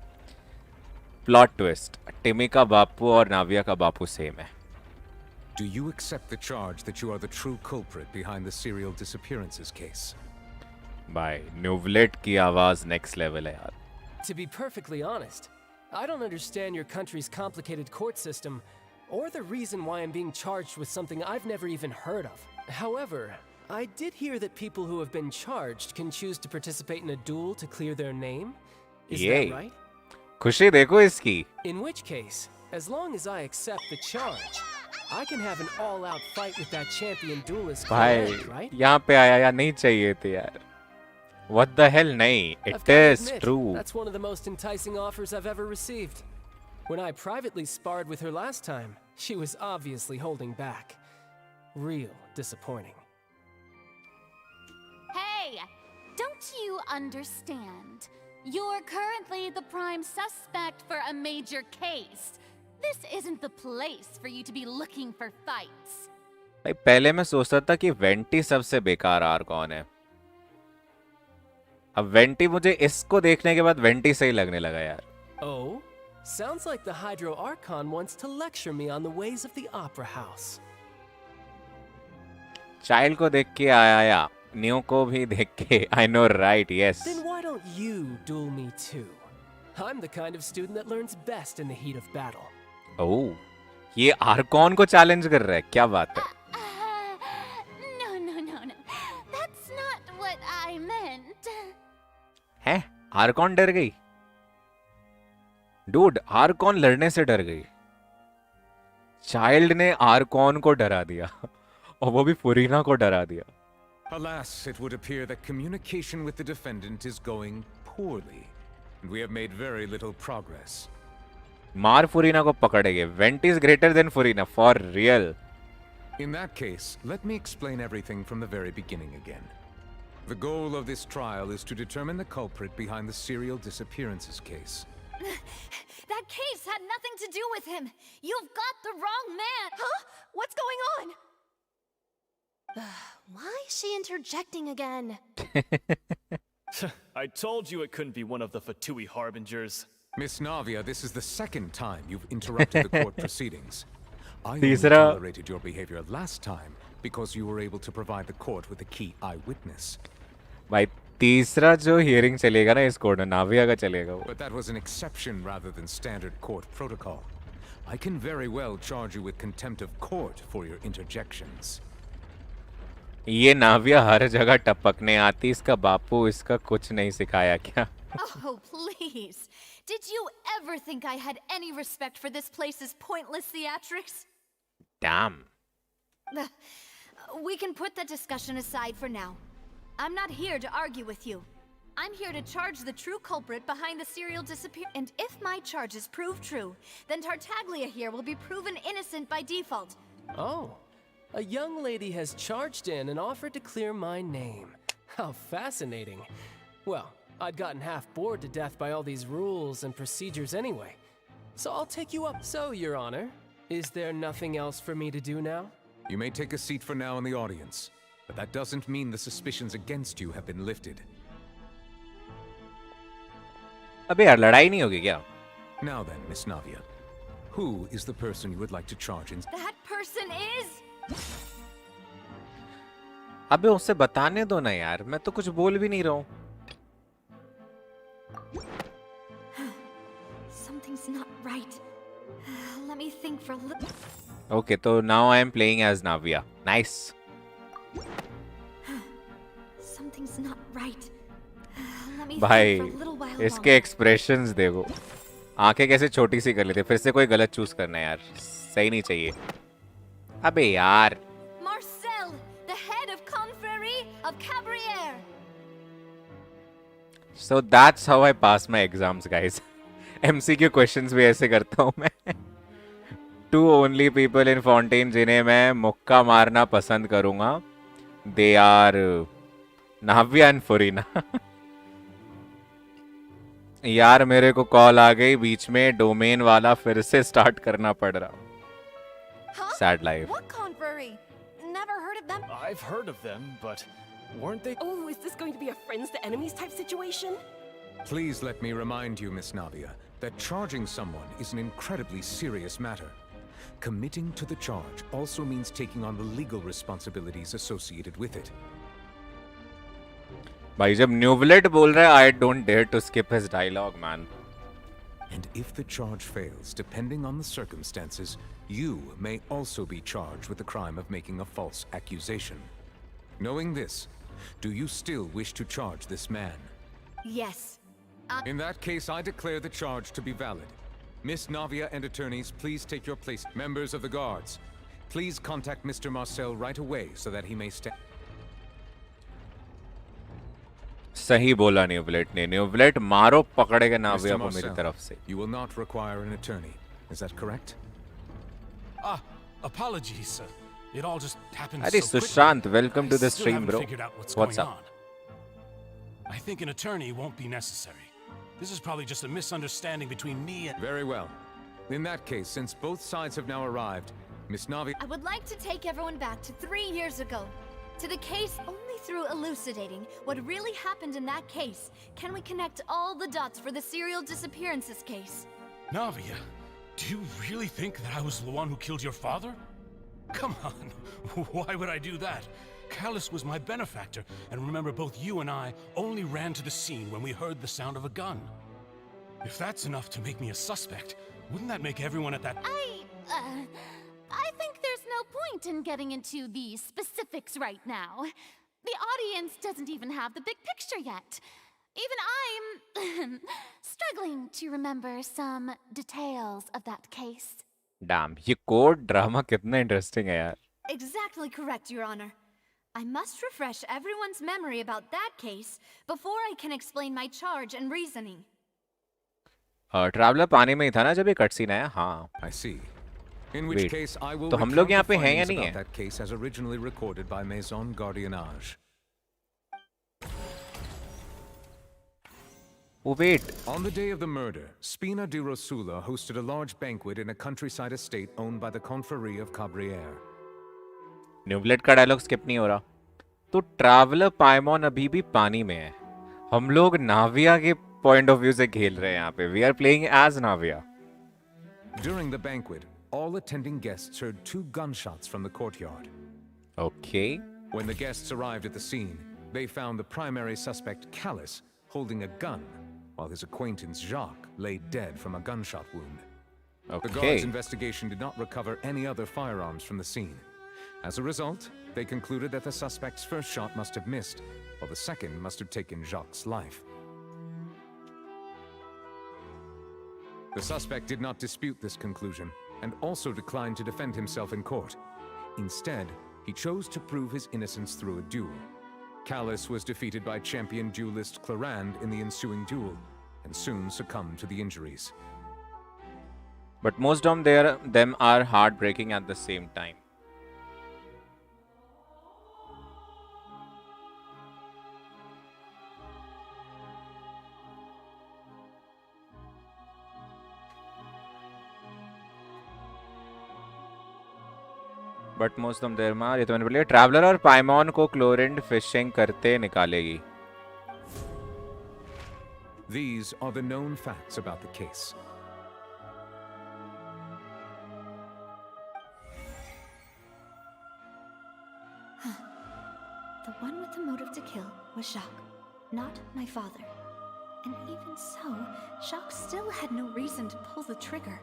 प्लॉट ट्विस्ट, टिमी का बापू और नाविया का बापू सेम है। Do you accept the charge that you are the true culprit behind the serial disappearances case? भाई न्यूवलेट की आवाज नेक्स्ट लेवल है यार। To be perfectly honest, I don't understand your country's complicated court system or the reason why I'm being charged with something I've never even heard of. However, I did hear that people who have been charged can choose to participate in a duel to clear their name. Is that right? खुशी देखो इसकी। In which case, as long as I accept the charge, I can have an all-out fight with that champion duelist, भाई right? यहाँ पे आया या नहीं चाहिए थे यार। What the hell? नहीं, it is true. That's one of the most enticing offers I've ever received. When I privately sparred with her last time, she was obviously holding back. Real disappointing. Hey, don't you understand? You're currently the prime suspect for a major case. This isn't the place for you to be looking for fights. भाई पहले मैं सोचता था कि vanity सबसे बेकार Arcon है। अब वेंटी मुझे इसको देखने के बाद वेंटी सही लगने लगा यार। Oh, sounds like the Hydro Archon wants to lecture me on the ways of the Opera House. Child को देख के आया, न्यू को भी देख के। I know right, yes. Then why don't you duel me too? I'm the kind of student that learns best in the heat of battle. ओह, ये Arcon को चैलेंज कर रहा है, क्या बात है? No. That's not what I meant. हैं? Arcon डर गई? डूड, आर्कॉन लड़ने से डर गई। चाइल्ड ने आर्कॉन को डरा दिया और वो भी फुरीना को डरा दिया। Alas, it would appear that communication with the defendant is going poorly, and we have made very little progress. मार फुरीना को पकड़ेंगे। Vent is greater than Furina for real. In that case, let me explain everything from the very beginning again. The goal of this trial is to determine the culprit behind the serial disappearances case. That case had nothing to do with him. You've got the wrong man. Huh? What's going on? Why is she interjecting again? I told you it couldn't be one of the Fatui harbingers. Miss Navia, this is the second time you've interrupted the court proceedings. I only तीसरा tolerated your behavior last time because you were able to provide the court with a key eyewitness. भाई तीसरा जो hearing चलेगा ना इस court में नाविया का चलेगा वो। But that was an exception rather than standard court protocol. I can very well charge you with contempt of court for your interjections. ये नाविया हर जगह टपकने आती, इसका बापू इसका कुछ नहीं सिखाया क्या? Oh, please. Did you ever think I had any respect for this place's pointless theatrics? Damn. We can put that discussion aside for now. I'm not here to argue with you. I'm here to charge the true culprit behind the serial disappearance. And if my charges prove true, then Tartaglia here will be proven innocent by default. Oh, a young lady has charged in and offered to clear my name. How fascinating. Well, I'd gotten half bored to death by all these rules and procedures anyway. So I'll take you up. So, Your Honor, is there nothing else for me to do now? You may take a seat for now in the audience, but that doesn't mean the suspicions against you have been lifted. अबे यार लड़ाई नहीं होगी क्या? Now then, Miss Navia, who is the person you would like to charge in? That person is... अबे उसे बताने दो ना यार, मैं तो कुछ बोल भी नहीं रहा हूँ। Something's not right. Let me think for a little. Okay, so now I am playing as Navia. Nice. Something's not right. Let me भाई think for a little while इसके एक्सप्रेशंस देखो, आंखें कैसे छोटी सी कर लेते। फिर से कोई गलत चूज करना है यार, सही नहीं चाहिए। अबे यार Marcel, the head of confrérie of Cabriere. So that's how I pass my exams, guys. MCQ questions भी ऐसे करता हूँ मैं। Two only people in Fountaine जिन्हें मैं मुक्का मारना पसंद करूँगा, they are नाविया and फुरीना। यार मेरे को कॉल आ गई बीच में, डोमेन वाला फिर से स्टार्ट करना पड़ रहा। Huh? Sad life. What confrérie? Never heard of them? I've heard of them, but weren't they? Oh, is this going to be a friends to enemies type situation? Please let me remind you, Miss Navia, that charging someone is an incredibly serious matter. Committing to the charge also means taking on the legal responsibilities associated with it. भाई जब न्यूवलेट बोल रहा है I don't dare to skip his dialogue, man. And if the charge fails, depending on the circumstances, you may also be charged with the crime of making a false accusation. Knowing this, do you still wish to charge this man? Yes. In that case, I declare the charge to be valid. Miss Navia and attorneys, please take your place. Members of the guards, please contact Mr. Marcel right away so that he may stand. सही बोला न्यूवलेट ने. न्यूवलेट मारो पकड़ेगा नाविया को मेरी तरफ से. You will not require an attorney. Is that correct? Apologies, sir. It all just happened अरे so quickly. Sushant, welcome to I the still stream, haven't bro. figured out what's What's going up? on. I think an attorney won't be necessary. This is probably just a misunderstanding between me and... Very well. In that case, since both sides have now arrived, Miss Navia... I would like to take everyone back to 3 years ago. To the case, only through elucidating what really happened in that case can we connect all the dots for the serial disappearances case. Navia, do you really think that I was the one who killed your father? Come on, why would I do that? Callus was my benefactor, and remember both you and I only ran to the scene when we heard the sound of a gun. If that's enough to make me a suspect, wouldn't that make everyone at that... I think there's no point in getting into the specifics right now. The audience doesn't even have the big picture yet. Even I'm struggling to remember some details of that case. Damn, ये court drama कितना interesting है यार. Exactly correct, Your Honor. I must refresh everyone's memory about that case before I can explain my charge and reasoning. Traveller पानी में ही था ना जब ये कट सीन आया. हाँ. I see. In which Wait. case, I will तो हम लोग यहाँ पे हैं या नहीं about हैं? that case as originally recorded by Maison Gardiennage. Oh, wait. On the day of the murder, Spina di Rosula hosted a large banquet in a countryside estate owned by the Confrérie of Cabrières. न्यूवलेट का dialogue skip नहीं हो रहा. तो traveller पाइमॉन अभी भी पानी में है. हम लोग नाविया के पॉइंट ऑफ व्यू से खेल रहे हैं यहाँ पे. We are playing as नाविया. During the banquet, all attending guests heard 2 gunshots from the courtyard. Okay. When the guests arrived at the scene, they found the primary suspect, Callus, holding a gun, while his acquaintance, Jacques, lay dead from a gunshot wound. Okay. The guards' investigation did not recover any other firearms from the scene. As a result, they concluded that the suspect's first shot must have missed, while the second must have taken Jacques' life. The suspect did not dispute this conclusion, and also declined to defend himself in court. Instead, he chose to prove his innocence through a duel. Callus was defeated by champion duelist Challange in the ensuing duel, and soon succumbed to the injuries. But most of them are heartbreaking at the same time. But most of their मार ये तो मैंने बोला traveller और पाइमॉन को chlorine fishing करते निकालेगी. These are the known facts about the case. The one with the motive to kill was Jacques, not my father. And even so, Jacques still had no reason to pull the trigger.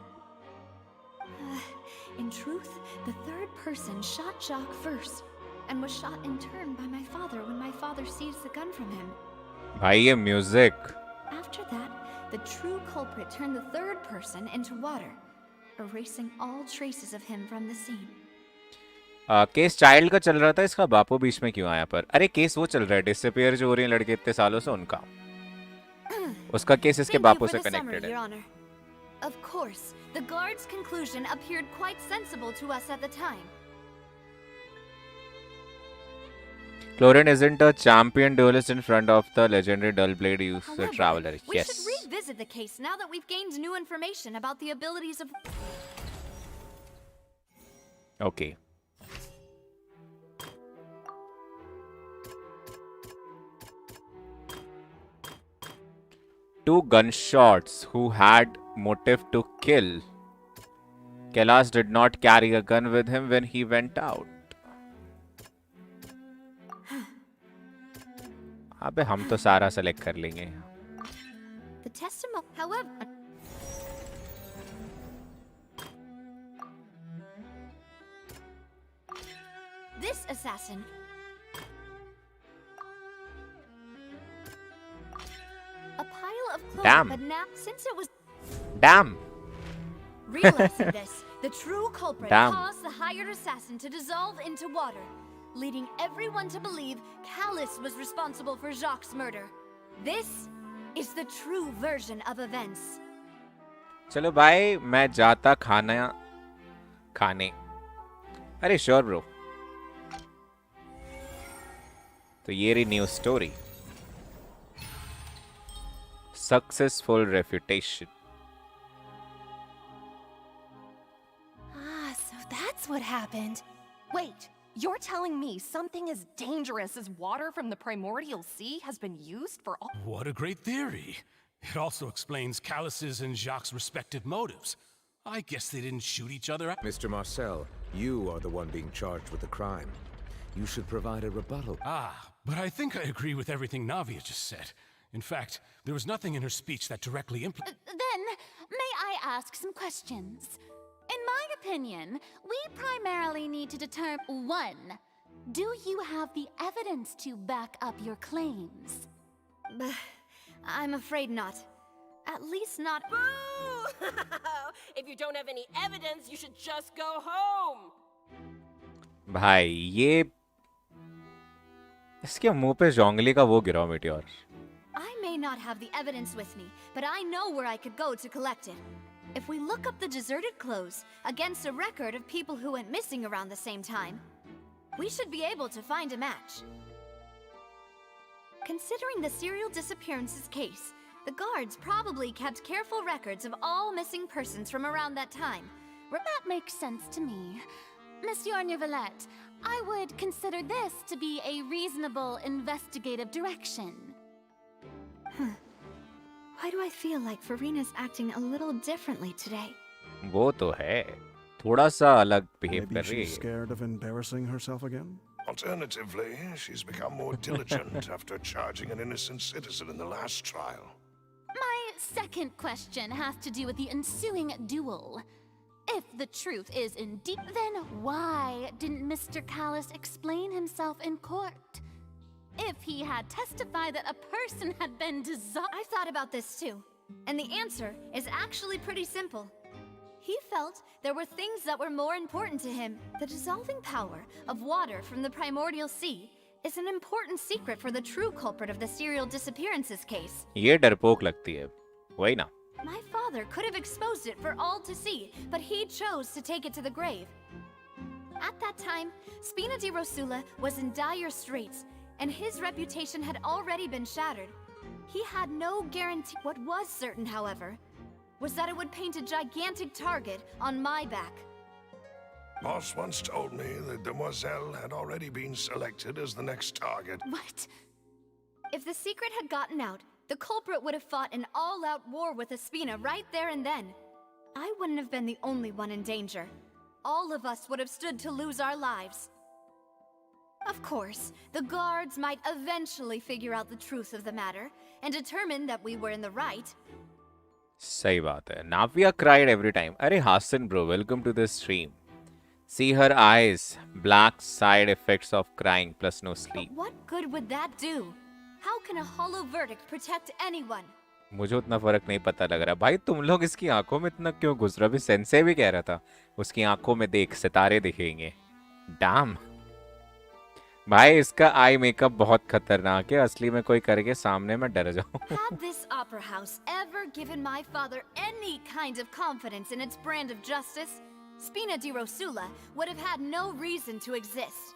In truth, the third person shot Jacques first, and was shot in turn by my father when my father seized the gun from him. भाई ये music. After that, the true culprit turned the third person into water, erasing all traces of him from the scene. Case child का चल रहा था, इसका बापू बीच में क्यों आया पर? अरे केस वो चल रहा है डिसअपीयर जो हो रही है लड़के इतने सालों से उनका. उसका केस इसके बापू से कनेक्टेड है. Your Honor. Of course, the guard's conclusion appeared quite sensible to us at the time. Chlorine isn't a champion duelist in front of the legendary dull blade user However, Traveler. We Yes. should revisit the case now that we've gained new information about the abilities of... Okay. 2 gunshots who had motive to kill. Kailas did not carry a gun with him when he went out. अबे हम तो सारा select कर लेंगे. The testimony, however... This assassin... A pile of clothing, Damn. but now, since it was... Damn. Realizing this, the true culprit Damn. caused the hired assassin to dissolve into water, leading everyone to believe Callus was responsible for Jacques' murder. This is the true version of events. चलो भाई मैं जाता खाने. अरे sure bro. तो ये रही new story. Successful refutation. Ah, so that's what happened. Wait, you're telling me something as dangerous as water from the primordial sea has been used for all— What a great theory. It also explains Callus's and Jacques' respective motives. I guess they didn't shoot each other out. Mr. Marcel, you are the one being charged with the crime. You should provide a rebuttal. Ah, but I think I agree with everything Navia just said. In fact, there was nothing in her speech that directly implicated. Then, may I ask some questions? In my opinion, we primarily need to determine 1. Do you have the evidence to back up your claims? I'm afraid not. At least not. Boo! If you don't have any evidence, you should just go home. भाई ये इसके मुंह पे जोंगली का वो गिरा meteor. I may not have the evidence with me, but I know where I could go to collect it. If we look up the deserted clothes against a record of people who went missing around the same time, we should be able to find a match. Considering the serial disappearances case, the guards probably kept careful records of all missing persons from around that time. That makes sense to me. Monsieur Neuvillette, I would consider this to be a reasonable investigative direction. Why do I feel like Farina's acting a little differently today? वो तो है. थोड़ा सा अलग behave Maybe कर रही she's है. scared of embarrassing herself again? Alternatively, she's become more diligent after charging an innocent citizen in the last trial. My second question has to do with the ensuing duel. If the truth is indeed, then why didn't Mr. Callus explain himself in court? If he had testified that a person had been dissolved... I've thought about this too, and the answer is actually pretty simple. He felt there were things that were more important to him. The dissolving power of water from the primordial sea is an important secret for the true culprit of the serial disappearances case. ये डरपोक लगती है. वही ना. My father could have exposed it for all to see, but he chose to take it to the grave. At that time, Spina di Rosula was in dire straits, and his reputation had already been shattered. He had no guarantee. What was certain, however, was that it would paint a gigantic target on my back. Boss once told me that Demoiselle had already been selected as the next target. What? If the secret had gotten out, the culprit would have fought an all-out war with Espina right there and then. I wouldn't have been the only one in danger. All of us would have stood to lose our lives. Of course, the guards might eventually figure out the truth of the matter and determine that we were in the right. सही बात है. Navia cried every time. अरे Hassan bro, welcome to the stream. See her eyes, black side effects of crying plus no sleep. But what good would that do? How can a hollow verdict protect anyone? मुझे उतना फर्क नहीं पता लग रहा. भाई तुम लोग इसकी आंखों में इतना क्यों घुस रहे हो? अभी सेंसे भी कह रहा था उसकी आंखों में देख सितारे दिखेंगे. डैम भाई इसका आई मेकअप बहुत खतरनाक है. असली में कोई करके सामने मैं डर जाऊं. Had this opera house ever given my father any kind of confidence in its brand of justice, Spina di Rosula would have had no reason to exist.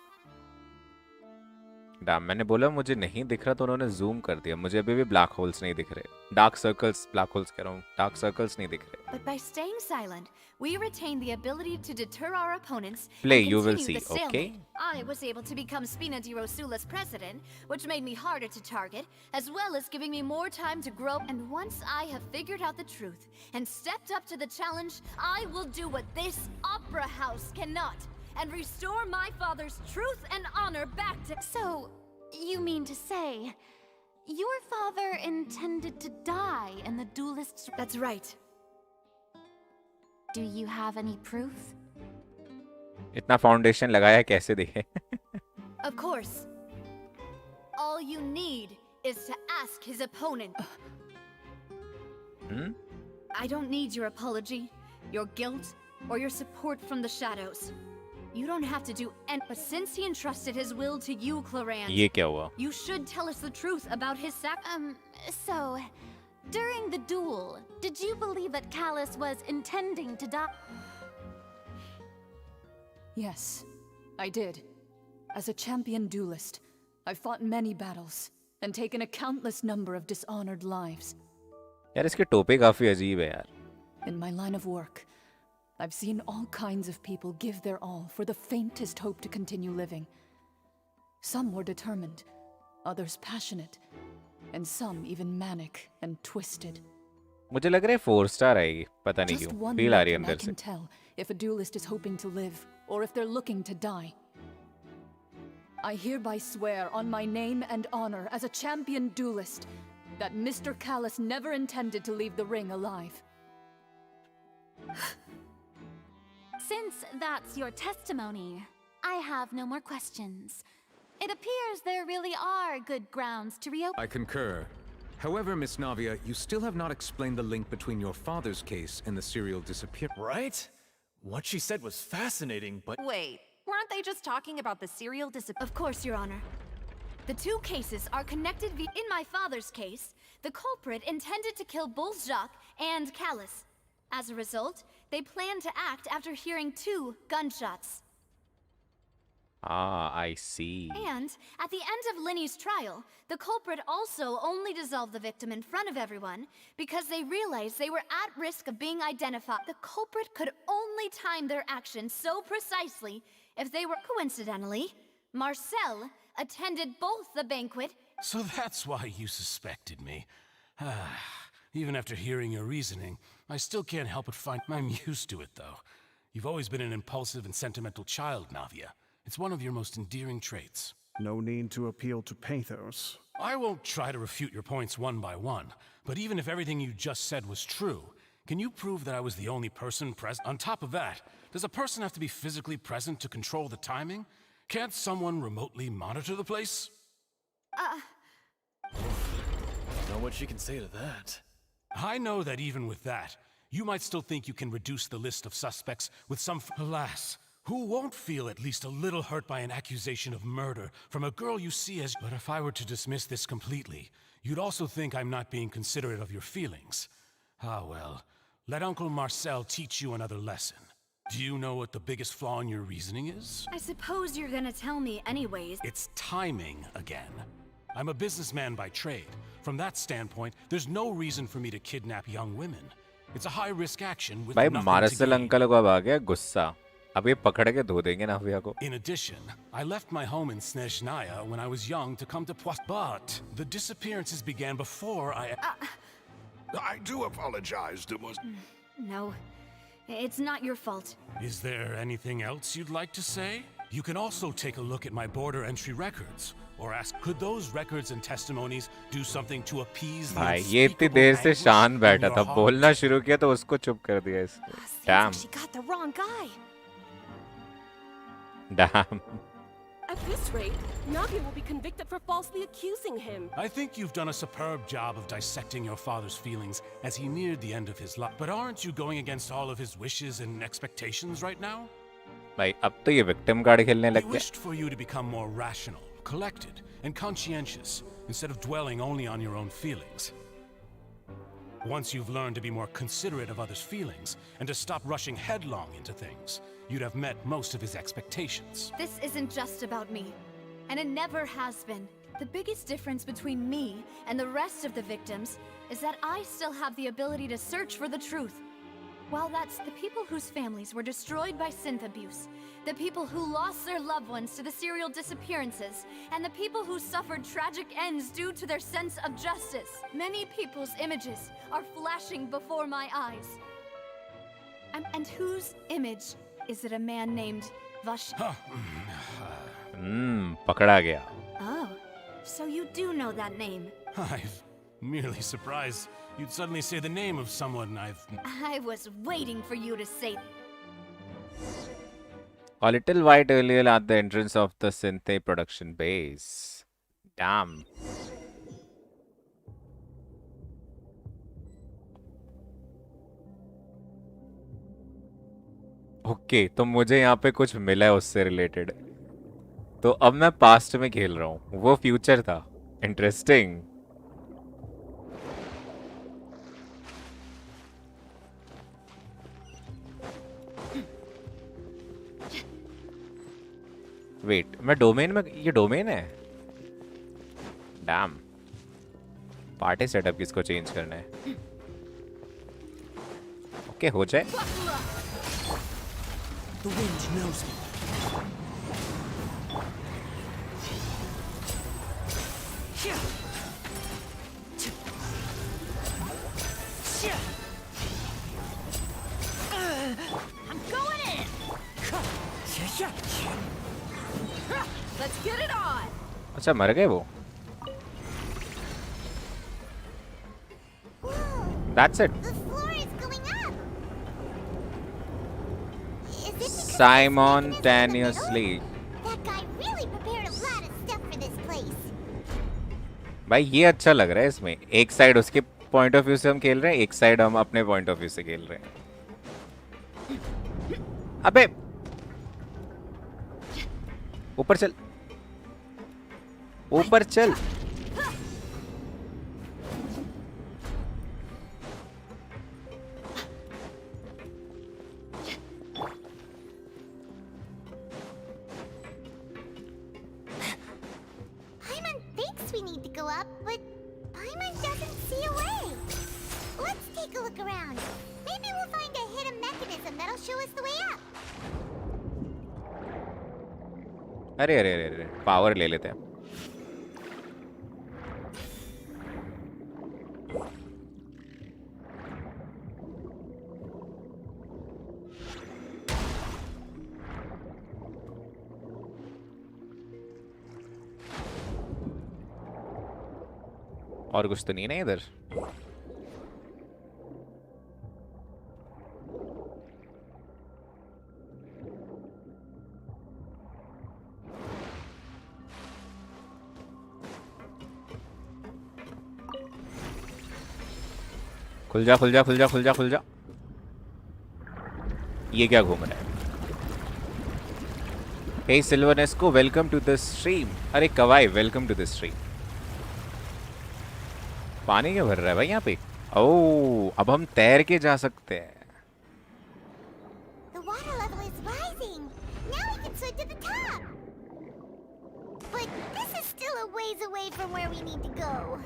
Dam, मैंने बोला मुझे नहीं दिख रहा तो उन्होंने जूम कर दिया. मुझे अभी भी ब्लैक होल्स नहीं दिख रहे. डार्क सर्कल्स, ब्लैक होल्स कह रहा हूँ. डार्क सर्कल्स नहीं दिख रहे. But by staying silent, we retain the ability to deter our opponents Play, and you will continue see, the stalemate. okay? I was able to become Spina di Rosula's president, which made me harder to target, as well as giving me more time to grow. And once I have figured out the truth and stepped up to the challenge, I will do what this opera house cannot, and restore my father's truth and honor back to— So, you mean to say, your father intended to die in the duelists— That's right. Do you have any proof? इतना foundation लगाया कैसे दिखे? Of course. All you need is to ask his opponent. I don't need your apology, your guilt, or your support from the shadows. You don't have to do anything. But since he entrusted his will to you, Challange, ये क्या हुआ? you should tell us the truth about his So, during the duel, did you believe that Callus was intending to die? Yes, I did. As a champion duelist, I've fought many battles and taken a countless number of dishonored lives. यार इसकी टोपी काफी अजीब है यार. In my line of work, I've seen all kinds of people give their all for the faintest hope to continue living. Some were determined, others passionate, and some even manic and twisted. मुझे लग रहा है 4 star आएगी. पता नहीं Just क्यों. one feel आ रही है look and I अंदर से. can tell if a duelist is hoping to live or if they're looking to die. I hereby swear on my name and honor as a champion duelist that Mr. Callus never intended to leave the ring alive. Since that's your testimony, I have no more questions. It appears there really are good grounds to reopen. I concur. However, Miss Navia, you still have not explained the link between your father's case and the serial disappearance. Right? What she said was fascinating, but... Wait, weren't they just talking about the serial disappearance? Of course, Your Honor. The two cases are connected in my father's case, the culprit intended to kill both Jacques and Callus. As a result, they planned to act after hearing 2 gunshots. Ah, I see. And at the end of Linny's trial, the culprit also only dissolved the victim in front of everyone because they realized they were at risk of being identified. The culprit could only time their actions so precisely if they were— Coincidentally, Marcel attended both the banquet. So that's why you suspected me. Even after hearing your reasoning, I still can't help but find— I'm used to it, though. You've always been an impulsive and sentimental child, Navia. It's one of your most endearing traits. No need to appeal to pathos. I won't try to refute your points one by one, but even if everything you just said was true, can you prove that I was the only person present? On top of that, does a person have to be physically present to control the timing? Can't someone remotely monitor the place? Know what she can say to that. I know that even with that, you might still think you can reduce the list of suspects with some— Alas, who won't feel at least a little hurt by an accusation of murder from a girl you see as— But if I were to dismiss this completely, you'd also think I'm not being considerate of your feelings. Ah well, let Uncle Marcel teach you another lesson. Do you know what the biggest flaw in your reasoning is? I suppose you're gonna tell me anyways. It's timing again. I'm a businessman by trade. From that standpoint, there's no reason for me to kidnap young women. It's a high-risk action with भाई nothing to martial gain. Uncle को अब आ गया गुस्सा. अब ये पकड़ के धो देंगे नाविया को. In addition, I left my home in Snezhnaya when I was young to come to Poissy. But the disappearances began before I do apologize, Demoiselle. No, it's not your fault. Is there anything else you'd like to say? You can also take a look at my border entry records, or ask, could those records and testimonies do something to appease the भाई ये इतनी देर से शान बैठा था, बोलना शुरू किया तो उसको चुप कर दिया इसने. Damn. She got the wrong guy. Damn. At this rate, Navia will be convicted for falsely accusing him. I think you've done a superb job of dissecting your father's feelings as he neared the end of his life. But aren't you going against all of his wishes and expectations right now? भाई अब तो ये victim card खेलने He लग गया. wished for you to become more rational, collected, and conscientious, instead of dwelling only on your own feelings. Once you've learned to be more considerate of others' feelings, and to stop rushing headlong into things, you'd have met most of his expectations. This isn't just about me. and it never has been. The biggest difference between me and the rest of the victims is that I still have the ability to search for the truth. While that's the people whose families were destroyed by synth abuse, the people who lost their loved ones to the serial disappearances, and the people who suffered tragic ends due to their sense of justice. Many people's images are flashing before my eyes. And whose image is it a man named Vash? पकड़ा गया. Oh, so you do know that name. I'm merely surprised you'd suddenly say the name of someone I've... I was waiting for you to say. A little white earlier at the entrance of the Synthé production base. Damn. Okay तो मुझे यहाँ पे कुछ मिला है उससे related. तो अब मैं पास्ट में खेल रहा हूँ, वो फ्यूचर था. इंटरेस्टिंग. वेट, मैं डोमेन में, ये डोमेन है. डैम. पार्टी सेटअप किसको चेंज करना है? ओके हो जाए. The wind knows me. I'm going in. Let's get it on. अच्छा मर गए वो. That's it. Simultaneously. That guy really prepared a lot of stuff for this place. भाई ये अच्छा लग रहा है इसमें. एक साइड उसके पॉइंट ऑफ व्यू से हम खेल रहे हैं, एक साइड हम अपने पॉइंट ऑफ व्यू से खेल रहे हैं. अबे ऊपर चल, ऊपर चल. Paimon thinks we need to go up, but Paimon doesn't see a way. Let's take a look around. Maybe we'll find a hidden mechanism that'll show us the way up. अरे अरे अरे अरे पावर ले लेते हैं. और कुछ तो नहीं ना इधर. खुल जा खुल जा खुल जा खुल जा खुल जा. ये क्या घूम रहा है? हे सिल्वरनेस्को, वेलकम टू द स्ट्रीम. अरे कवाई, वेलकम टू द स्ट्रीम. पानी क्यों भर रहा है भाई यहाँ पे? ओह, अब हम तैर के जा सकते हैं. The water level is rising. Now we can swim to the top. But this is still a ways away from where we need to go.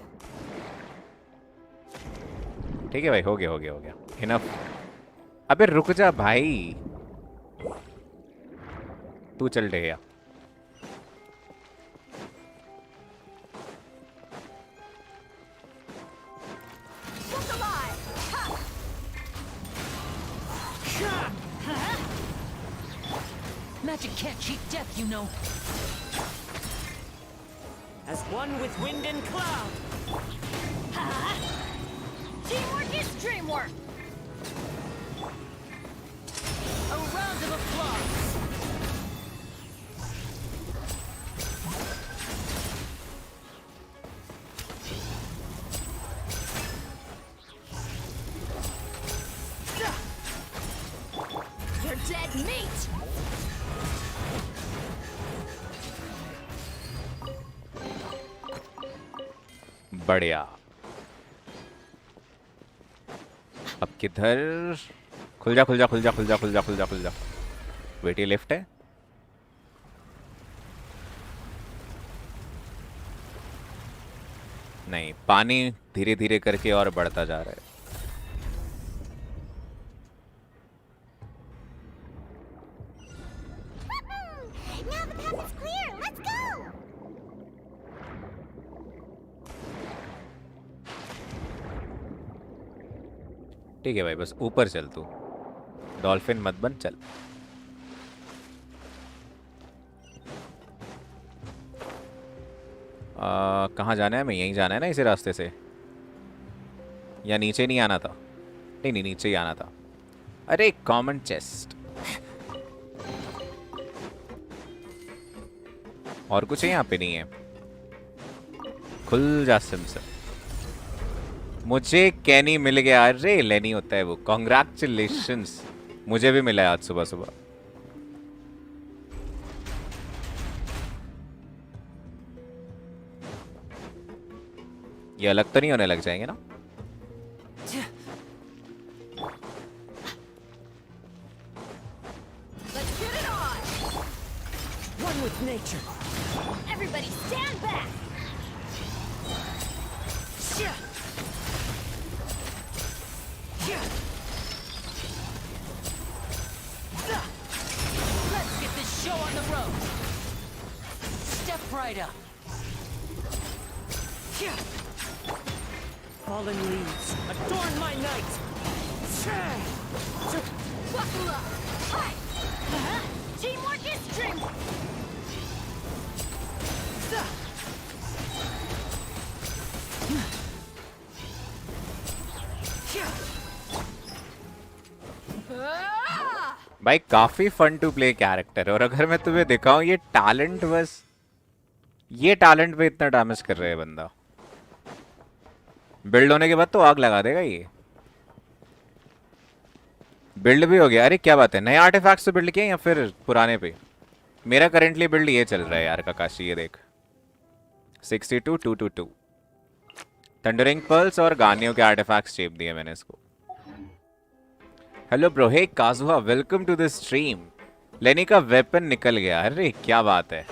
ठीक है भाई, हो गया हो गया हो गया. इनफ. अबे रुक जा भाई, तू चल गया. Magic can't cheat death, you know. As one with wind and cloud. Teamwork is dreamwork. A round of applause. You're dead meat. बढ़िया. अब किधर? खुल जा खुल जा खुल जा खुल जा खुल जा खुल जा खुल जा. वेट, ये लिफ्ट है. नहीं, पानी धीरे धीरे करके और बढ़ता जा रहा है. Now the path is clear. Let's go. ठीक है भाई, बस ऊपर चल तू. डॉल्फिन मत बन, चल. कहाँ जाना है? मैं यहीं जाना है ना, इसी रास्ते से. या नीचे नहीं आना था? नहीं नहीं, नीचे ही आना था. अरे कॉमन चेस्ट. और कुछ है यहाँ पे? नहीं है. खुल जा सिमसन. मुझे कैनी मिल गया. अरे लेनी होता है वो. कॉन्ग्रेचुलेशंस. मुझे भी मिला है आज सुबह सुबह. ये अलग तो नहीं होने लग जाएंगे ना? Let's get it on! One with nature. Everybody stand back! Let's get this show on the road. Step right up. Fallen leaves, adorn my night. Wakula! Hi! Teamwork is dreamwork! भाई काफी फन टू प्ले कैरेक्टर है. और अगर मैं तुम्हें दिखाऊं, ये talent बस, ये टैलेंट पे इतना डैमेज कर रहा है बंदा. बिल्ड होने के बाद तो आग लगा देगा ये. बिल्ड भी हो गया. अरे क्या बात है, नए आर्टिफैक्ट्स से बिल्ड किए या फिर पुराने पे? मेरा करेंटली बिल्ड ये चल रहा है यार काकाशी. ये देख 62 222 थंडरिंग पर्ल्स और गानियों के आर्टिफैक्ट्स शेप दिए मैंने इसको. Hello bro. Hey Kazuha, welcome to the stream. Lyney का वेपन निकल गया. अरे क्या बात है,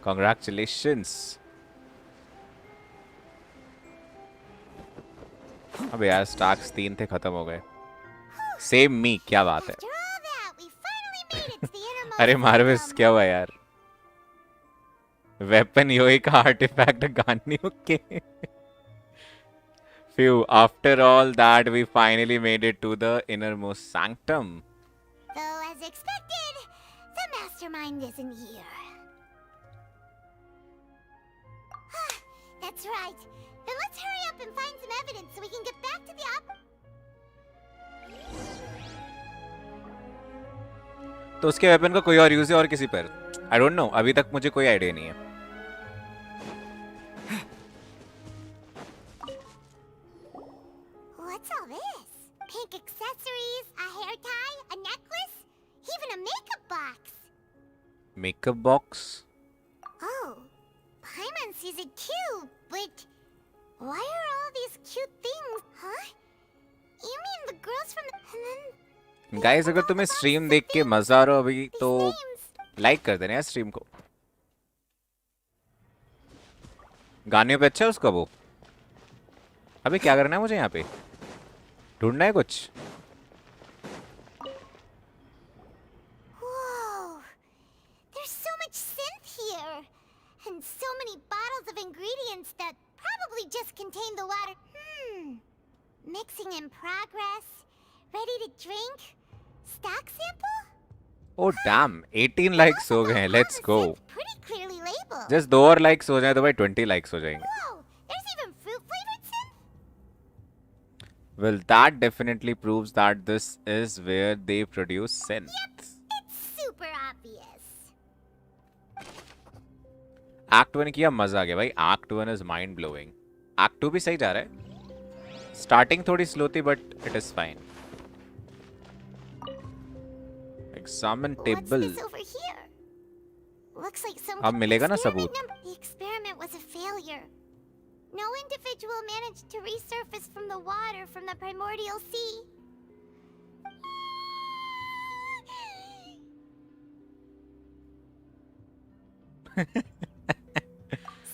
कांग्रेचुलेशंस. अबे यार स्टैक्स 3 थे, खत्म हो गए. सेम मी. क्या बात है. अरे मार्वस क्या हुआ यार? वेपन योई का आर्टिफैक्ट गानियों के. Phew, after all that, we finally made it to the innermost sanctum. Though, as expected, the mastermind isn't here. That's right. Then let's hurry up and find some evidence so we can get back to the तो उसके weapon का कोई और use है और किसी पर? I don't know. अभी तक मुझे कोई आइडिया नहीं है. What's all this? Pink accessories, a hair tie, a necklace, even a makeup box. Makeup box? Oh, Paimon sees it too, but why are all these cute things? Huh? You mean the girls from the... And then... guys अगर तुम्हें stream देख के मजा आ रहा हो अभी तो like कर देना यार स्ट्रीम को. गाने पे अच्छा है उसका वो. अबे क्या करना है मुझे यहाँ पे? ढूंढना है कुछ. Whoa! There's so much synth here! And so many bottles of ingredients that probably just contain the water. Mixing in progress. Ready to drink? Stock sample? Oh damn, 18 likes हो गए हैं. Let's go. Pretty clearly labeled. Just 2 और likes हो जाए तो भाई 20 likes हो जाएंगे. Whoa! There's even fruit flavored synth? Well, that definitely proves that this is where they produce synth. Yep, it's super obvious. Act 1 किया, मजा आ गया भाई. Act 1 is mind blowing. Act 2 भी सही जा रहा है. Starting थोड़ी slow थी but it is fine. Examine table. What's this over here? Looks like some अब मिलेगा ना सबूत. The experiment was a failure. No individual managed to resurface from the water from the primordial sea.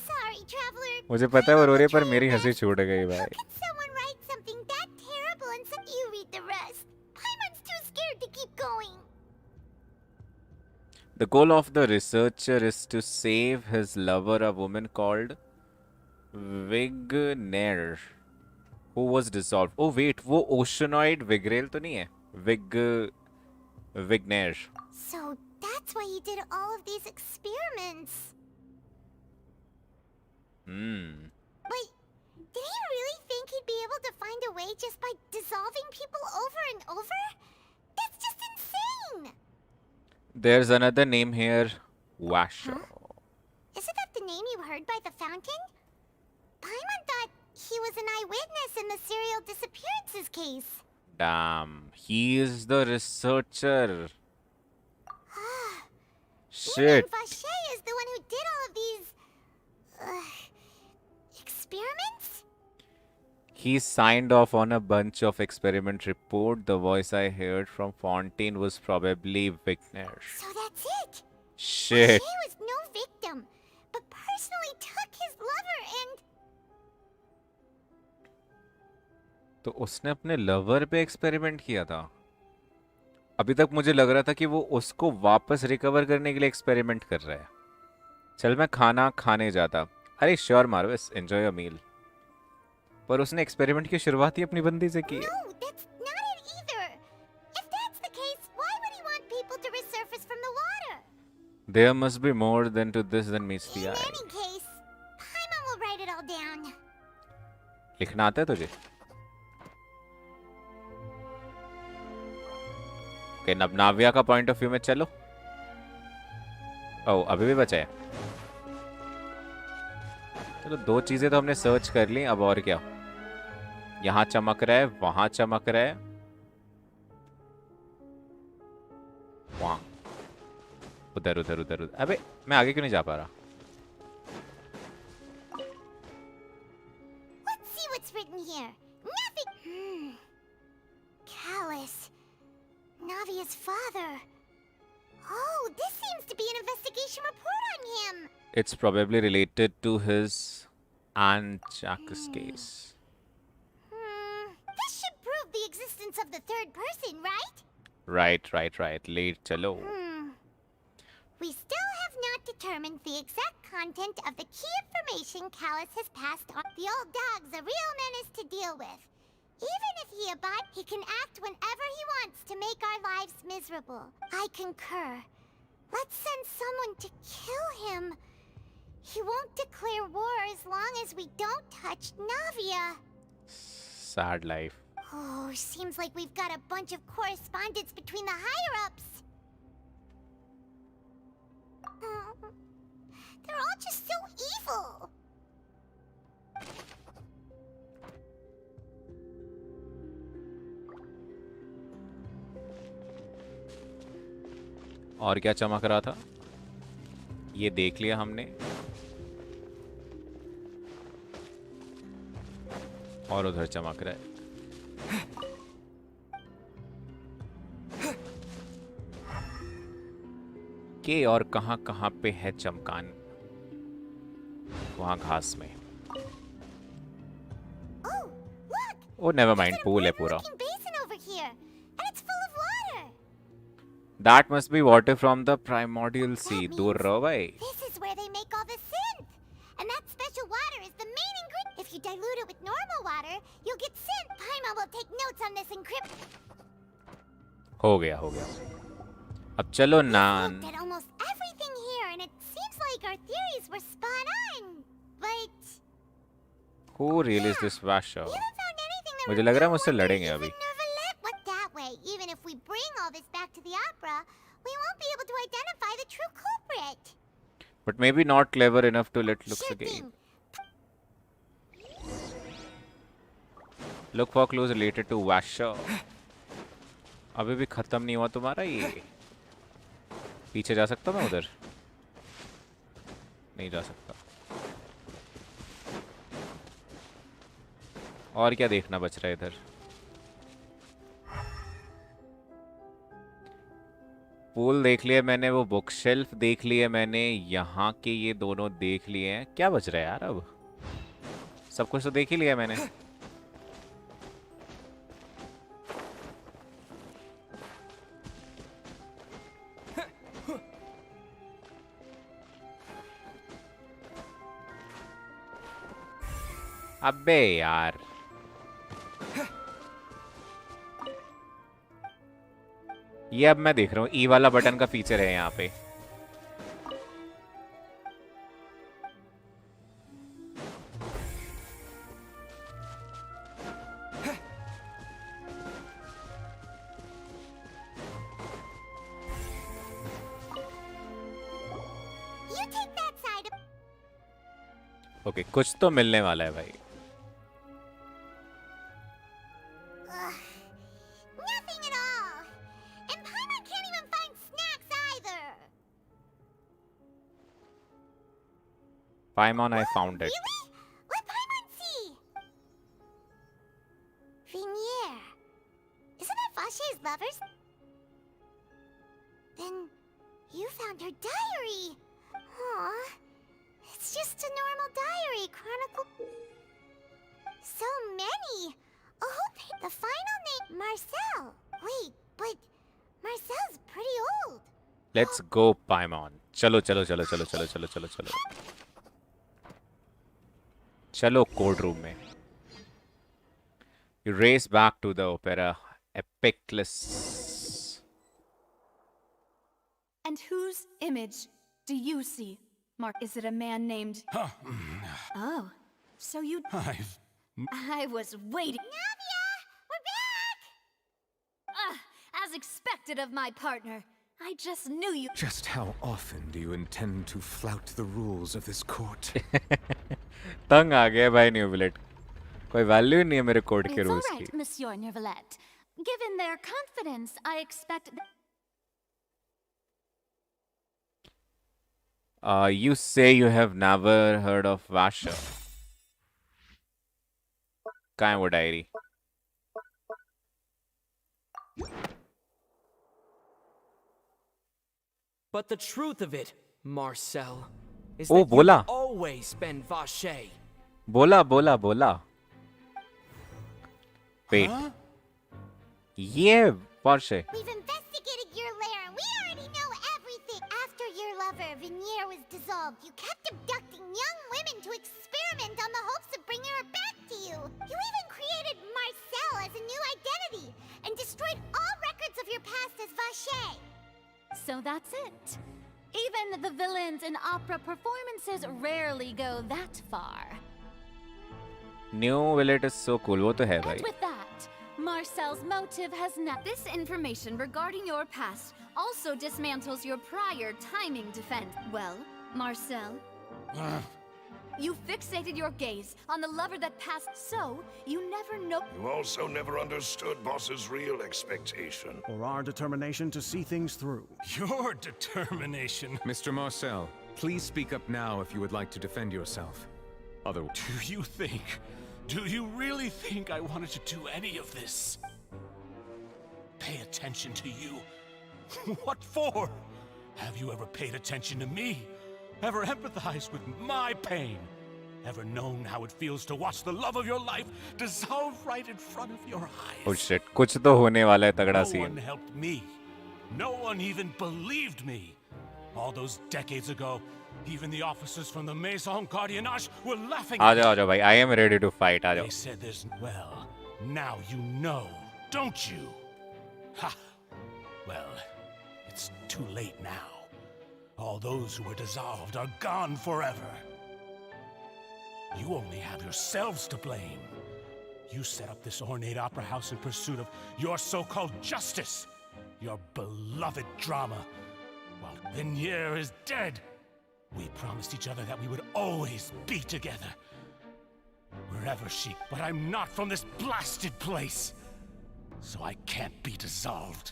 Sorry, traveler. मुझे पता है वो रो रही है पर मेरी हंसी छूट गई भाई. Someone write something that terrible and so you read the rest. Paimon's too scared to keep going. The goal of the researcher is to save his lover, a woman called Vignair, who was dissolved. Oh wait, वो oceanoid Vigreal तो नहीं है? Vignair. So that's why he did all of these experiments. But did he really think he'd be able to find a way just by dissolving people over and over? That's just insane! There's another name here, Washo. Isn't that the name you heard by the fountain? Paimon thought he was an eyewitness in the serial disappearances case. Damn, he is the researcher. Shit. Vache is the one who did all of these experiments? He signed off on a bunch of experiment report. The voice I heard from Fountaine was probably Vignair. So that's it. Shit. Vache was no victim, but personally took his lover and तो उसने अपने lover पे experiment किया था. अभी तक मुझे लग रहा था कि वो उसको वापस रिकवर करने के लिए एक्सपेरिमेंट कर रहा है. चल मैं खाना खाने जाता. अरे श्योर मार्वेस, एंजॉय योर मील. पर उसने एक्सपेरिमेंट की शुरुआत ही अपनी बंदी से की है. no, that's not it either. If that's the case, why would he want people to resurface from the water? There must be more than to this than meets the In eye. any case, Paimon will write it all down. लिखना आता है तुझे? Okay, नवनाव्या का point of view में चलो. ओह, अभी भी बचा है. चलो, दो चीजें तो हमने सर्च कर ली. अब और क्या? यहाँ चमक रहा है, वहां चमक रहा है, वहां, उधर उधर उधर उधर. अबे मैं आगे क्यों नहीं जा पा रहा? Let's see what's written here. Nothing. Callus. Navia's father. Oh, this seems to be an investigation report on him. It's probably related to his Aunt Jacques case. This should prove the existence of the third person, right? Right. Late chalo. We still have not determined the exact content of the key information Callus has passed on. The old dog's a real menace to deal with. Even if he abides, he can act whenever he wants to make our lives miserable. I concur. Let's send someone to kill him. He won't declare war as long as we don't touch Navia. Sad life. Oh, seems like we've got a bunch of correspondence between the higher-ups. They're all just so evil. और क्या चमक रहा था? ये देख लिया हमने. और उधर चमक रहा है. के और कहां पे है चमकान? वहां घास में. ओ नेवर माइंड, पूल है पूरा. Basin over here, and it's full of water. That must be water from the primordial sea. दूर रहो भाई. This is where they make all the synth. And that special water is the main ingredient. If you dilute it with normal water, you'll get synth. Paimon will take notes on this encrypt. हो गया. अब चलो नान. Looked at almost everything here, and it seems like our theories were spot on. But Who really is this Vasho? मुझे लग रहा है मुझसे लड़ेंगे अभी. what that way? Even if we bring all this back to the opera, we won't be able to identify the true culprit. But maybe not clever enough to let looks again. Look for clues related to Vasho. अभी भी खत्म नहीं हुआ तुम्हारा ये. पीछे जा सकता मैं उधर? नहीं जा सकता. और क्या देखना बच रहा है इधर? पूल देख लिया मैंने, वो बुक शेल्फ देख लिया मैंने, यहाँ के ये दोनों देख लिए हैं. क्या बच रहा है यार अब? सब कुछ तो देख ही लिया मैंने। अबे यार, ये अब मैं देख रहा हूँ ई वाला बटन का फीचर है यहाँ पे। ओके, कुछ तो मिलने वाला है भाई। Nothing at all. And Paimon can't even find snacks either. Paimon, I found it. Really? What Paimon see? Venier. Isn't that Vache's lovers? Then you found her diary. Aw. It's just a normal diary chronicle. So many. A whole page. The final name, Marcel. Wait, but Marcel's pretty old. Let's go, Paimon. चलो चलो चलो चलो चलो चलो चलो चलो चलो code room में। You race back to the opera epicless. And whose image do you see? Mark, is it a man named... Oh, so you... I was waiting. Navia! We're back! As expected of my partner. I just knew you... Just how often do you intend to flout the rules of this court? तंग आ गया भाई न्यूविलेट, कोई value नहीं है मेरे code के It's all rules right, की। Monsieur Neuvillette. Given their confidence, I expect... You say you have never heard of Vasha. कहाँ है वो diary? But the truth of it, Marcel, is Oh, that bola. you've always been Vache. बोला बोला बोला। Wait. ये Vache. We've investigated your lair and we already know everything. After your lover, Venier, was dissolved, you kept abducting young women to experiment on the hopes of bringing her back to you. You even created Marcel as a new identity and destroyed all records of your past as Vache. So that's it. Even the villains in opera performances rarely go that far. New Village is so cool. वो तो है भाई। And with that, Marcel's motive has not... This information regarding your past also dismantles your prior timing defense. Well, Marcel, you fixated your gaze on the lover that passed, so you never know... You also never understood Boss's real expectation. Or our determination to see things through. Your determination. Mr. Marcel, please speak up now if you would like to defend yourself. Otherwise... Do you really think I wanted to do any of this? Pay attention to you? What for? Have you ever paid attention to me? Ever empathized with my pain? Ever known how it feels to watch the love of your life dissolve right in front of your eyes? Oh shit, कुछ तो होने वाला है तगड़ा No one scene. helped me. No one even believed me. All those decades ago, even the officers from the Maison Gardiennage were laughing आ at जाओ भाई, I am ready to fight। Uh They जाओ। said there's... Well, now you know, don't you? Ha! Well, it's too late now. All those who were dissolved are gone forever. You only have yourselves to blame. You set up this ornate opera house in pursuit of your so-called justice, your beloved drama. While Venier is dead, we promised each other that we would always be together. Wherever she... But I'm not from this blasted place. So I can't be dissolved.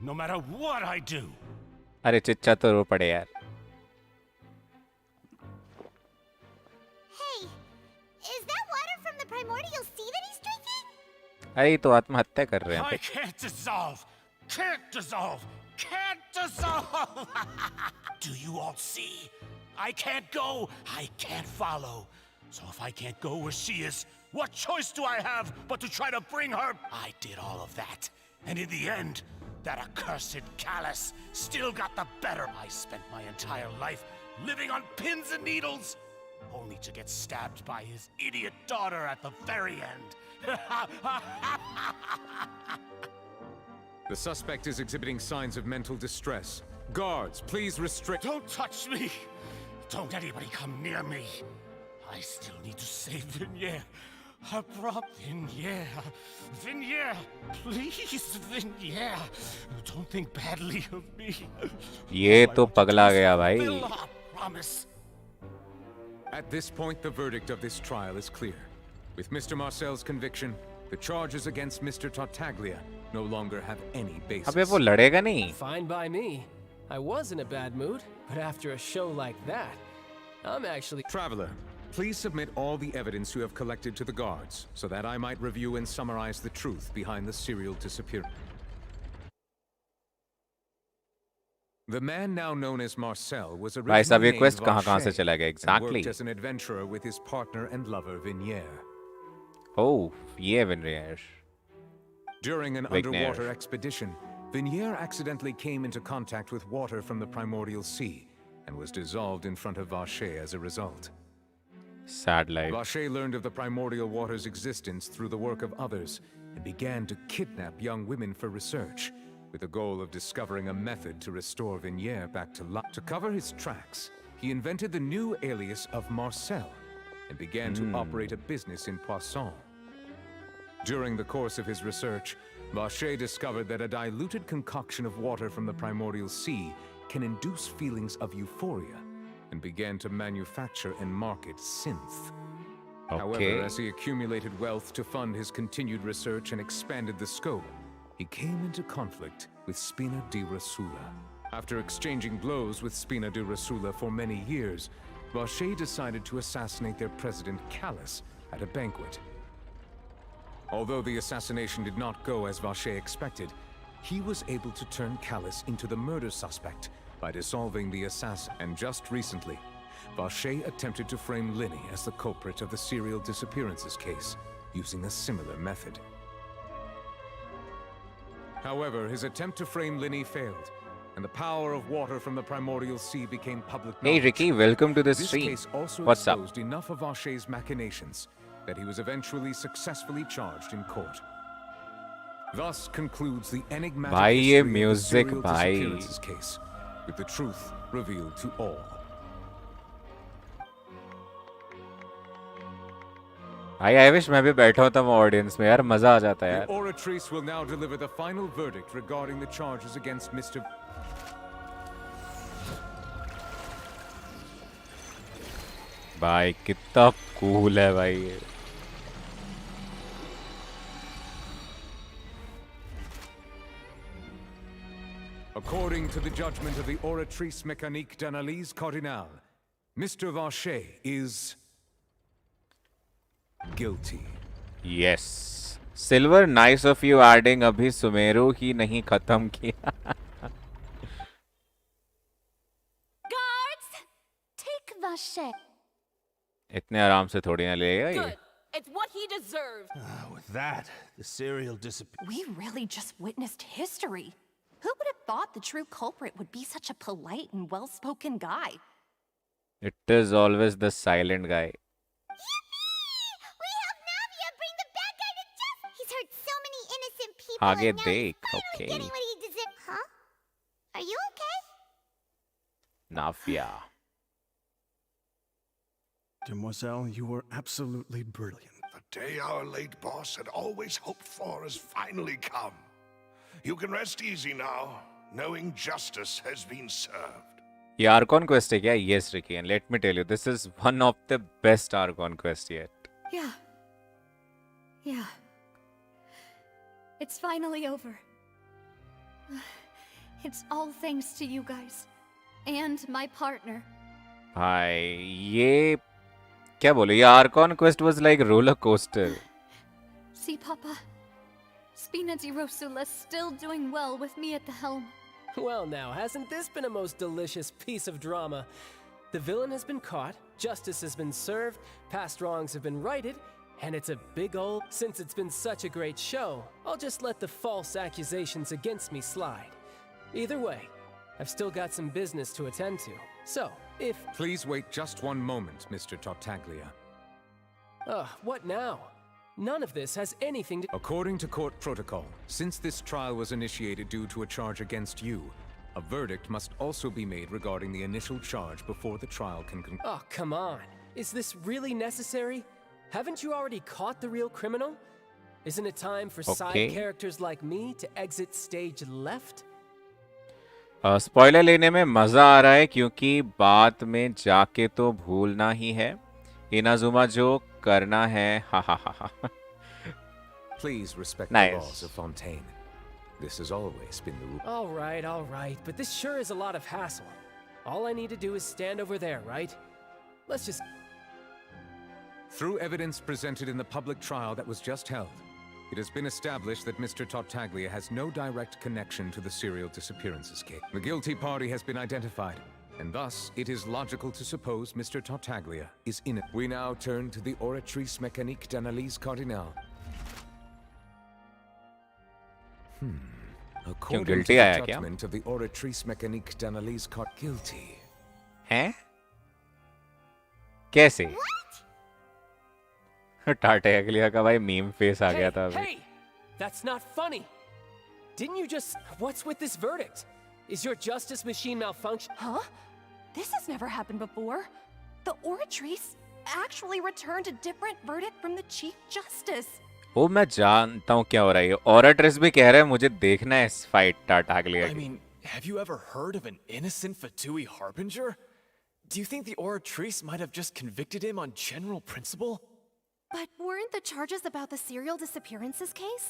No matter what I do. अरे चिच्चा तो रो पड़े यार। Hey, is that water from the primordial sea that he's drinking? अरे ये तो आत्महत्या कर रहे हैं। I can't dissolve! Can't dissolve! Can't dissolve! Do you all see? I can't go! I can't follow! So if I can't go where she is, what choice do I have but to try to bring her? I did all of that. And in the end, that accursed Callus still got the better. I spent my entire life living on pins and needles, only to get stabbed by his idiot daughter at the very end. The suspect is exhibiting signs of mental distress. Guards, please restrict. Don't touch me! Don't anybody come near me. I still need to save Vignere. Vignere. Vignere. Please, Vignere. Don't think badly of me. ये तो पगला गया भाई. Promise. At this point, the verdict of this trial is clear. With Mr. Marcel's conviction, the charges against Mr. Tartaglia no longer have any basis. अबे वो लड़ेगा नहीं. Fine by me. I was in a bad mood, but after a show like that, I'm actually... Traveler, please submit all the evidence you have collected to the guards, so that I might review and summarize the truth behind the serial disappearance. The man now known as Marcel was भाई साहब originally ये named quest कहाँ से Vache चला गया and exactly? worked as an adventurer with his partner and lover Vignere. Oh, ये Vignere. During an underwater expedition, Vignere accidentally came into contact with water from the primordial sea and was dissolved in front of Vache as a result. Sad life. Vache learned of the primordial water's existence through the work of others and began to kidnap young women for research, with the goal of discovering a method to restore Vignere back to life. To cover his tracks, he invented the new alias of Marcel and began to operate a business in Poisson. During the course of his research, Vache discovered that a diluted concoction of water from the primordial sea can induce feelings of euphoria, and began to manufacture and market synth. However, as he accumulated wealth to fund his continued research and expanded the scope, he came into conflict with Spina di Rosula. After exchanging blows with Spina di Rosula for many years, Vache decided to assassinate their president Callus at a banquet. Although the assassination did not go as Vache expected, he was able to turn Callus into the murder suspect by dissolving the assassin. And just recently, Vache attempted to frame Linny as the culprit of the serial disappearances case, using a similar method. However, his attempt to frame Linny failed, and the power of water from the primordial sea became public knowledge. Hey Ricky, welcome to the stream. This case also What's up? exposed enough of Vache's machinations that he was eventually successfully charged in court. Thus concludes the enigmatic भाई ये history of the music serial भाई. disappearances case, with the truth revealed to all. I wish मैं भी बैठा होता मैं audience में यार मजा आ जाता The यार. oratrice will now deliver the final verdict regarding the charges against Mr. भाई कितना कूल है भाई ये. According to the judgment of the oratrice mécanique d'analyse cardinale, Mr. Vache is guilty. Yes. SiLvEr, nice of you adding अभी सुमेरु ही नहीं खत्म किया. Guards, take Vache. इतने आराम से थोड़ी ना लेगा ये. Good. It's what he deserved. With that, the serial disappeared. We really just witnessed history. Who would have thought the true culprit would be such a polite and well-spoken guy? It is always the silent guy. We helped Navia bring the bad guy to justice. He's hurt so many innocent people. आगे and now he's देख, finally okay. getting what he deserves. Huh? Are you okay? Nafia. Demoiselle, you were absolutely brilliant. The day our late boss had always hoped for has finally come. You can rest easy now, knowing justice has been served. ये Archon quest है क्या? Yes, Ricky, and let me tell you, this is one of the best Archon quest yet. Yeah. Yeah. It's finally over. It's all thanks to you guys. And my partner. भाई ये क्या बोले? ये Archon quest was like roller coaster. See, Papa? Spina di Rosula's still doing well with me at the helm. Well now, hasn't this been a most delicious piece of drama? The villain has been caught, justice has been served, past wrongs have been righted, and it's a big ol'. Since it's been such a great show, I'll just let the false accusations against me slide. Either way, I've still got some business to attend to. So, if... Please wait just one moment, Mr. Tartaglia. What now? None of this has anything to... According to court protocol, since this trial was initiated due to a charge against you, a verdict must also be made regarding the initial charge before the trial can conclude. Oh, come on. Is this really necessary? Haven't you already caught the real criminal? Isn't it time for side characters like me to exit stage left? Spoiler लेने में मजा आ रहा है क्योंकि बात में जाके तो भूलना ही है इनाजुमा जो करना है हा हा हा हा Please respect the laws of Fountaine. This has always been the rule. All right, but this sure is a lot of hassle. All I need to do is stand over there, right? Let's just... Through evidence presented in the public trial that was just held, it has been established that Mr. Tartaglia has no direct connection to the serial disappearances case. The guilty party has been identified, and thus it is logical to suppose Mr. Tartaglia is in it. We now turn to the Oratrice Mécanique d'Analyse Cardinale. According to the judgment of the Oratrice Mécanique d'Analyse Cardinale, guilty. हैं? कैसे? टार्टैग्लिया का भाई meme face आ गया था अभी. Hey! That's not funny! Didn't you just... What's with this verdict? Is your justice machine malfunction? Huh? This has never happened before. The Oratrice actually returned a different verdict from the Chief Justice. ओ मैं जानता हूँ क्या हो रहा है. Oratrice भी कह रहा है मुझे देखना है इस फाइट टार्टैग्लिया की. I mean, have you ever heard of an innocent Fatui Harbinger? Do you think the Oratrice might have just convicted him on general principle? But weren't the charges about the serial disappearances case?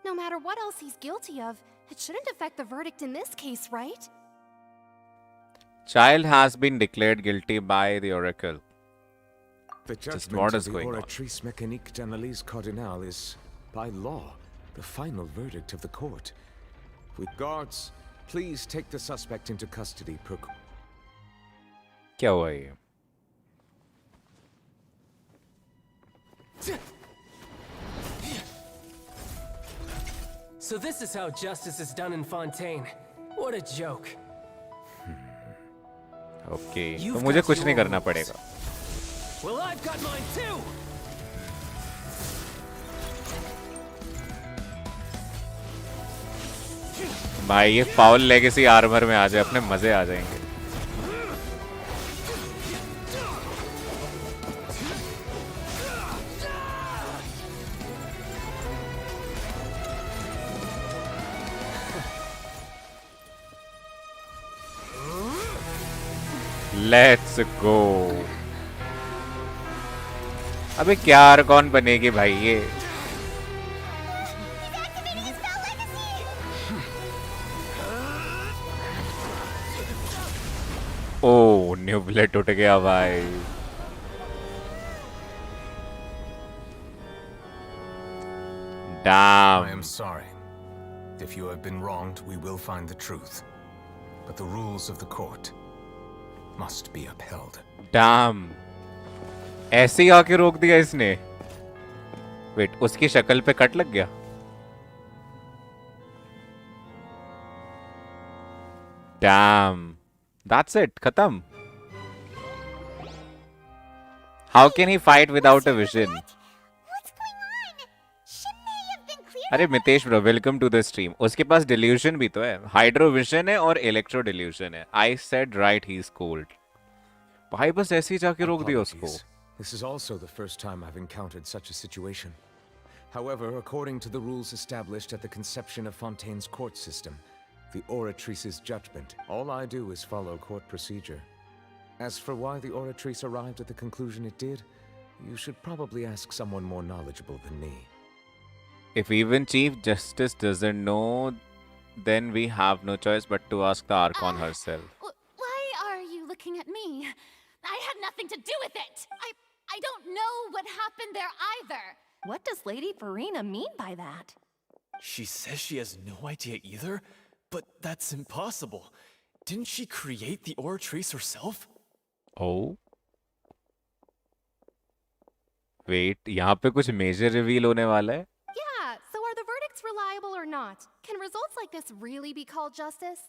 No matter what else he's guilty of, it shouldn't affect the verdict in this case, right? Child has been declared guilty by the Oracle. The judgment of the Oratrice Mécanique d'Analyse Cardinale is, by law, the final verdict of the court. With guards, please take the suspect into custody per... क्या हुआ ये? So this is how justice is done in Fountaine. What a joke. Okay, तो मुझे कुछ नहीं करना पड़ेगा. Well, I've got mine too. भाई ये फाउल लेगेसी आर्मर में आ जाए अपने मजे आ जाएंगे. Let's go. अबे क्या आर्कॉन बनेगी भाई ये? ओह न्यूब्लेट टूट गया भाई. Damn. I am sorry. If you have been wronged, we will find the truth. But the rules of the court must be upheld. Damn. ऐसे ही आके रोक दिया इसने. वेट उसकी शक्ल पे कट लग गया. Damn. That's it. खत्म. How can he fight without a vision? अरे Mitesh bro welcome to the stream. उसके पास डिल्यूजन भी तो है. हाइड्रो विजन है और इलेक्ट्रो डिल्यूजन है. I said right he is cold. भाई बस ऐसे ही जाके रोक दिया उसको. This is also the first time I've encountered such a situation. However, according to the rules established at the conception of Fontaine's court system, the Oratrice's judgment, all I do is follow court procedure. As for why the Oratrice arrived at the conclusion it did, you should probably ask someone more knowledgeable than me. If even Chief Justice doesn't know, then we have no choice but to ask the Archon herself. Why are you looking at me? I had nothing to do with it. I don't know what happened there either. What does Lady Farina mean by that? She says she has no idea either, but that's impossible. Didn't she create the Oratrice herself? Oh wait, यहाँ पे कुछ major reveal होने वाला है। Yeah, so are the verdicts reliable or not? Can results like this really be called justice?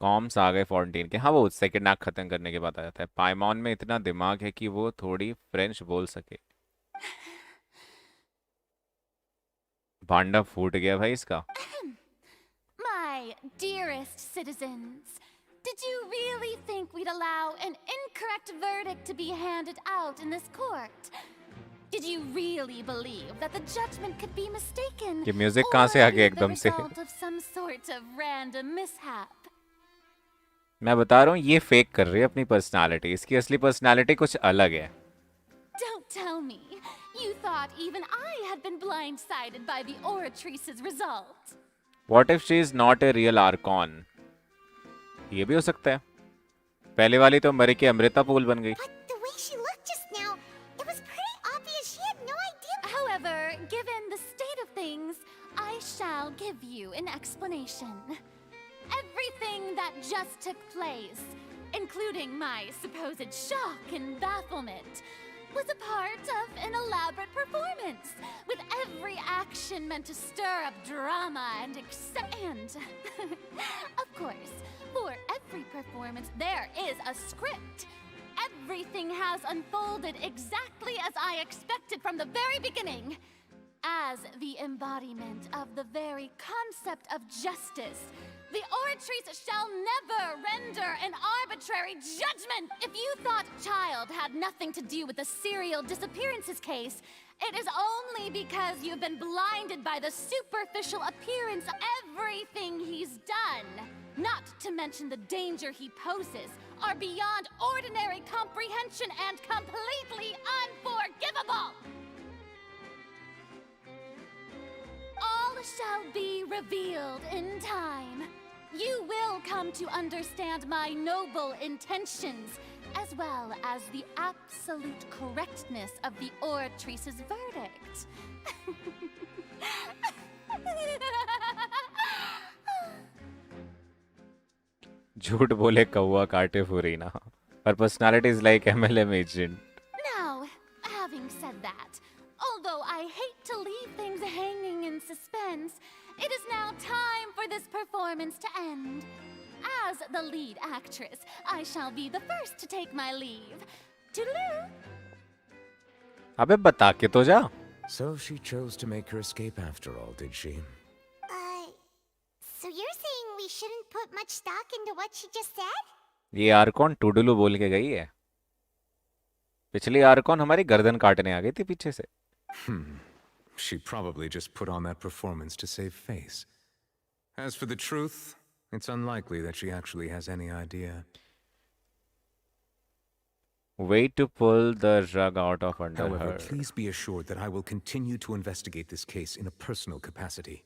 कॉम्स आ गए Fontaine के। हाँ, वो सेकंड एक्ट खत्म करने के बाद आ जाता है। पाइमॉन में इतना दिमाग है कि वो थोड़ी फ्रेंच बोल सके। भांडा फूट गया भाई इसका। My dearest citizens, did you really think we'd allow an incorrect verdict to be handed out in this court? Did you really believe that the judgment could be mistaken? ये म्यूजिक कहाँ से आ गया the एकदम से? result of some sort of random mishap? मैं बता रहा हूँ ये फेक कर रही है अपनी पर्सनालिटी। इसकी असली पर्सनालिटी कुछ अलग है। Don't tell me. You thought even I had been blindsided by the oratrice's result. What if she is not a real Archon? ये भी हो सकता है। पहले वाली तो मरी के अमृता पूल बन गई। The way she looked just now, it was pretty obvious she had no idea. However, given the state of things, I shall give you an explanation. Everything that just took place, including my supposed shock and bafflement, was a part of an elaborate performance, with every action meant to stir up drama and of course, for every performance there is a script. Everything has unfolded exactly as I expected from the very beginning. As the embodiment of the very concept of justice, the oratrice shall never render an arbitrary judgment. If you thought Child had nothing to do with the serial disappearances case, it is only because you've been blinded by the superficial appearance of everything he's done. Not to mention the danger he poses are beyond ordinary comprehension and completely unforgivable. All shall be revealed in time. You will come to understand my noble intentions, as well as the absolute correctness of the oratrice's verdict. झूठ बोले कौवा काटे फुरीना। Her personality is like MLM agent. Now, having said that, although I hate to leave things hanging in suspense, it is now time for this performance to end. As the lead actress, I shall be the first to take my leave. Toodaloo! अबे बता के तो जा। So she chose to make her escape after all, did she? So you're saying we shouldn't put much stock into what she just said? ये Arcon टूडुलू बोल के गई है। पिछली आर्कॉन हमारी गर्दन काटने आ गई थी पीछे से। She probably just put on that performance to save face. As for the truth, it's unlikely that she actually has any idea. Wait to pull the rug out of under However, her. please be assured that I will continue to investigate this case in a personal capacity.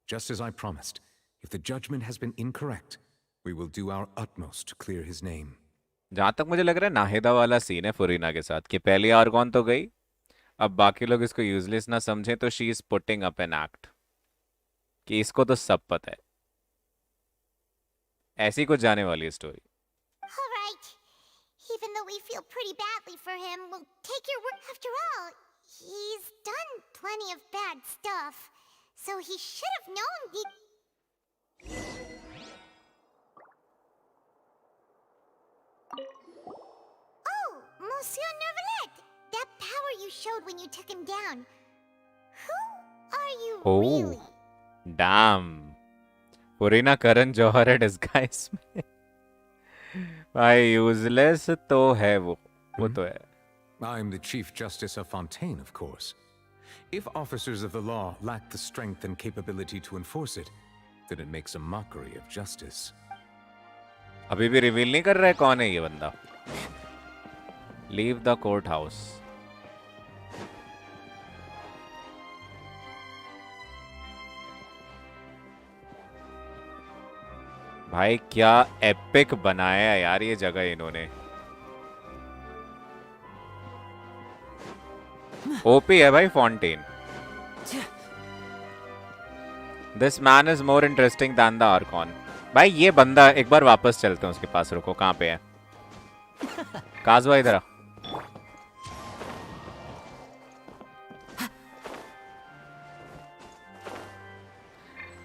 Just as I promised, if the judgment has been incorrect, we will do our utmost to clear his name. जहां तक मुझे लग रहा है नाहिदा वाला scene है फुरीना के साथ कि पहली आर्गॉन तो गई, अब बाकी लोग इसको यूजलेस ना समझें तो she is putting up an act कि इसको तो सब पता है। ऐसी कुछ जाने वाली है story. All right. Even though we feel pretty badly for him, we'll take your word. After all, he's done plenty of bad stuff, so he should have known he... Oh, Monsieur Nervalet! That power you showed when you took him down. Who are you really? Damn, Furina Karan Johar है disguise में। भाई useless तो है वो तो है। I am the Chief Justice of Fountaine, of course. If officers of the law lack the strength and capability to enforce it, then it makes a mockery of justice. अभी भी reveal नहीं कर रहा है कौन है ये बंदा। Leave the court house. भाई क्या एपिक बनाया है यार ये जगह इन्होंने। ओपी है भाई Fontaine. This man is more interesting than the Archon. भाई ये बंदा एक बार वापस चलते हैं उसके पास। रुको कहाँ पे है? काजवा इधर आ।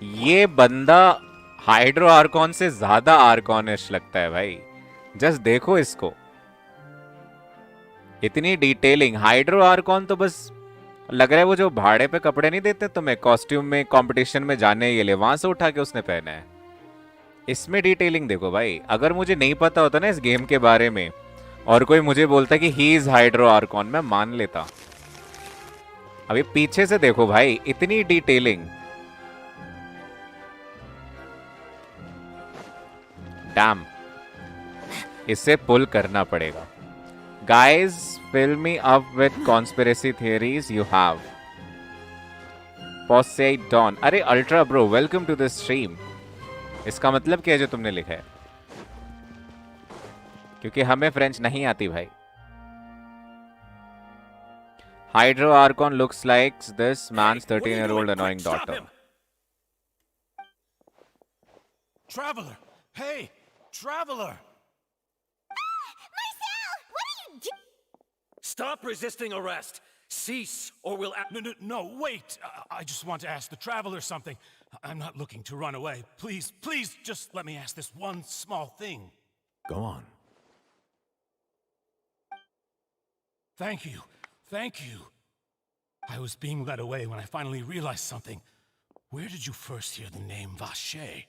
ये बंदा हाइड्रो आर्कॉन से ज्यादा आर्कॉनिश लगता है भाई। जस्ट देखो इसको, इतनी डिटेलिंग। हाइड्रो आर्कॉन तो बस लग रहा है वो जो भाड़े पे कपड़े नहीं देते तुम्हें कॉस्ट्यूम में कंपटीशन में जाने के लिए, वहां से उठा के उसने पहना है। इसमें डिटेलिंग देखो भाई। अगर मुझे नहीं पता होता ना इस गेम के बारे में और कोई मुझे बोलता कि ही इज हाइड्रो आर्कॉन, मैं मान लेता। अभी पीछे से देखो भाई, इतनी डिटेलिंग। डैम, इससे पुल करना पड़ेगा। Guys, fill me up with conspiracy theories you have. Poseidon, अरे ultra bro, welcome to the stream. इसका मतलब क्या है जो तुमने लिखा है? क्योंकि हमें फ्रेंच नहीं आती भाई। Hydro Archon looks like this man's 13-year-old annoying daughter. Traveler! Hey! Traveler! Stop resisting arrest. Cease, or we'll... No, wait. I just want to ask the Traveler something. I'm not looking to run away. Please, please, just let me ask this one small thing. Go on. Thank you. Thank you. I was being led away when I finally realized something. Where did you first hear the name Vache?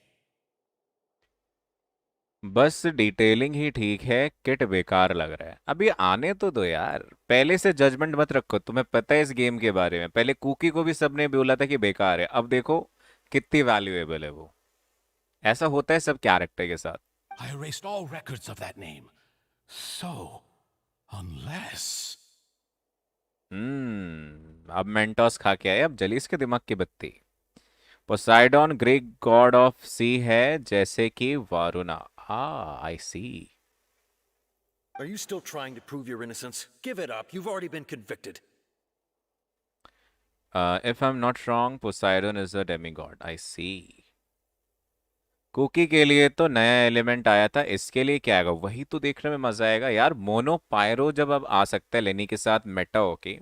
बस detailing ही ठीक है, kit बेकार लग रहा है। अभी आने तो दो यार, पहले से जजमेंट मत रखो। तुम्हें पता है इस गेम के बारे में, पहले कुकी को भी सबने बोला था कि बेकार है, अब देखो कितनी वैल्यूएबल है वो। ऐसा होता है सब कैरेक्टर के साथ। I erased all records of that name. So, unless... अब मेंटोस खा के आए, अब जली इसके दिमाग की बत्ती। पोसाइडॉन ग्रीक गॉड ऑफ सी है, जैसे कि वारुना। I see. Are you still trying to prove your innocence? Give it up. You've already been convicted. If I'm not wrong, Poseidon is a demigod. I see. Kuki के लिए तो नया element आया था, इसके लिए क्या आएगा वही तो देखने में मजा आएगा यार। मोनो पायरो जब अब आ सकता है लेनी के साथ मेटा होके,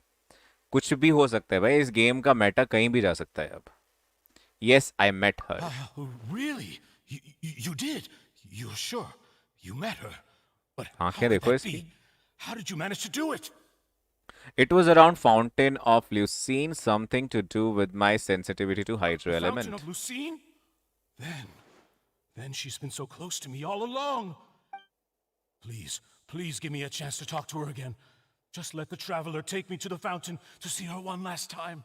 कुछ भी हो सकता है भाई। इस गेम का मेटा कहीं भी जा सकता है अब। Yes, I met her. Really? You did? You're sure? You met her? But how आंखें could देखो that इसकी। be? How did you manage to do it? It was around Fountain of Lucine, something to do with my sensitivity to hydro The element. Fountain of Lucine? Then she's been so close to me all along. Please, please give me a chance to talk to her again. Just let the Traveler take me to the fountain to see her one last time.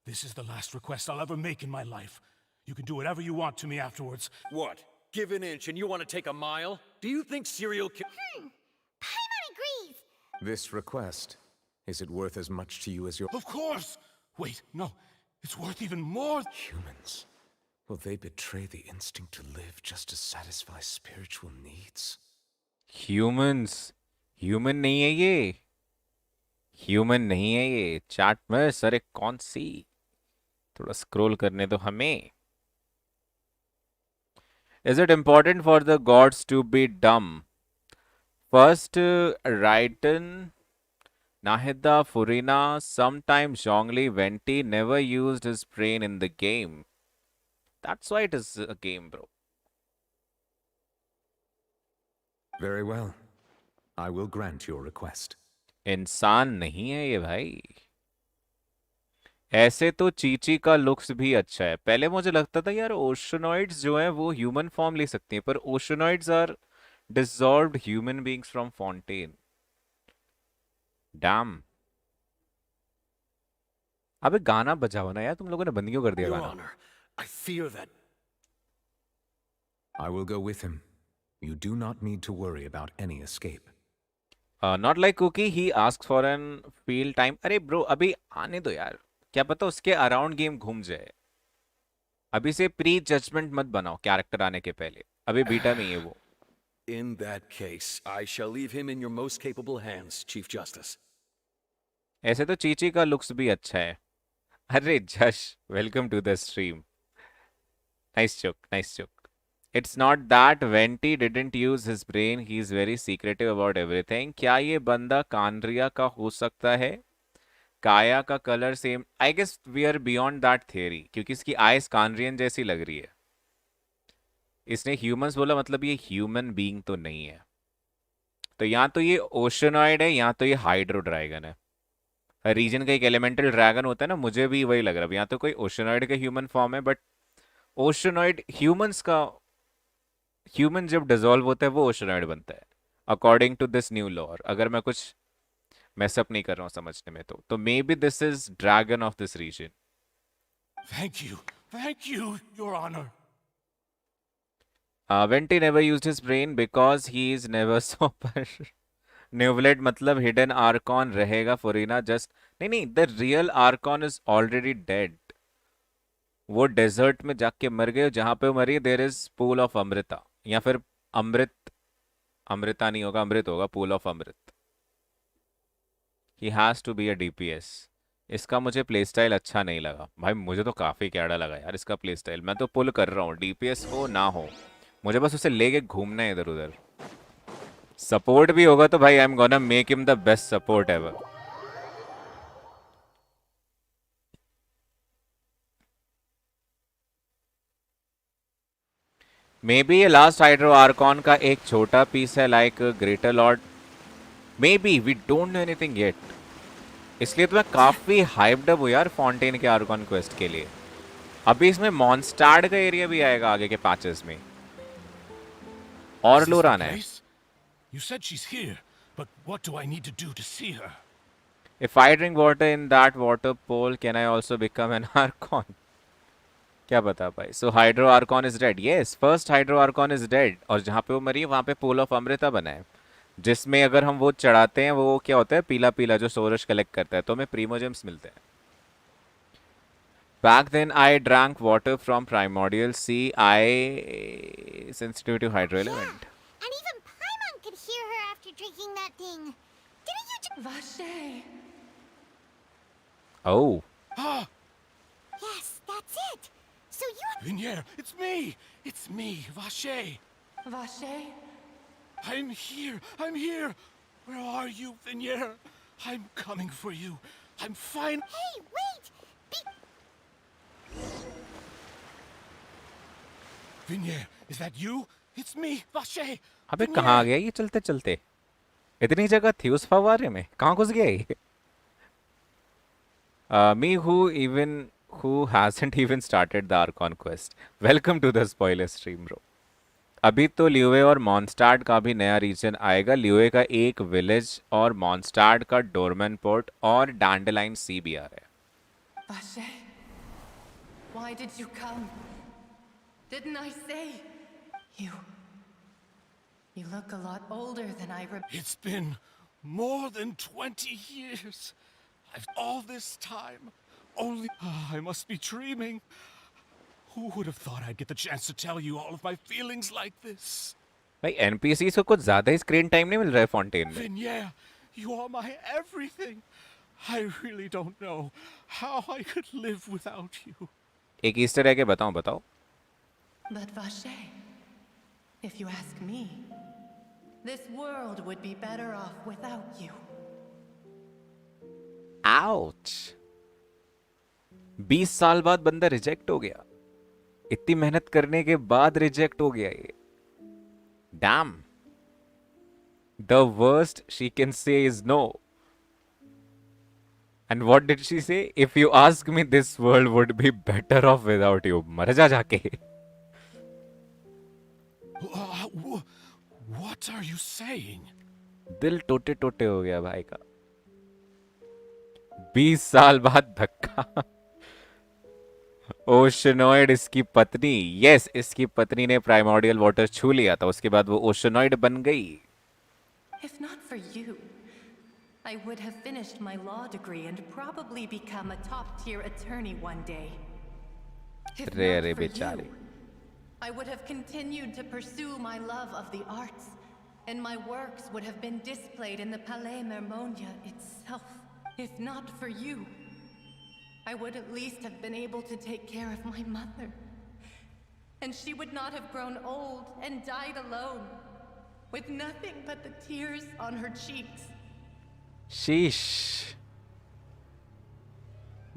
This is the last request I'll ever make in my life. You can do whatever you want to me afterwards. What? Give an inch and you want to take a mile? Do you think serial kill... Paimon agrees. This request, is it worth as much to you as your... Of course! Wait, no. It's worth even more. Humans. Will they betray the instinct to live just to satisfy spiritual needs? Humans. Human नहीं है ये। Human नहीं है ये। Chat में sir कौन सी? थोड़ा scroll करने दो हमें। Is it important for the gods to be dumb? First, Raiden, Nahida, Furina, sometimes Zhongli, Venti never used his brain in the game. That's why it is a game, bro. Very well. I will grant your request. इंसान नहीं है ये भाई। ऐसे तो चीची का looks भी अच्छा है। पहले मुझे लगता था यार ओशनॉइड्स जो हैं वो ह्यूमन फॉर्म ले सकती हैं, पर Oceanids are dissolved human beings from Fontaine. Damn. अबे गाना बजाओ ना यार, तुम लोगों ने बंद क्यों कर दिया Your गाना? Honor, I fear that... I will go with him. You do not need to worry about any escape. Not like Cookie, he asks for an field time. अरे ब्रो अभी आने दो यार, क्या पता उसके अराउंड गेम घूम जाए। अभी से प्री जजमेंट मत बनाओ कैरेक्टर आने के पहले, अभी बीटा में ही है वो। In that case, I shall leave him in your most capable hands, Chief Justice. ऐसे तो चीची का लुक्स भी अच्छा है। अरे Jash, welcome to the stream. Nice joke, nice joke. It's not that Venti didn't use his brain. He is very secretive about everything. क्या ये बंदा कानरिया का हो सकता है? काया का colour same. I guess we are beyond that theory, क्योंकि इसकी आइज कानरियन जैसी लग रही है. इसने ह्यूमंस बोला, मतलब ये ह्यूमन बीइंग तो नहीं है. तो या तो ये ओशनॉइड है या तो ये हाइड्रो ड्रैगन है. रीजन का एक एलिमेंटल ड्रैगन होता है ना, मुझे भी वही लग रहा है. या तो कोई ओशनॉइड का ह्यूमन फॉर्म है, बट ओशनॉइड ह्यूमंस का, ह्यूमन जब डिसॉल्व होता है वो ओशनॉइड बनता है according to this new lore. अगर मैं कुछ मैसअप नहीं कर रहा हूँ समझने में, तो maybe this is dragon of this region. Thank you, Your Honor. Venti never used his brain because he is never sober. Neuvlet मतलब hidden Archon रहेगा Furina just. नहीं, the real Archon is already dead. वो desert में जाके मर गए. जहां पे वो मरी there is pool of amrita, या फिर अमृता नहीं होगा, अमृत होगा, pool of amrit. He has to be a DPS. इसका मुझे प्ले स्टाइल अच्छा नहीं लगा भाई. मुझे तो काफी कैड़ा लगा यार इसका प्ले स्टाइल. मैं तो पुल कर रहा हूँ, डीपीएस हो ना हो, मुझे बस उसे लेके घूमना है इधर उधर. सपोर्ट भी होगा तो भाई I am gonna make him the best support ever. Maybe ये लास्ट हाइड्रो आर्कॉन का एक छोटा पीस है, like greater lord. Maybe we don't know anything yet. इसलिए तो मैं काफी हाइप्ड अप हूँ यार फाउंटेन के आर्कॉन क्वेस्ट के लिए. अभी इसमें मॉन्स्टार्ड का एरिया भी आएगा आगे के पैचेस में, और लोर आना है. You said she's here, but what do I need to do to see her? If I drink water in that water pool, can I also become an Archon? क्या बता भाई. So Hydro Archon is dead. Yes, first Hydro Archon is dead. और जहाँ पे वो मरी है वहाँ पे Pool of Amrita बना है, जिसमें अगर हम वो चढ़ाते हैं वो क्या होता है, पीला पीला जो सोरश कलेक्ट करता है, तो हमें प्रीमोजेम्स मिलते हैं. Back then I drank water from primordial sea. I sensitive to hydro element. And even Paimon could hear her after drinking that thing. Didn't you just... Vache. Oh. Ah! Yes, that's it. So you... Vinier, it's me! It's me, Vache. Vache? I'm here! I'm here! Where are you, Vinier? I'm coming for you. I'm fine. Hey, wait! Vinier, is that you? It's me, Vache. अबे कहाँ गया ये चलते चलते? इतनी जगह थी उस फवारे में, कहाँ घुस गया ये? Me who hasn't even started the Archon quest. Welcome to the spoiler stream, bro. अभी तो ल्यूए और मॉन्स्टार्ड का भी नया रीजन आएगा. ल्यूए का एक विलेज और मॉन्स्टार्ड का डोरमैन पोर्ट और डैंडलाइन सी भी आ रहा है. Vache, why did you come? Didn't I say? You look a lot older than I remember. It's been more than 20 years. All this time. Only... I must be dreaming. Who would have thought I'd get the chance to tell you all of my feelings like this? भाई NPCs को कुछ ज्यादा ही screen time नहीं मिल रहा है fountain में. Vinier, you are my everything. I really don't know how I could live without you. एक Easter egg है, बताओ. But Vache, if you ask me, this world would be better off without you. Ouch. 20 साल बाद बंदा reject हो गया. इतनी मेहनत करने के बाद रिजेक्ट हो गया ये. Damn. The worst she can say is no. And what did she say? If you ask me, this world would be better off without you. मर जा जाके. What are you saying? दिल टोटे टोटे हो गया भाई का. 20 साल बाद धक्का. ओशनॉइड इसकी पत्नी. यस, इसकी पत्नी ने प्राइमोर्डियल वाटर छू लिया था, उसके बाद वो ओशनॉइड बन गई. If not for you, I would have finished my law degree and probably become a top-tier attorney one day. If रे not रे for बेचारी. you, I would have continued to pursue my love of the arts, and my works would have been displayed in the Palais Mermonia itself. If not for you, I would at least have been able to take care of my mother And she would not have grown old and died alone, with nothing but the tears on her cheeks. Sheesh.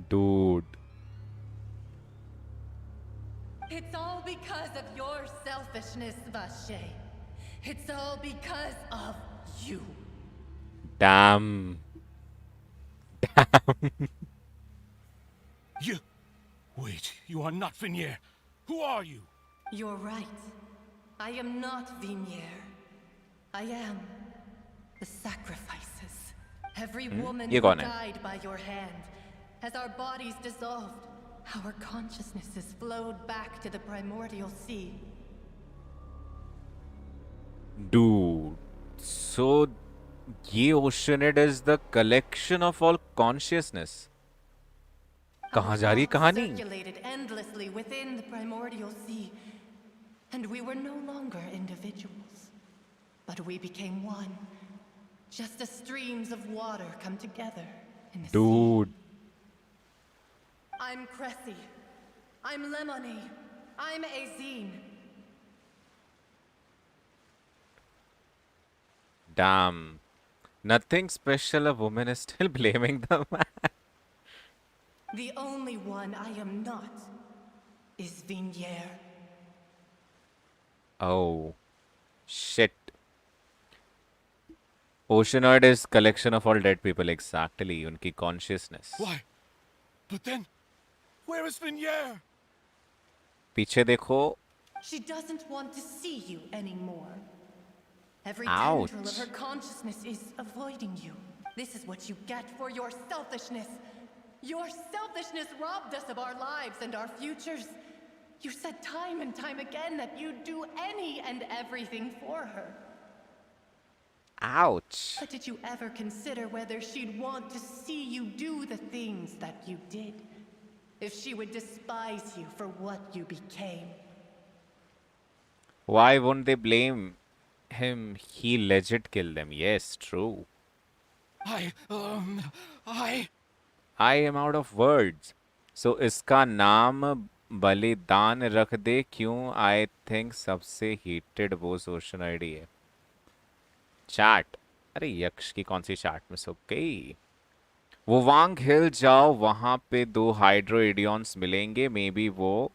Dude. It's all because of your selfishness, Vache. It's all because of you. Damn. Damn. You... Wait, you are not Vignier. Who are you? You're right. I am not Vignier. I am the sacrifices. Every woman ये who कौन है? died by your hand, as our bodies dissolved, our consciousnesses flowed back to the primordial sea. Dude. So, ये Oceanid is the collection of all consciousness. कहाँ जा रही कहानी? Circulated endlessly within the primordial sea, and we were no longer individuals, but we became one, just as streams of water come together in the Dude. sea. I'm Cressy. I'm Lemony. I'm Azine. Damn. Nothing special. A woman is still blaming the man. The only one I am not is Vignier. Oh. Shit. Oceanid is collection of all dead people. Exactly. उनकी consciousness. Why? But then, where is Vignier? पीछे देखो. She doesn't want to see you anymore. Every Ouch. tendril of her consciousness is avoiding you. This is what you get for your selfishness. Your selfishness robbed us of our lives and our futures. You said time and time again that you'd do any and everything for her. Ouch. But did you ever consider whether she'd want to see you do the things that you did? If she would despise you for what you became? Why won't they blame him? He legit killed them. Yes, true. I am out of words. So इसका नाम बलिदान रख दे क्यों? I think सबसे heated वो Oceanid है. Chat. अरे यक्ष की कौन सी चैट में सो गई? वो वांग हिल जाओ, वहां पे 2 हाइड्रोइडियंस मिलेंगे. मे बी वो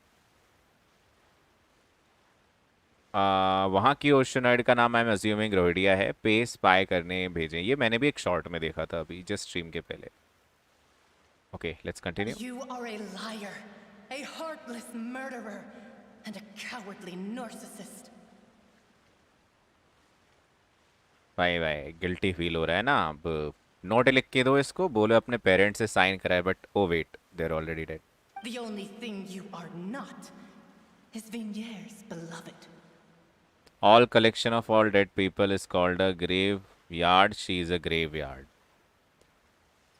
वहाँ की ओशनाइड का नाम आई एम अज्यूमिंग रोहिडिया है. पे स्पाई करने भेजें. ये मैंने भी एक शॉर्ट में देखा था अभी जस्ट स्ट्रीम के पहले. Okay let's continue. You are a liar, a heartless murderer, and a cowardly narcissist. भाई भाई गिल्टी फील हो रहा है ना. अब नोट लिख के दो इसको, बोलो अपने पेरेंट्स से साइन कराए. But oh wait, they are already dead. The only thing you are not is Vignier's beloved. All collection of all dead people is called a graveyard. She is a graveyard.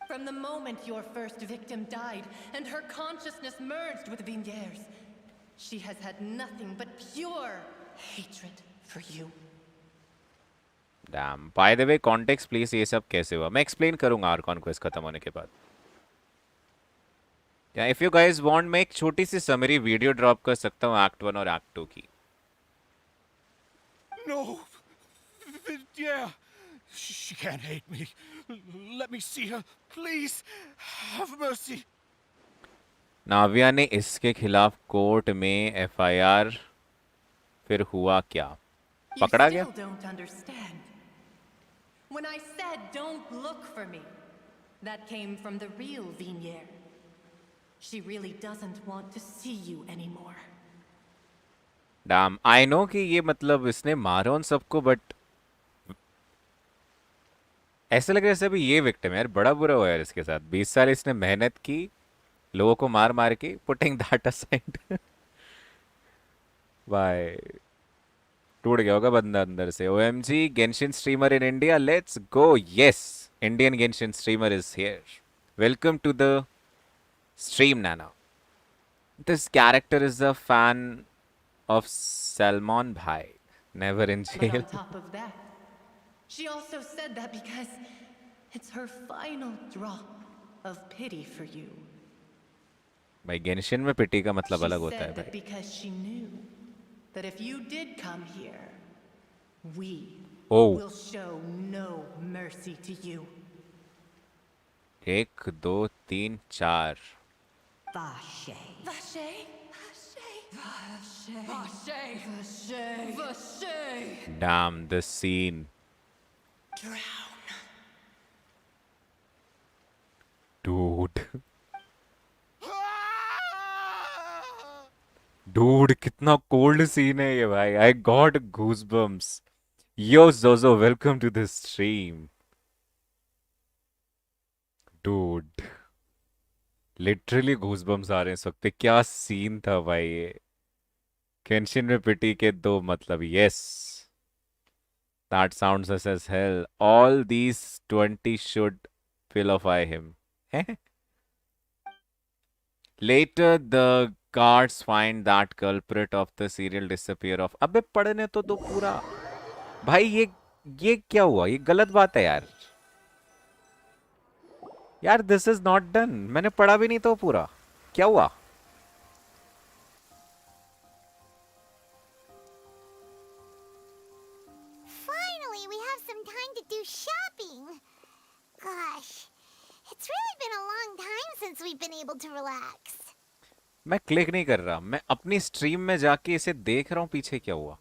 From the moment your first victim died and her consciousness merged with Vignier's, she has had nothing but pure hatred for you. Damn. By the way, context please. ये सब कैसे हुआ? मैं explain करूँगा Archon quest खत्म होने के बाद. Yeah, if you guys want, मैं एक छोटी सी summary video drop कर सकता हूँ Act 1 और Act 2 की. No! Yeah! She can't hate me. Let me see her. Please! Have mercy! नाविया ने इसके खिलाफ कोर्ट में FIR. फिर हुआ क्या? पकड़ा गया? You still don't understand. When I said don't look for me, that came from the real Vignier. She really doesn't want to see you anymore. Damn, I know कि ये मतलब इसने मारा उन सबको, बट ऐसा लग रहा है अभी ये विक्टिम है यार. बड़ा बुरा हुआ यार इसके साथ. 20 साल इसने मेहनत की, लोगों को मार मार के. Putting that aside. बाय. टूट गया होगा बंदा अंदर से. OMG, Genshin streamer in India. Let's go. Yes, Indian Genshin streamer is here. Welcome to the stream, Nana. This character is a fan of Salmon Bhai. Never in But jail. on top of that, she also said that because it's her final drop of pity for you. भाई Genshin में पिटी का मतलब She अलग होता है said that भाई. because she knew that if you did come here, we Oh. will show no mercy to you. 1 2 3 4 Vache. Vache. Vache. Vache. Vache. Vache. Damn, the scene. Drown. Dude. Dude, कितना cold scene है ये भाई. I got goosebumps. Yo Zozo, welcome to the stream. Dude. Literally goosebumps आ रहे हैं इस वक्त पे. क्या सीन था भाई ये. Genshin में पिटी के दो मतलब. Yes. That sounds as hell. All these 20 should vilify him. Later, the guards find that culprit of the serial disappear of. अबे पढ़ने तो दो पूरा. भाई ये क्या हुआ? ये गलत बात है यार. यार this is not done. मैंने पढ़ा भी नहीं तो पूरा. क्या हुआ? Finally, we have some time to do shopping. Gosh, it's really been a long time since we've been able to relax. मैं क्लिक नहीं कर रहा. मैं अपनी स्ट्रीम में जाके इसे देख रहा हूँ पीछे क्या हुआ.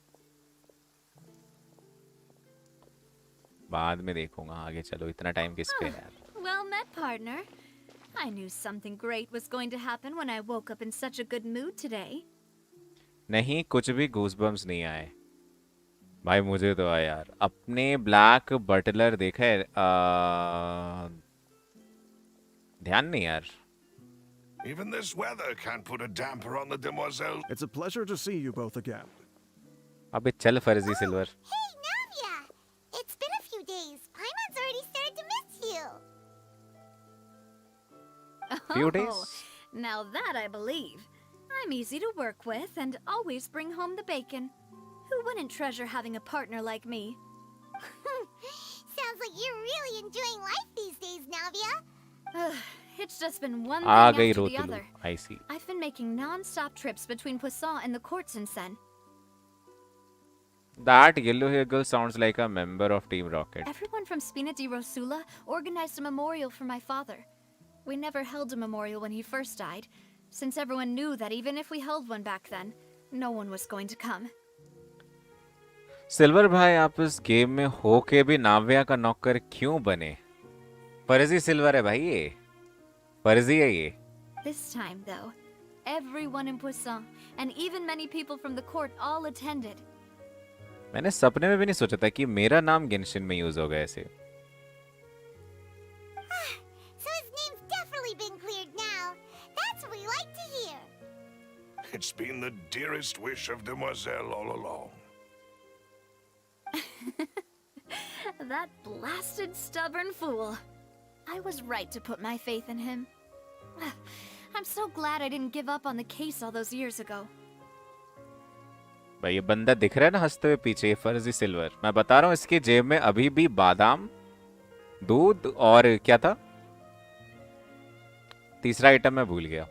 बाद में देखूंगा. आगे चलो. इतना टाइम किस पे है यार. Well met, partner. I knew something great was going to happen when I woke up in such a good mood today. नहीं, कुछ भी गूज़बम्स नहीं आए भाई. मुझे तो आया यार. अपने ब्लैक बटलर देखा है? ध्यान नहीं यार. Even this weather can't put a damper on the demoiselle. It's a pleasure to see you both again. अबे चल फर्जी silver. Hey, Navia! It's been a few days. Paimon's already started to miss you. Few days? Oh, now that I believe. I'm easy to work with and always bring home the bacon. Who wouldn't treasure having a partner like me? Sounds like you're really enjoying life these days, Navia. It's just been one thing आ after गई the रोतलू. other. I see. I've been making non-stop trips between Poisson and the courts in Sen. That yellow hair girl sounds like a member of Team Rocket. Everyone from Spina di Rosula organized a memorial for my father. We never held a memorial when he first died, since everyone knew that even if we held one back then, no one was going to come. Silver भाई, आप इस game में हो के भी नाव्या का नौकर क्यों बने? फर्जी सिल्वर है भाई ये. फर्जी है ये. This time, though, everyone in Poisson, and even many people from the court all attended. मैंने सपने में भी नहीं सोचा था कि मेरा नाम गेंशिन में यूज होगा ऐसे. So his name's definitely been cleared now. That's what we like to hear. It's been the dearest wish of Demoiselle all along. That blasted stubborn fool. I was right to put my faith in him. I'm so glad I didn't give up on the case all those years ago. भाई ये बंदा दिख रहा है ना हंसते हुए पीछे. ये फर्जी सिल्वर. मैं बता रहा हूँ इसके जेब में अभी भी बादाम, दूध और क्या था तीसरा आइटम मैं भूल गया.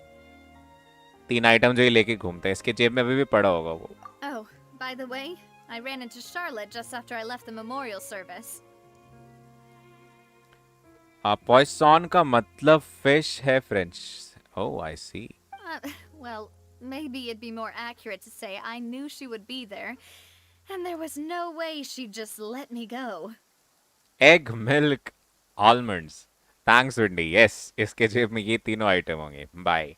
3 आइटम जो ये लेके घूमता है इसके जेब में अभी भी पड़ा होगा वो. Oh, by the way, I ran into Charlotte just after I left the memorial service. Poisson का मतलब फिश है French. Oh, I see. Well, maybe it'd be more accurate to say I knew she would be there, and there was no way she'd just let me go. Egg, milk, almonds. Thanks, Wendy. Yes, इसके जेब में ये तीनों item होंगे. Bye.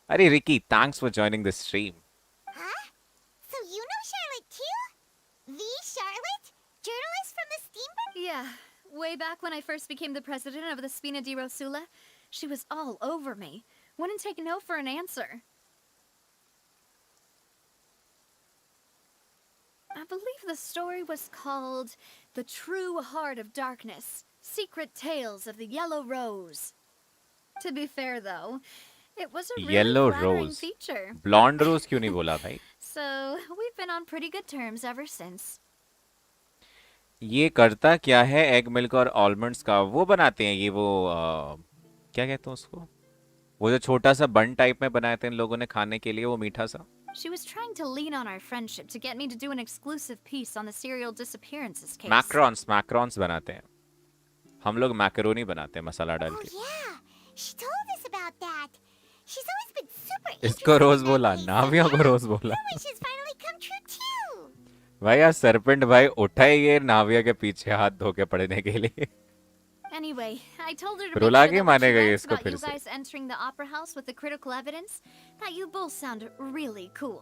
अरे Ricky, thanks for joining the stream. Huh? So you know Charlotte too? The Charlotte? Journalist from the Steamboat? Yeah, way back when I first became the president of the Spina di Rosula, she was all over me. Wouldn't take no for an answer. I believe the story was called The True Heart of Darkness, Secret Tales of the Yellow Rose. To be fair though, it was a really Yellow flattering rose. feature. Blonde rose क्यों नहीं बोला भाई? So, we've been on pretty good terms ever since. ये करता क्या है? Egg milk और almonds का वो बनाते हैं. ये वो क्या कहते हैं उसको? वो जो छोटा सा बन टाइप में बनाए थे इन लोगों ने खाने के लिए, वो मीठा सा. She was trying to lean on our friendship to get me to do an exclusive piece on the serial disappearances case. Macros बनाते हैं हम लोग मैकरोनी बनाते हैं मसाला डाल के Yeah, she told us about that. She's always been super इसको रोज बोला नाविया को रोज बोला wishes finally come true too. भाई यार सरपेंट भाई उठा ही ये नाविया के पीछे हाथ धो के पड़ने के लिए Anyway, I told her to रुला make के sure that मानेगा when ये she इसको about फिर you से guys entering the opera house with the critical evidence, that you both sound really cool.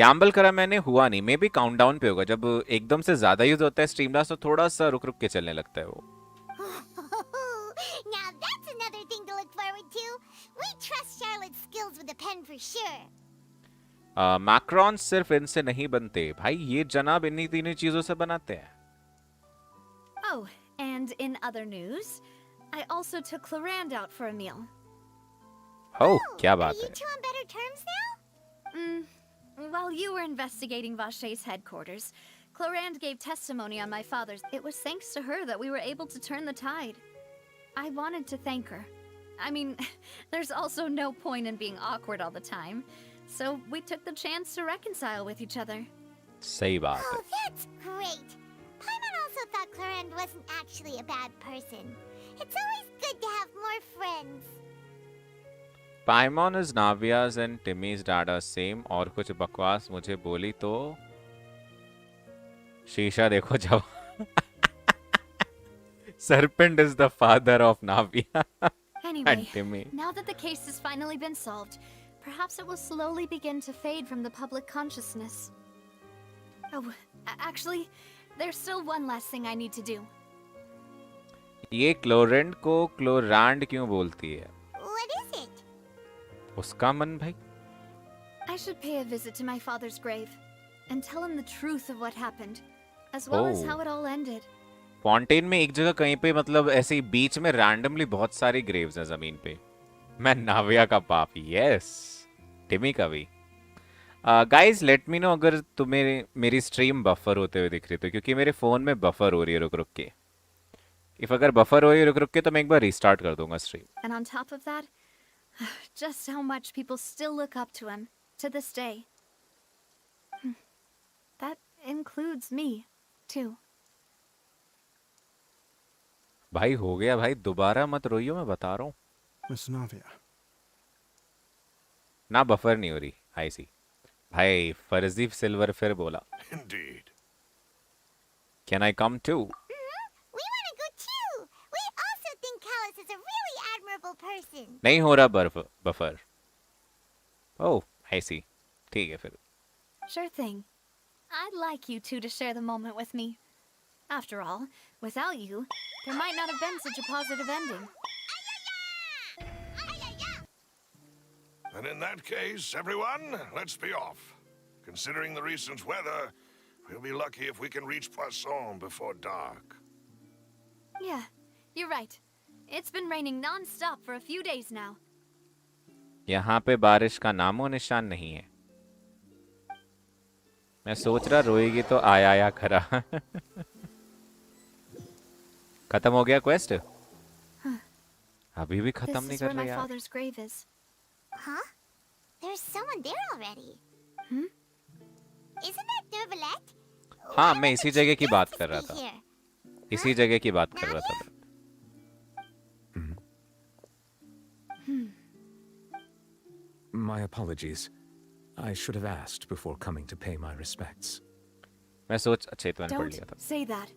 Gamble करा मैंने हुआ नहीं मे बी काउंटडाउन पे होगा जब एकदम से ज्यादा यूज होता है स्ट्रीमलास्ट तो थोड़ा सा रुक रुक के चलने लगता है वो Now that's another thing to look forward to. We trust Charlotte's skills with a pen for sure. Macros सिर्फ इनसे नहीं बनते भाई ये जनाब इन्हीं तीनों चीजों से बनाते हैं Oh, and in other news, I also took Clorand out for a meal. Oh, क्या बात Are है you two on better terms now? While you were investigating Vashay's headquarters, Clorand gave testimony on my father's. It was thanks to her that we were able to turn the tide. I wanted to thank her. I mean, there's also no point in being awkward all the time. So we took the chance to reconcile with each other. सही बात है Oh, that's great. Paimon also thought Clorand wasn't actually a bad person. It's always good to have more friends. Paimon is Navia's and Timmie's dad are same और कुछ बकवास मुझे बोली तो शीशा देखो जब Serpent is the father of Navia Anyway, and Timmy. now that the case has finally been solved, perhaps it will slowly begin to fade from the public consciousness. Oh, actually, there's still one last thing I need to do. ये क्लोरेंड को क्लोरांड क्यों बोलती है What is it? उसका मन भाई I should pay a visit to my father's grave and tell him the truth of what happened, as well as Oh. how it all ended. Fountain में एक जगह कहीं पे मतलब ऐसे ही बीच में रैंडमली बहुत सारी ग्रेव्स हैं जमीन पे मैं नाविया का बाप यस टिमी का भी गाइस लेट मी नो अगर तुम्हें मेरी स्ट्रीम बफर होते हुए दिख रही तो क्योंकि मेरे फोन में बफर हो रही है रुक रुक के इफ अगर बफर हो रही है रुक रुक के तो मैं एक बार रीस्टार्ट कर दूंगा stream And on top of that, just how much people still look up to him to this day. That includes me, too. भाई हो गया भाई दोबारा मत रोइयो मैं बता रहा हूँ Miss Navia. ना बफर नहीं हो रही आई सी भाई फर्जी सिल्वर फिर बोला Indeed. Can I come to We want to go too. We also think Callus is a really admirable person. नहीं हो रहा बर्फ बफर ओह आई सी ठीक है फिर Sure thing. I'd like you two to share the moment with me. After all, without you, there might not have been such a positive ending. And in that case, everyone, let's be off. Considering the recent weather, we'll be lucky if we can reach Poisson before dark. Yeah, you're right. It's been raining non-stop for a few days now. यहाँ पे बारिश का नामो निशान नहीं है मैं सोच रहा रोएगी तो आया खरा खत्म हो गया क्वेस्ट अभी भी खत्म This नहीं is कर where रहे my यार father's grave is. Huh? There's someone there already. Isn't that Dervalette? हाँ मैं इसी जगह की बात कर रहा था Here. इसी जगह की बात कर रहा था मैं My apologies. I should have asked before coming to pay my respects. मैं सोच अच्छा तो मैंने पढ़ Don't लिया था say that.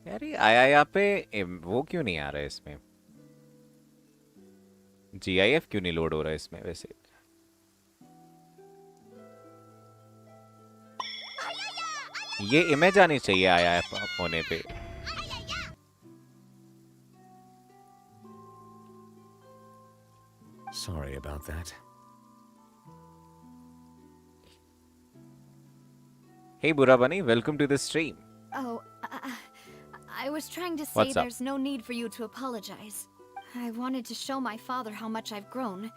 यार ये आया पे वो क्यों नहीं आ रहा है इसमें GIF क्यों नहीं लोड हो रहा है इसमें वैसे ये इमेज आनी चाहिए आया होने पे Sorry about that. Hey Burra Bunny, welcome to the stream. Oh, I was trying to say What's up? there's no need for you to apologize. I wanted to show my father how much I've grown.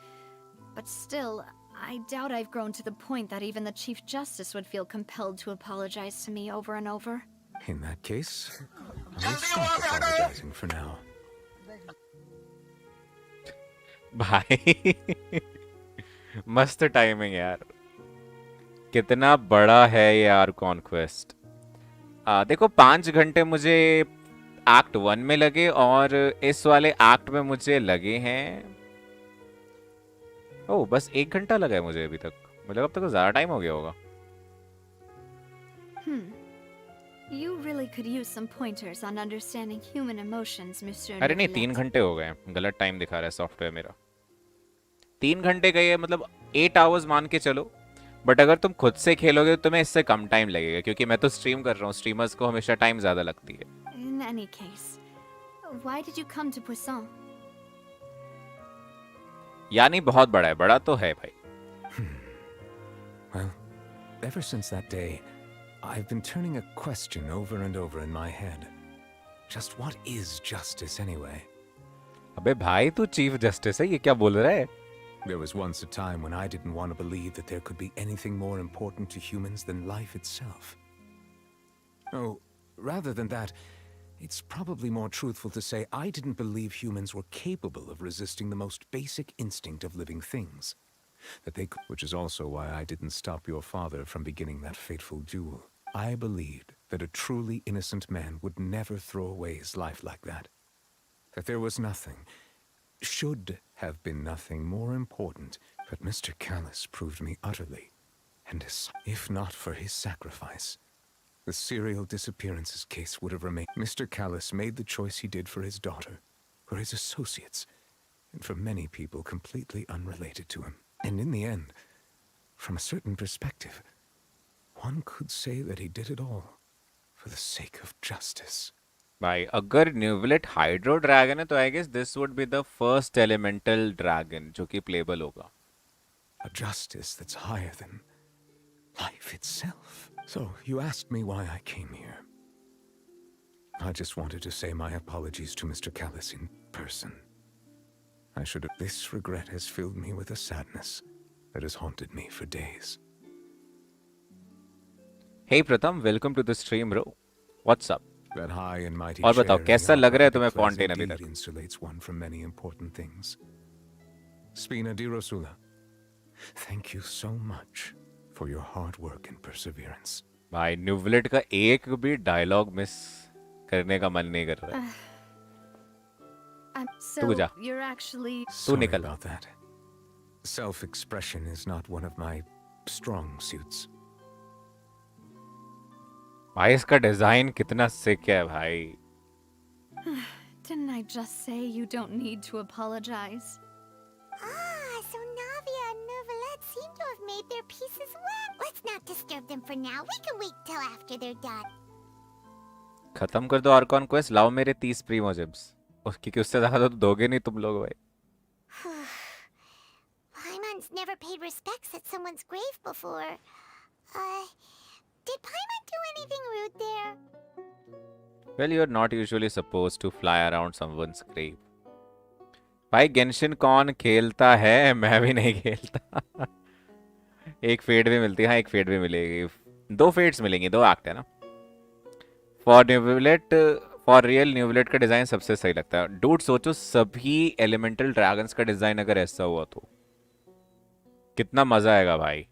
But still, I doubt I've grown to the point that even the Chief Justice would feel compelled to apologize to me over and over. In that case, I'll stop apologizing for now. भाई मस्त timing यार। कितना बड़ा है ये Arcon quest. देखो 5 घंटे मुझे एक्ट 1 में लगे और इस वाले एक्ट में मुझे लगे हैं, ओह बस 1 घंटा लगा है मुझे अभी तक। मुझे अब तक तो ज्यादा टाइम हो गया होगा। You really could use some pointers on understanding human emotions, Mr. अरे नहीं, Neuvillette. 3 घंटे हो गए, गलत टाइम दिखा रहा है सॉफ्टवेयर मेरा। 3 घंटे का ये मतलब 8 आवर्स मान के चलो, बट अगर तुम खुद से खेलोगे तो तुम्हें इससे कम टाइम लगेगा, क्योंकि मैं तो स्ट्रीम कर रहा हूँ, स्ट्रीमर्स को हमेशा टाइम ज्यादा लगती है। In any case, why did you come to Poisson? यानी बहुत बड़ा है, बड़ा तो है भाई। Well, ever since that day, I've been turning a question over and over in my head. Just what is justice anyway? अबे भाई तू चीफ जस्टिस है, ये क्या बोल रहा है? There was once a time when I didn't want to believe that there could be anything more important to humans than life itself. Oh, rather than that, it's probably more truthful to say I didn't believe humans were capable of resisting the most basic instinct of living things. That they could, which is also why I didn't stop your father from beginning that fateful duel. I believed that a truly innocent man would never throw away his life like that. That there was nothing, should have been nothing more important, but Mr. Callus proved me utterly, and if not for his sacrifice, the serial disappearances case would have remained. Mr. Callus made the choice he did for his daughter, for his associates, and for many people completely unrelated to him. And in the end, from a certain perspective, one could say that he did it all for the sake of justice. भाई अगर न्यूविलेट hydro dragon है तो I guess this would be the first elemental dragon जो कि payable होगा। A justice that's higher than life itself. So, you asked me why I came here. I just wanted to say my apologies to Mr. Callus in person. I should have. This regret has filled me with a sadness that has haunted me for days. Hey Pratham, welcome to the stream bro. What's up? That high and mighty और बताओ chair in कैसा the लग रहा है तुम्हें Playz Fountaine अभी indeed तक? insulates one from many important things. Spina di Rosula, thank you so much for your hard work and perseverance. भाई न्यूविलेट का एक भी डायलॉग मिस करने का मन नहीं कर रहा है। So तू जा। you're actually तू Sorry निकल। about that. Self-expression is not one of my strong suits. भाई इसका डिजाइन कितना सिक है भाई। Didn't I just say you don't need to apologize? Ah, so Navia and Neuvillette seem to have made their pieces wet. Let's not disturb them for now. We can wait till after they're done. खत्म कर दो Arcon quest, लाओ मेरे 30 प्रीमोजिब्स। क्योंकि उससे ज्यादा तो दोगे नहीं तुम लोग भाई। Paimon's never paid respects at someone's grave before. Did Paimon do anything rude there? Well, you're not usually supposed to fly around someone's grave. भाई गेंशिन कौन खेलता है? मैं भी नहीं खेलता। एक फेड भी मिलती है, हाँ एक फेड भी मिलेगी। 2 फेड्स मिलेंगी, 2 एक्ट है ना। फॉर न्यूविलेट, फॉर रियल न्यूविलेट का डिजाइन सबसे सही लगता है। डूड सोचो सभी एलिमेंटल ड्रैगन्स का डिजाइन अगर ऐसा हुआ तो कितना मजा आएगा भाई।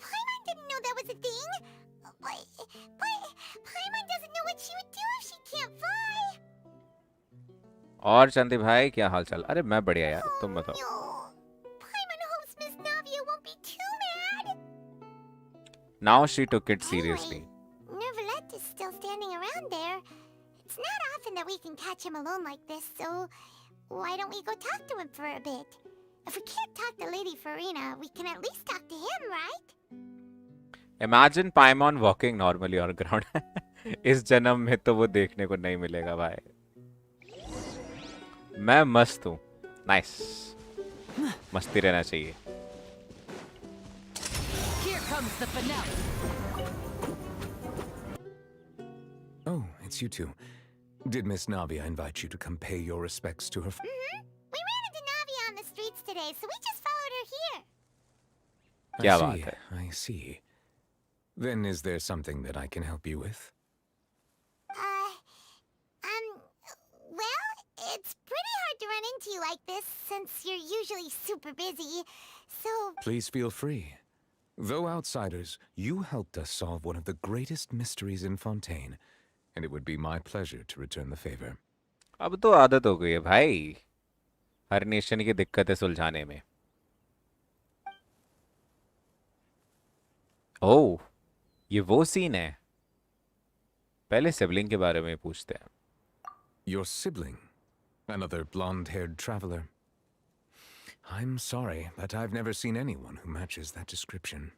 Paimon didn't know that was a thing. But Paimon doesn't know what she would do if she can't fly. और चंदी भाई क्या हाल चाल? अरे मैं बढ़िया यार, तुम बताओ। Paimon hopes Miss Navia won't be too mad. Now she took it seriously. Neuvillette is still standing around there. It's not often that we can catch him alone like this, so why don't we go talk to him for a bit? If we can't talk to Lady Farina, we can at least talk to him, right? Imagine Paimon walking normally on ground. इस जन्म में तो वो देखने को नहीं मिलेगा भाई। मैं मस्त हूँ। नाइस। मस्ती रहना चाहिए। Here comes the finale. Oh, it's you two. Did Miss Navia invite you to come pay your respects to her? We ran into Navia on the streets today, so we just followed her here. क्या I बात see, है? I see. Then is there something that I can help you with? It's pretty hard to run into you like this since you're usually super busy. So, Please feel free. Though outsiders, you helped us solve one of the greatest mysteries in Fountaine, and it would be my pleasure to return the favor. अब तो आदत हो गई है भाई हर nation की दिक्कतें सुलझाने में। ओह ये वो सीन है। पहले सिबलिंग के बारे में पूछते हैं। Your sibling? Another blonde-haired traveler? I'm sorry, but I've never seen anyone who matches that description.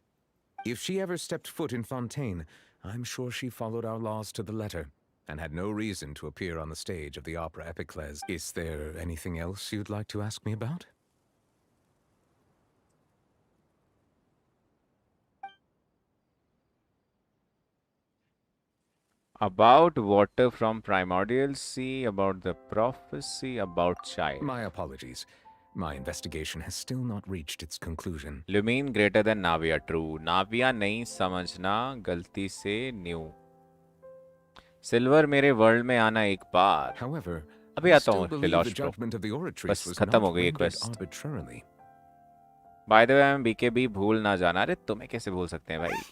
If she ever stepped foot in Fountaine, I'm sure she followed our laws to the letter, and had no reason to appear on the stage of the opera epic Playz. Is there anything else you'd like to ask me about? About water from primordial sea, about the prophecy, about child. My apologies. My investigation has still not reached its conclusion. Lumine greater than Navia, true. Navia नहीं समझना गलती से new. SiLvEr मेरे world में आना एक बार। However, अभी I आता still हूँ believe the फिलॉश bro. judgment of the oratrice बस was खत्म not हो गई ये rendered quest. arbitrarily. By the way, मैं BKB भूल ना जाना। अरे तुम्हें कैसे भूल सकते हैं भाई?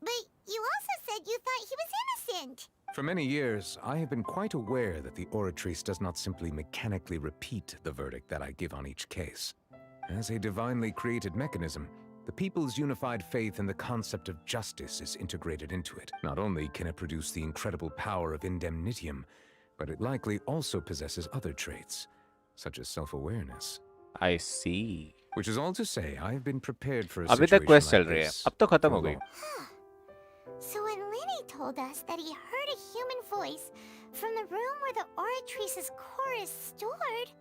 but you also said you thought he was innocent. For many years, I have been quite aware that the oratrice does not simply mechanically repeat the verdict that I give on each case. As a divinely created mechanism, the people's unified faith in the concept of justice is integrated into it. Not only can it produce the incredible power of indemnitium, but it likely also possesses other traits, such as self-awareness. I see. Which is all to say, I have been prepared for a अभी situation तक quest like चल रही है। this. अब तो खत्म for हो गई। long. So when Lenny told us that he heard a human voice from the room where the oratrice's core is stored,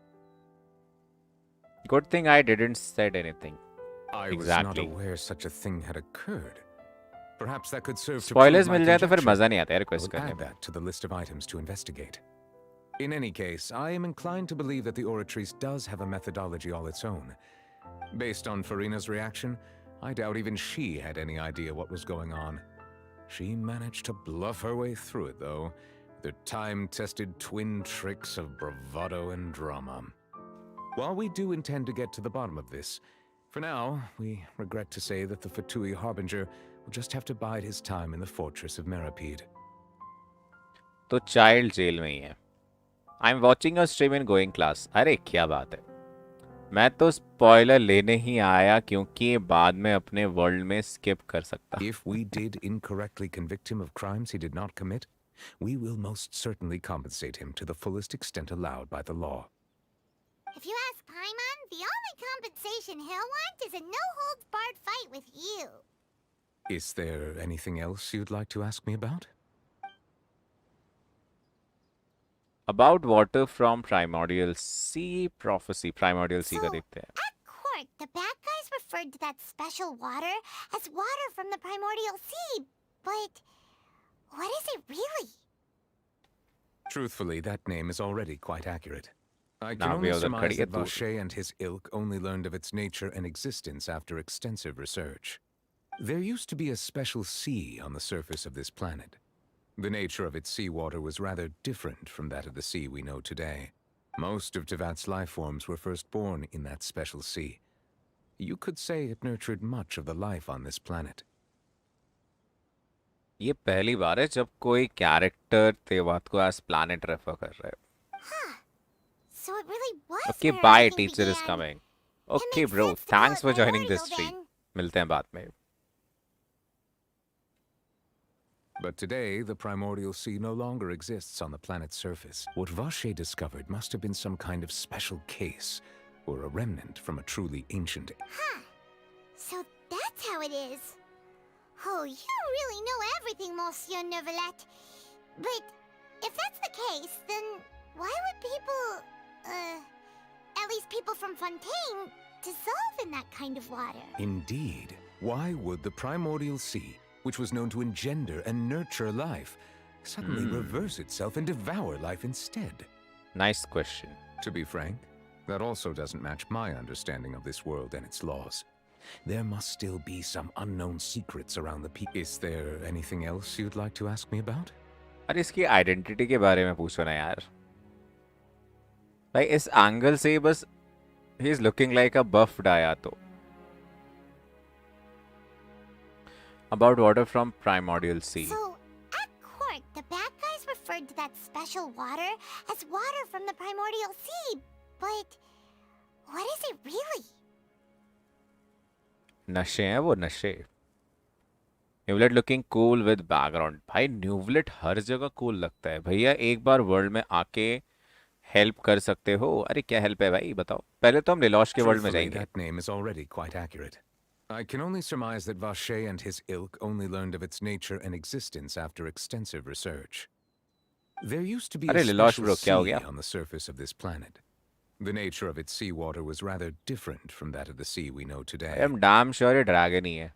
Good thing I didn't said anything. I was not aware such a thing had occurred. Perhaps that could serve to Spoilers prove my मिल जाए तो फिर conjecture. मजा नहीं आता यार I quest will करने add में। that to the list of items to investigate. In any case, I am inclined to believe that the oratrice does have a methodology all its own. Based on Farina's reaction, I doubt even she had any idea what was going on. She managed to bluff her way through it, though, with her time-tested twin tricks of bravado and drama. While we do intend to get to the bottom of this, for now, we regret to say that the Fatui Harbinger will just have to bide his time in the fortress of Merapede. तो child jail में ही है। I am watching a stream in going class. अरे क्या बात है। मैं तो spoiler लेने ही आया क्योंकि बाद में अपने वर्ल्ड में स्किप कर सकता। If we did incorrectly convict him of crimes he did not commit, we will most certainly compensate him to the fullest extent allowed by the law. if you ask Paimon, the only compensation he'll want is a no-holds-barred fight with you. Is there anything else you'd like to ask me about? About water from primordial sea prophecy. Primordial sea का देखते हैं। At court, the bad guys referred to that special water as water from the primordial sea, but what is it really? Truthfully, that name is already quite accurate. I can Now only we are the surmise that Kadiya Vache and his ilk only learned of its nature and existence after extensive research. There used to be a special sea on the surface of this planet. The nature of its seawater was rather different from that of the sea we know today. Most of Tevat's life forms were first born in that special sea. You could say it nurtured much of the life on this planet. ये पहली बार है जब कोई character तेवात को as planet refer कर रहा है। So it really was Okay, where bye. everything Teacher is began. coming. Okay, bro. Thanks for joining this stream. मिलते हैं बाद में। But today, the primordial sea no longer exists on the planet's surface. What Vache discovered must have been some kind of special case, or a remnant from a truly ancient... So that's how it is. Oh, you really know everything, Monsieur Neuvillette. But if that's the case, then why would people, at least people from Fountaine, dissolve in that kind of water? Indeed. Why would the primordial sea, which was known to engender and nurture life, suddenly reverse itself and devour life instead? Nice question. To be frank, that also doesn't match my understanding of this world and its laws. There must still be some unknown secrets around the people. Is there anything else you'd like to ask me about? अरे इसकी identity के बारे में पूछो ना यार। भाई इस एंगल से ही बस he is looking like a buffed ayato. About water from primordial sea. So, at court, the bad guys referred to that special water as water from the primordial sea. But what is it really? नशे हैं वो नशे. न्यूवलेट looking cool with background. भाई न्यूवलेट हर जगह cool लगता है भैया. एक बार वर्ल्ड में आके हेल्प कर सकते हो. अरे क्या हेल्प है भाई बताओ. पहले तो हम लिलॉश के वर्ल्ड में Truthfully, जाएंगे. that name is already quite accurate. I can only surmise that Vache and his ilk only learned of its nature and existence after extensive research. There used to be अरे a लिलॉश special bro क्या हो sea गया. on the surface of this planet. The nature of its seawater was rather different from that of the sea we know today. I am damn sure ये dragon ही है.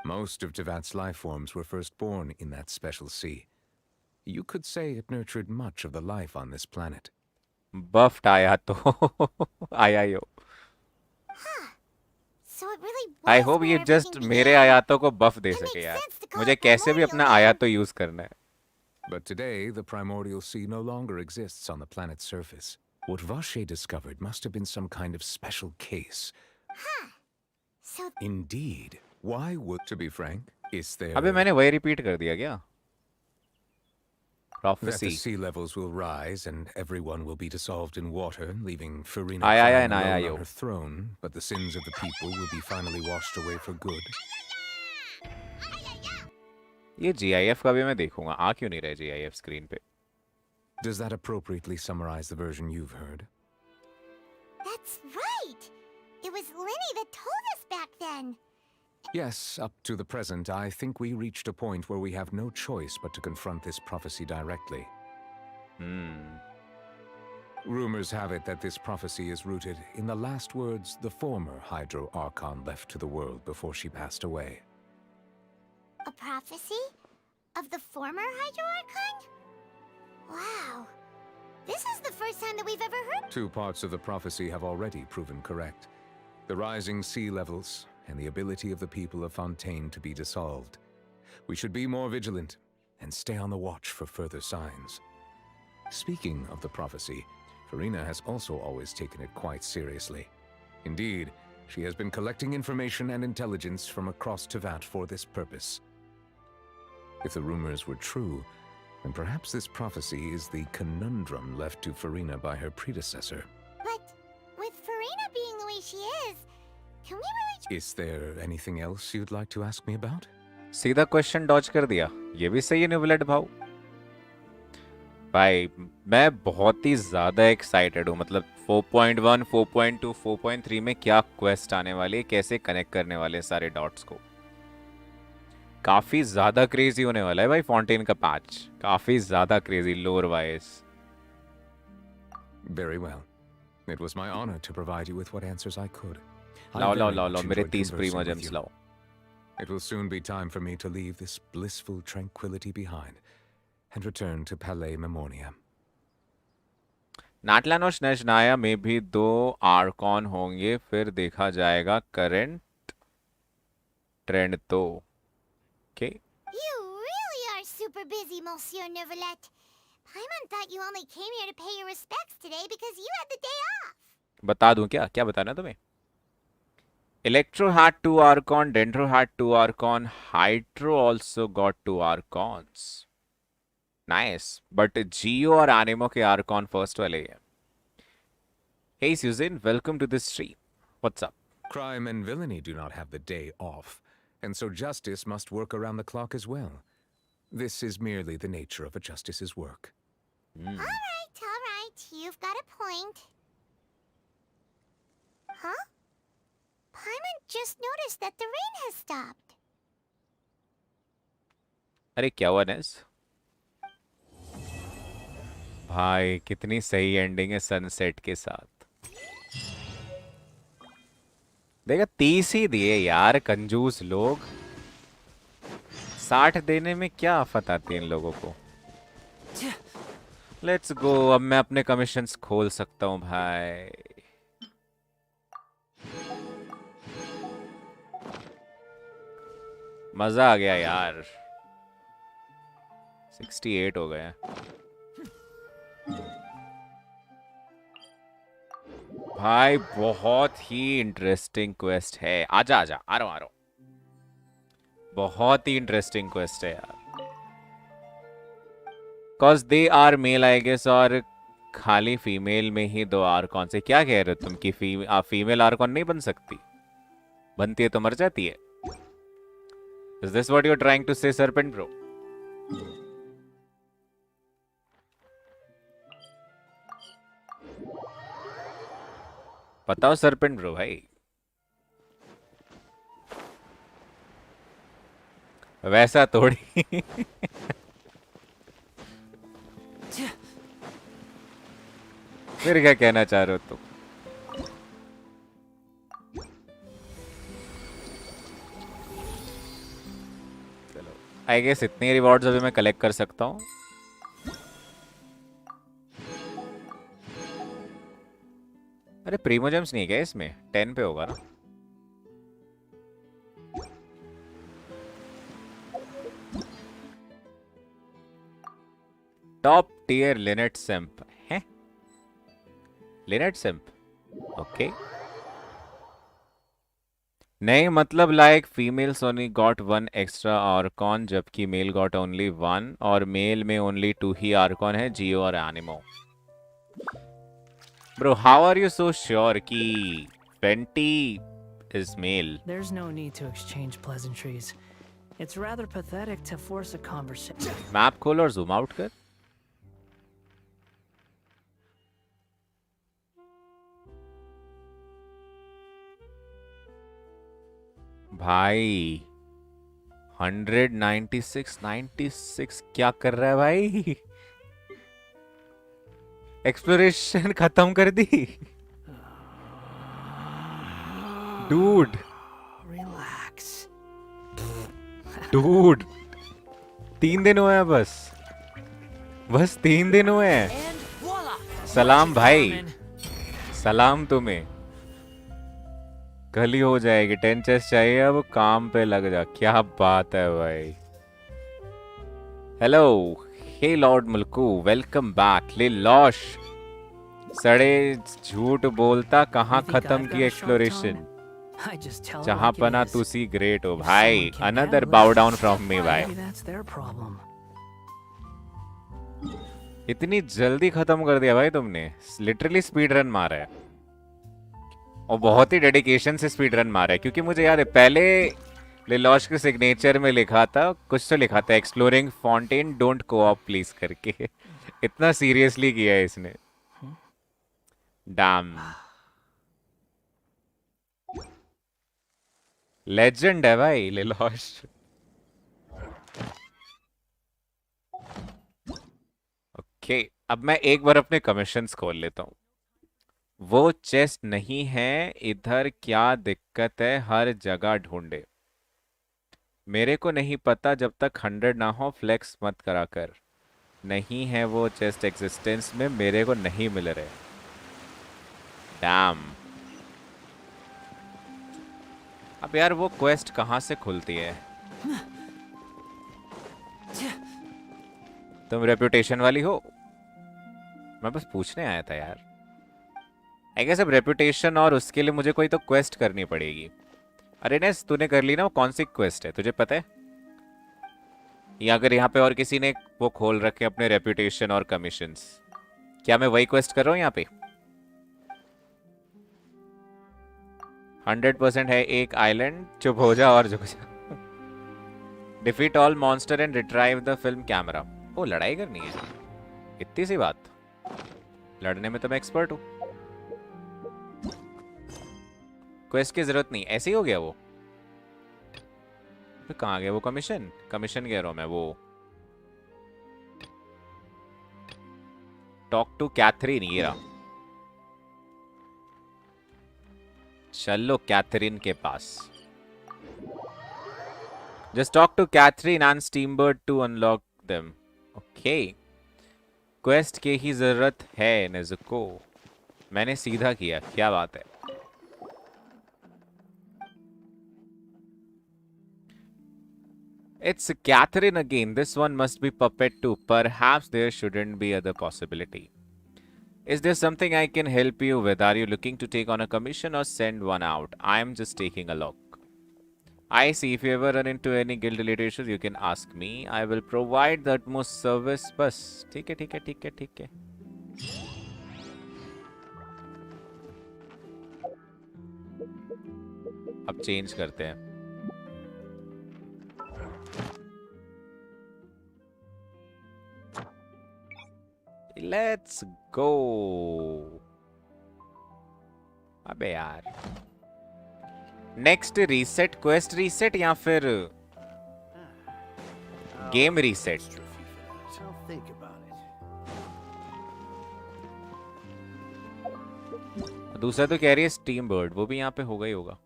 Most of Tevat's life forms were first born in that special sea. You could say it nurtured much of the life on this planet. Buffed ayato. Ayayo. So it really I was hope where ये everything just began. मेरे आयातों को buff they It सके makes यार. sense to call मुझे it कैसे भी primordial अपना then. आयातो use करना है. But today, the primordial sea no longer exists on the planet's surface. What Vache discovered must have been some kind of special case. So Indeed. Why would, to be frank, is there... अबे मैंने वही repeat कर दिया क्या? That the Prophecy. sea levels will rise and everyone will be dissolved in water, leaving Farina Ayaya crying and alone ayayo. on her throne, but the sins of the people will be finally washed away for good. ये GIF का भी मैं देखूंगा. आ क्यों नहीं रहे GIF screen पे? Does that appropriately summarize the version you've heard? that's right. It was Linny that told us back then. Yes, up to the present, I think we reached a point where we have no choice but to confront this prophecy directly. Rumors have it that this prophecy is rooted in the last words the former Hydro Archon left to the world before she passed away. A prophecy? Of the former Hydro Archon? Wow. This is the first time that we've ever heard. Two parts of the prophecy have already proven correct. The rising sea levels and the ability of the people of Fountaine to be dissolved. We should be more vigilant and stay on the watch for further signs. Speaking of the prophecy, Farina has also always taken it quite seriously. Indeed, she has been collecting information and intelligence from across Tevat for this purpose. If the rumors were true, then perhaps this prophecy is the conundrum left to Farina by her predecessor. But with Farina being the way she is, can we really... Is there anything else you'd like to ask me about? सीधा question Dodge कर दिया. ये भी सही है न्यूवलेट भाव. भाई मैं बहुत ही ज्यादा एक्साइटेड हूँ. मतलब 4.1, 4.2, 4.3 में क्या क्वेस्ट आने वाली है, कैसे कनेक्ट करने वाले हैं सारे डॉट्स को. काफी ज्यादा क्रेजी होने वाला है भाई फाउंटेन का पैच. काफी ज्यादा crazy lower wise. Very well. It was my honor to provide you with what answers I could. लाओ I लाओ very लाओ much लाओ मेरे enjoyed 30 conversing Primo with James you. लाओ. It will soon be time for me to leave this blissful tranquility behind and return to Palais Memoria. नाटलानोश नशनाया में भी 2 Arcon होंगे, फिर देखा जाएगा करंट ट्रेंड तो. Okay You really are super busy, Monsieur Neuvillette. Paimon thought you only came here to pay your respects today because you had the day off. बता दूं क्या क्या बताना है तुम्हें. Electro had 2 Archon, Dendro had 2 Archon, Hydro also got 2 Archons. Nice, but Geo और Animo के Archon first वाले हैं. Hey Susan, welcome to the stream. What's up? Crime and villainy do not have the day off, and so justice must work around the clock as well. This is merely the nature of a justice's work. All right. You've got a point. Huh? Paimon just noticed that the rain has stopped. अरे क्या हुआ नेस? भाई कितनी सही ending है sunset के साथ. देखा 30 ही दिए यार कंजूस लोग. 60 देने में क्या आफत आती है इन लोगों को. Let's go. अब मैं अपने कमीशंस खोल सकता हूँ भाई. मजा आ गया यार. 68 हो गए. भाई बहुत ही इंटरेस्टिंग क्वेस्ट है। आजा आजा, आ रहा हूँ। बहुत ही इंटरेस्टिंग क्वेस्ट है यार। Cause they are male I guess, और खाली फीमेल में ही 2 आर्कॉन से। क्या कह रहे हो तुम कि फीमेल आर्कॉन नहीं बन सकती? बनती है तो मर जाती है। Is this what you are trying to say serpent bro? बताओ सरपेंट ब्रो भाई। वैसा थोड़ी। फिर क्या कहना चाह रहे हो तुम? चलो, आई गेस इतने रिवॉर्ड्स अभी मैं कलेक्ट कर सकता हूँ। अरे प्रीमोजेम्स नहीं है क्या इसमें? 10 पे होगा ना? टॉप टियर लिनेट सिम्प है। Lynette simp, okay. नहीं मतलब like females only got 1 extra Archon, जबकि मेल गॉट ओनली 1, और मेल में ओनली 2 ही आर्कॉन है, जियो और Anemo. Bro how are you so sure कि फेंटी is male? There's no need to exchange pleasantries. It's rather pathetic to force a conversation. Map खोल और zoom out कर। भाई 196 क्या कर रहा है भाई? एक्सप्लोरेशन खत्म कर दी। Dude Relax. डूड 3 दिन हुए हैं बस 3 दिन हुए हैं। सलाम भाई, सलाम तुम्हें। कल ही हो जाएगी। 10 चेस्ट चाहिए, अब काम पे लग जा। क्या बात है भाई। हेलो, हे लॉर्ड मुल्कू, वेलकम बैक। ले लॉश सड़े झूठ बोलता, कहाँ खत्म की exploration? I just tell it जहाँ like it पना is. तुसी ग्रेट हो If भाई। someone can't अनदर handle बाउ it, डाउन फ्रॉम मी भाई। maybe that's their problem. इतनी जल्दी खत्म कर दिया भाई तुमने। लिटरली स्पीड रन मारा है, और बहुत ही डेडिकेशन से स्पीड रन मारा है। क्योंकि मुझे याद है पहले लिलॉश के सिग्नेचर में लिखा था, कुछ तो लिखा था, exploring Fountain don't co-op please करके। इतना सीरियसली किया है इसने। डैम, लेजेंड है भाई लिलॉश। ओके, अब मैं एक बार अपने कमीशंस खोल लेता हूँ। वो चेस्ट नहीं है इधर, क्या दिक्कत है? हर जगह ढूंढे। मेरे को नहीं पता, जब तक 100 ना हो फ्लेक्स मत करा कर। नहीं है वो चेस्ट एग्जिस्टेंस में, मेरे को नहीं मिल रहे। डैम। अब यार वो क्वेस्ट कहाँ से खुलती है? तुम रेपुटेशन वाली हो? मैं बस पूछने आया था यार। आई गेस अब रेपुटेशन, और उसके लिए मुझे कोई तो क्वेस्ट करनी पड़ेगी। अरे नेस, तूने कर ली ना? वो कौन सी क्वेस्ट है तुझे पता है? या अगर यहाँ पे और किसी ने वो खोल रखे अपने रेपुटेशन और कमीशंस, क्या मैं वही क्वेस्ट कर रहा हूँ यहाँ पे? 100% है एक आइलैंड। चुप हो जा और झुक जा। Defeat all monster and retrieve the film camera. ओ, लड़ाई करनी है? इतनी सी बात। लड़ने में तो मैं एक्सपर्ट हूँ। क्वेस्ट की जरूरत नहीं, ऐसे ही हो गया वो। फिर कहाँ गया वो कमीशन? कमीशन कह रहा हूँ मैं, वो टॉक टू कैथरीन। ये रहा, चलो कैथरीन के पास। Just talk to Katheryne and Steambird to unlock them. Okay, quest के ही जरूरत है नेज़ुको। मैंने सीधा किया, क्या बात है। It's Catherine again. This one must be puppet too. Perhaps there shouldn't be other possibility. Is there something I can help you with? Are you looking to take on a commission or send one out? I am just taking a look. I see. If you ever run into any guild related issues, you can ask me. I will provide the utmost service. बस ठीक है ठीक है ठीक है ठीक है. अब चेंज करते हैं. Let's go. अबे यार. नेक्स्ट रीसेट, क्वेस्ट रीसेट या फिर game reset? I'll think about it. दूसरा तो कह रही है स्टीम बर्ड, वो भी यहाँ पे होगा ही होगा.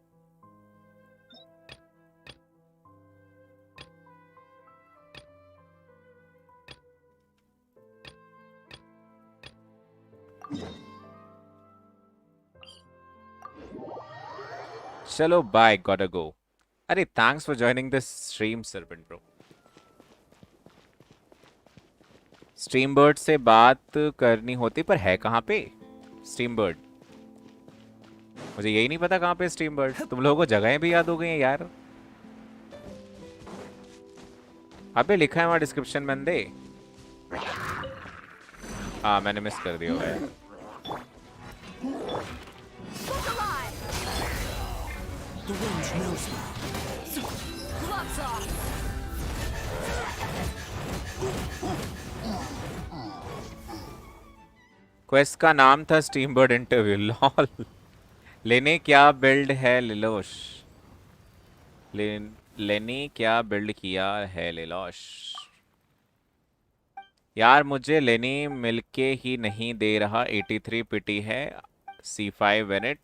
चलो बाय, gotta go. अरे thanks for joining this stream serpent bro. Stream bird से बात करनी होती, पर है कहाँ पे स्ट्रीम बर्ड? मुझे यही नहीं पता कहाँ पे स्ट्रीम बर्ड. तुम लोगों को जगहें भी याद हो गई हैं यार. अबे लिखा है वहाँ डिस्क्रिप्शन में दे. हाँ मैंने मिस कर दिया होगा. The wind knows me. Gloves off. Quest का नाम था स्टीम बर्ड इंटरव्यू. लॉल. लेने क्या बिल्ड है लिलोश? लेने क्या बिल्ड किया है लिलोश? यार मुझे लेनी मिलके ही नहीं दे रहा. 83 पिटी है. C5 Bennett.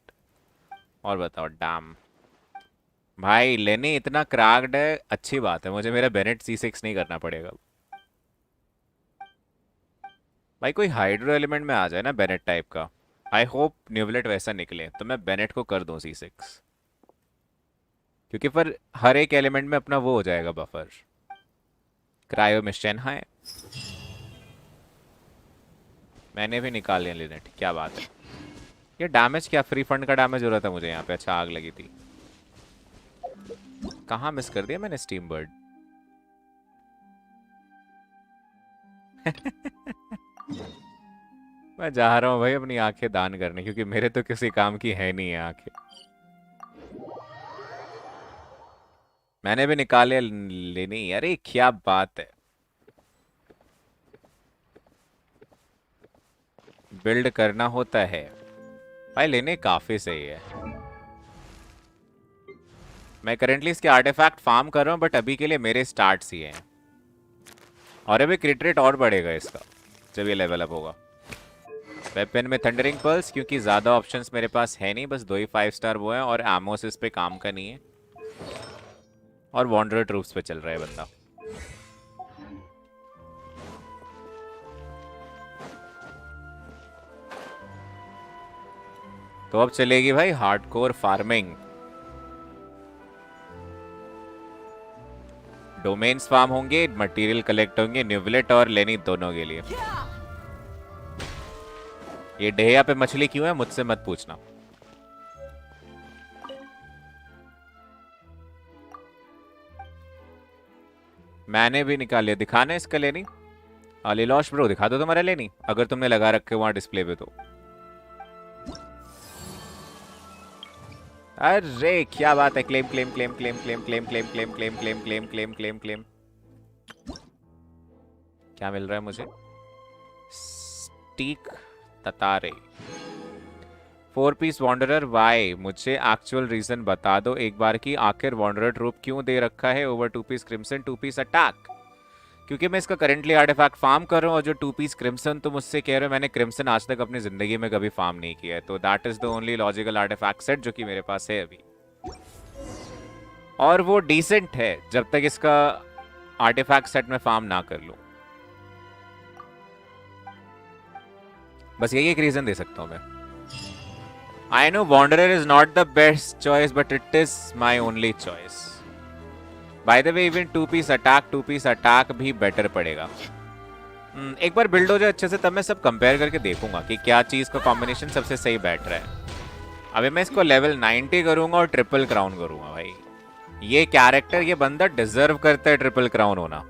और बताओ डैम भाई, लेनी इतना क्रैक्ड है. अच्छी बात है, मुझे मेरा बेनेट C6 नहीं करना पड़ेगा. भाई कोई हाइड्रो एलिमेंट में आ जाए ना बेनेट टाइप का. आई होप न्यूवलेट वैसा निकले तो मैं बेनेट को कर दूं C6, क्योंकि फिर हर एक एलिमेंट में अपना वो हो जाएगा बफर. क्रायो मिशन है. मैंने भी निकाल लिया लिनेट. क्या बात है. ये डैमेज क्या, फ्री फंड का डैमेज हो रहा था मुझे यहाँ पे. अच्छा आग लगी थी. कहाँ मिस कर दिया मैंने स्टीम बर्ड? मैं जा रहा हूँ भाई अपनी आंखें दान करने, क्योंकि मेरे तो किसी काम की है नहीं है आंखें. मैंने भी निकाले लेनी. अरे क्या बात है. बिल्ड करना होता है भाई. लेने काफी सही है. मैं करेंटली इसके आर्टिफैक्ट फार्म कर रहा हूँ, बट अभी के लिए मेरे स्टार्ट्स ही हैं. और अभी क्रिट रेट और बढ़ेगा इसका जब ये लेवल अप होगा. वेपन में थंडरिंग पल्स, क्योंकि ज़्यादा ऑप्शंस मेरे पास है नहीं. बस 2 ही 5 स्टार वो हैं और एमोस इस पे काम का नहीं है. और वॉन्डरर ट्रूप्स पे चल रहा है बंदा. तो अब चलेगी भाई हार्डकोर फार्मिंग. डोमेन्स फार्म होंगे, मटेरियल कलेक्ट होंगे, न्यूवलेट और लेनी दोनों के लिए. ये डेया पे मछली क्यों है मुझसे मत पूछना. मैंने भी निकाल लिया. दिखाना है इसका लेनी. लिलोश ब्रो दिखा दो तुम्हारा लेनी, अगर तुमने लगा रखे वहां डिस्प्ले पे तो. अरे क्या बात है. Claim claim claim claim claim claim claim claim claim claim claim claim claim claim. क्या मिल रहा है मुझे? स्टीक ततारे. 4 पीस वॉन्डरर. वाई? मुझे एक्चुअल रीजन बता दो एक बार की. आखिर वॉन्डरर ट्रूप क्यों दे रखा है? Over 2 piece crimson 2 piece attack. क्योंकि मैं इसका करेंटली आर्टिफैक्ट फार्म कर रहा हूँ. और जो 2 पीस क्रिम्सन तुम मुझसे कह रहे हो, मैंने क्रिम्सन आज तक अपनी जिंदगी में कभी फार्म नहीं किया है. तो that is the only logical artifact set जो कि मेरे पास है अभी. और वो डिसेंट है जब तक इसका आर्टिफैक्ट सेट में फार्म ना कर लूं. बस यही एक रीजन दे सकता हूं मैं. I know wanderer is not the best choice, but it is my only choice. By the way even 2 piece attack भी बेटर पड़ेगा. एक बार बिल्ड हो जाए अच्छे से, तब मैं सब कंपेयर करके देखूंगा कि क्या चीज का कॉम्बिनेशन सबसे सही बैठ रहा है। अभी मैं इसको लेवल 90 करूंगा और ट्रिपल क्राउन करूंगा भाई। ये कैरेक्टर, ये बंदा डिजर्व करता है ट्रिपल क्राउन होना,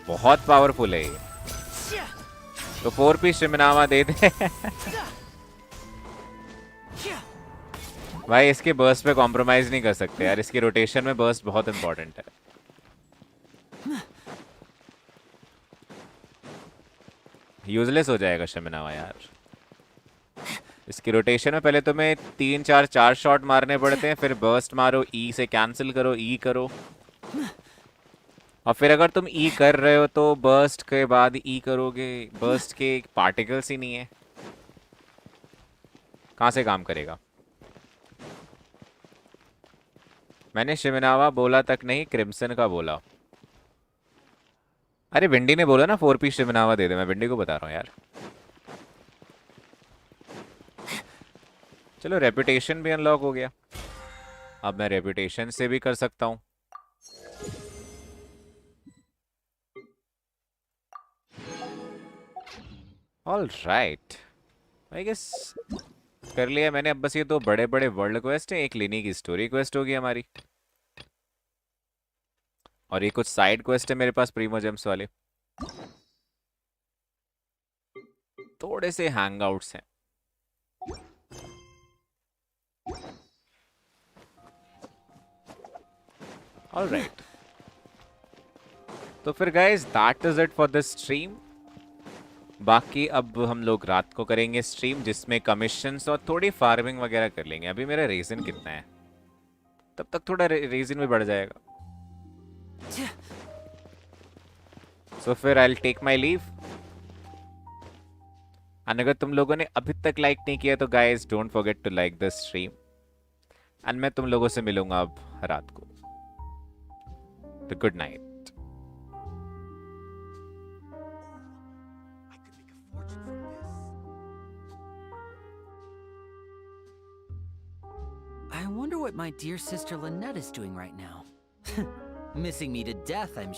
बहुत पावरफुल है ये। तो 4 पीस शिमिनावा दे दे भाई। इसके बर्स्ट पे कॉम्प्रोमाइज नहीं कर सकते यार, इसकी रोटेशन में बर्स्ट बहुत इंपॉर्टेंट है। यूजलेस हो जाएगा शिमिनावा यार। इसकी रोटेशन में पहले तुम्हें 3-4 शॉट मारने पड़ते हैं, फिर बर्स्ट मारो, ई से कैंसिल करो, ई करो, और फिर अगर तुम ई कर रहे हो तो बर्स्ट के बाद ई करोगे। बर्स्ट के पार्टिकल्स ही नहीं है, कहां से काम करेगा। मैंने शिमिनावा बोला तक नहीं, क्रिम्सन का बोला। अरे विंडी ने बोला ना 4 पीस शिमिनावा दे दे, मैं विंडी को बता रहा हूँ यार। चलो रेपुटेशन भी अनलॉक हो गया, अब मैं रेपुटेशन से भी कर सकता हूँ। ऑल राइट, आई गेस कर लिया मैंने। अब बस ये 2 बड़े बड़े वर्ल्ड क्वेस्ट है, एक लिनी की स्टोरी क्वेस्ट होगी हमारी, और ये कुछ साइड क्वेस्ट है मेरे पास प्रीमो जेम्स वाले। थोड़े से हैंगआउट्स हैं। ऑल राइट, तो फिर guys that is it for this stream. बाकी अब हम लोग रात को करेंगे स्ट्रीम, जिसमें कमीशंस और थोड़ी फार्मिंग वगैरह कर लेंगे। अभी मेरा रेजन कितना है, तब तक थोड़ा रेजन भी बढ़ जाएगा। सो फिर I will take my leave. And अगर तुम लोगों ने अभी तक लाइक नहीं किया तो guys don't forget to like this stream. And मैं तुम लोगों से मिलूंगा अब रात को। तो good night. I wonder what my dear sister Lynette is doing right now. Missing me to death, I'm